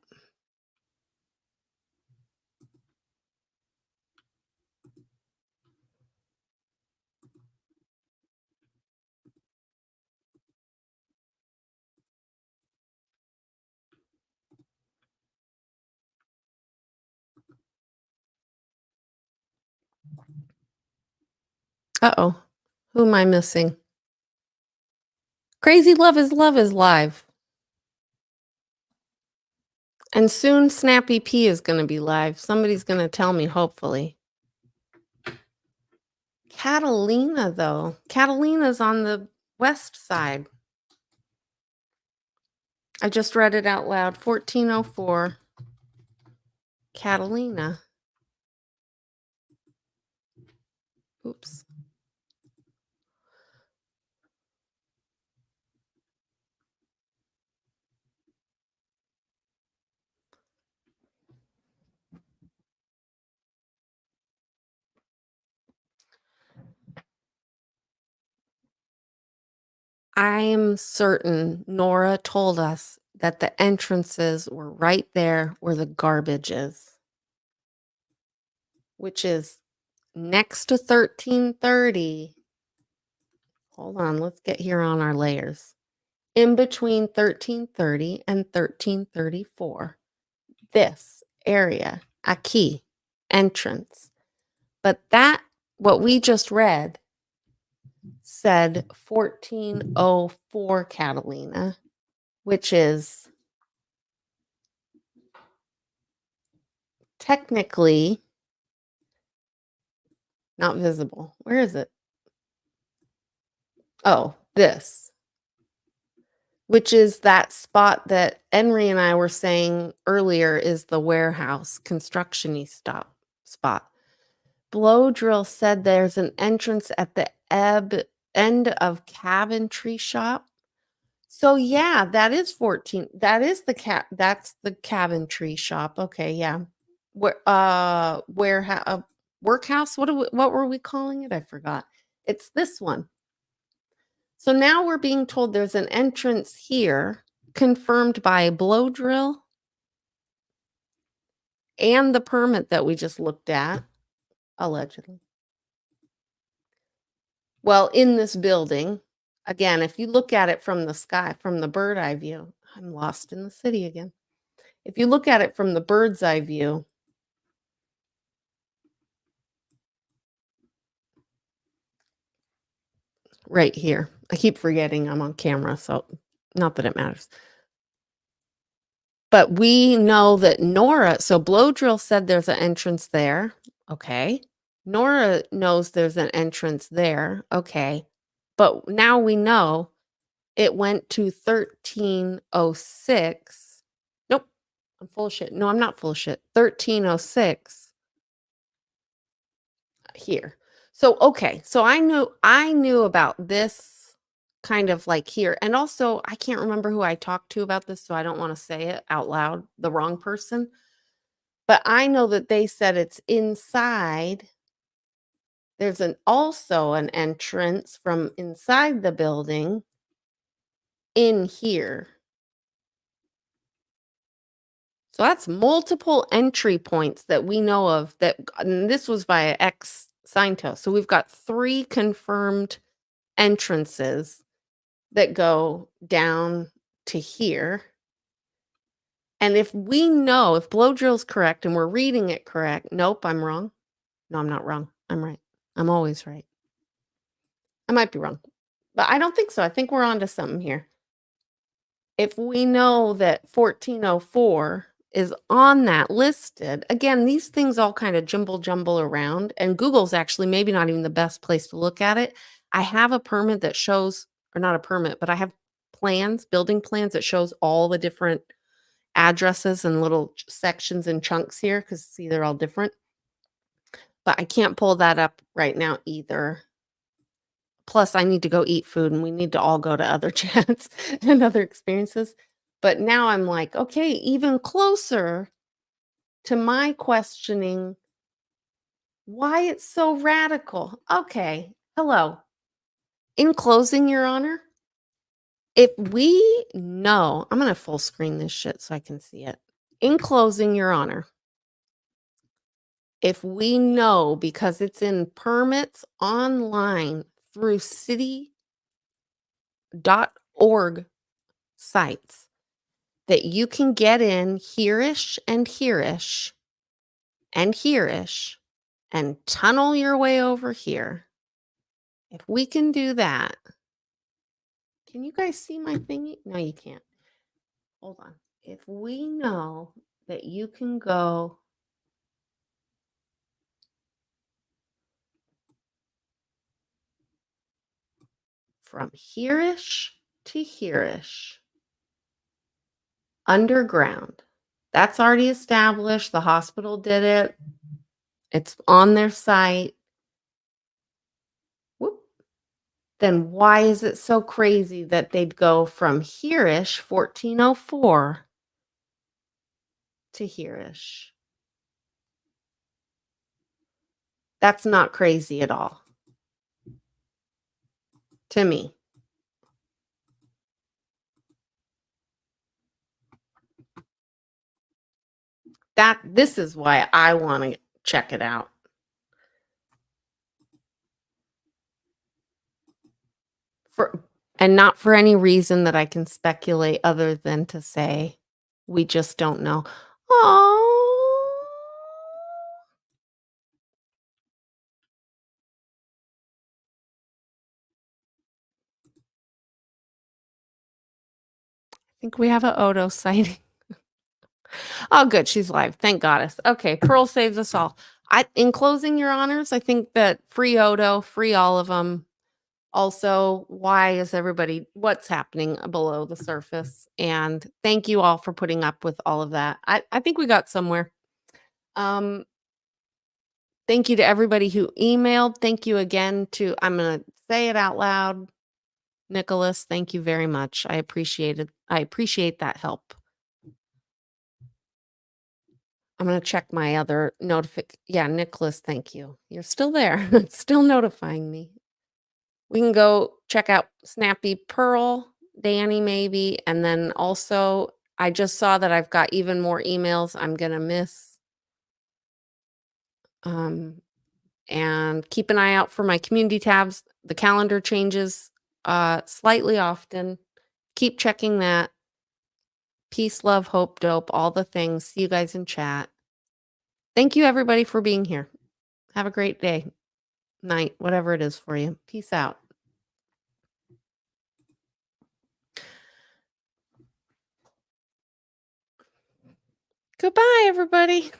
Uh-oh. Who am I missing? Crazy Love is live. And soon Snappy P is going to be live. Somebody's going to tell me, hopefully. Catalina, though. Catalina's on the west side. I just read it out loud. 1404 Catalina. Oops. I am certain Nora told us that the entrances were right there where the garbage is, which is next to 1330. Hold on, let's get here on our layers. In between 1330 and 1334, this area, aquí, entrance. But that, what we just read, said 1404 Catalina, which is technically not visible. Where is it? Oh, this. which is that spot that Henry and I were saying earlier is the warehouse construction-y spot. Blow Drill said there's an entrance at the end of Cabin Shop. So yeah, that is 14. That is that's the Cabin Shop. Okay, yeah. Warehouse, workhouse. What were we calling it? I forgot. It's this one. So now we're being told there's an entrance here confirmed by Blow Drill and the permit that we just looked at, allegedly. Well, in this building, again, if you look at it from the sky, from the bird eye view, I'm lost in the city again. If you look at it from the bird's eye view, right here, I keep forgetting I'm on camera, so not that it matters. But we know that so Blow Drill said there's an entrance there. Okay. Nora knows there's an entrance there. Okay. But now we know it went to 1306. Nope. I'm full of shit. No, I'm not full of shit. 1306 here. So okay. So I knew about this kind of like here. And also I can't remember who I talked to about this, so I don't want to say it out loud, the wrong person. But I know that they said it's inside. There's also an entrance from inside the building in here. So that's multiple entry points that we know of and this was by ex-Scientology. So we've got 3 confirmed entrances that go down to here. And if Blow Drill's correct and we're reading it correct, nope, I'm wrong. No, I'm not wrong. I'm right. I'm always right. I might be wrong, but I don't think so. I think we're onto something here. If we know that 1404 is on that listed, again, these things all kind of jumble around, and Google's actually maybe not even the best place to look at it. I have a permit that shows, or not a permit, but I have building plans that shows all the different addresses and little sections and chunks here, because see, they're all different. But I can't pull that up right now either. Plus, I need to go eat food, and we need to all go to other chats and other experiences. But now I'm like, okay, even closer to my questioning why it's so radical. Okay, hello. In closing, Your Honor, if we know, I'm going to full screen this shit so I can see it. In closing, Your Honor, if we know because it's in permits online through city.org sites that you can get in here-ish and here-ish and here-ish and tunnel your way over here. If we can do that, can you guys see my thingy? No, you can't. Hold on. If we know that you can go from here-ish to here-ish underground, that's already established. The hospital did it. It's on their site. Whoop. Then why is it so crazy that they'd go from here-ish, 1404, to here-ish? That's not crazy at all to me. This is why I want to check it out. And not for any reason that I can speculate other than to say we just don't know. Oh, I think we have a Odo sighting. Oh, good. She's live. Thank goddess. Okay. Pearl saves us all. In closing, Your Honors, I think that free Odo, free all of them, Also, what's happening below the surface? And thank you all for putting up with all of that. I think we got somewhere. Um, Thank you to everybody who emailed. Thank you again to, I'm going to say it out loud. Nicholas, thank you very much. I appreciate that help. I'm going to check my other Yeah, Nicholas, thank you. You're still there. It's still notifying me. We can go check out Snappy Pearl, Danny maybe, and then also I just saw that I've got even more emails I'm going to miss. And keep an eye out for my community tabs. The calendar changes slightly often. Keep checking that. Peace, love, hope, dope, all the things. See you guys in chat. Thank you, everybody, for being here. Have a great day, night, whatever it is for you. Peace out. Goodbye, everybody.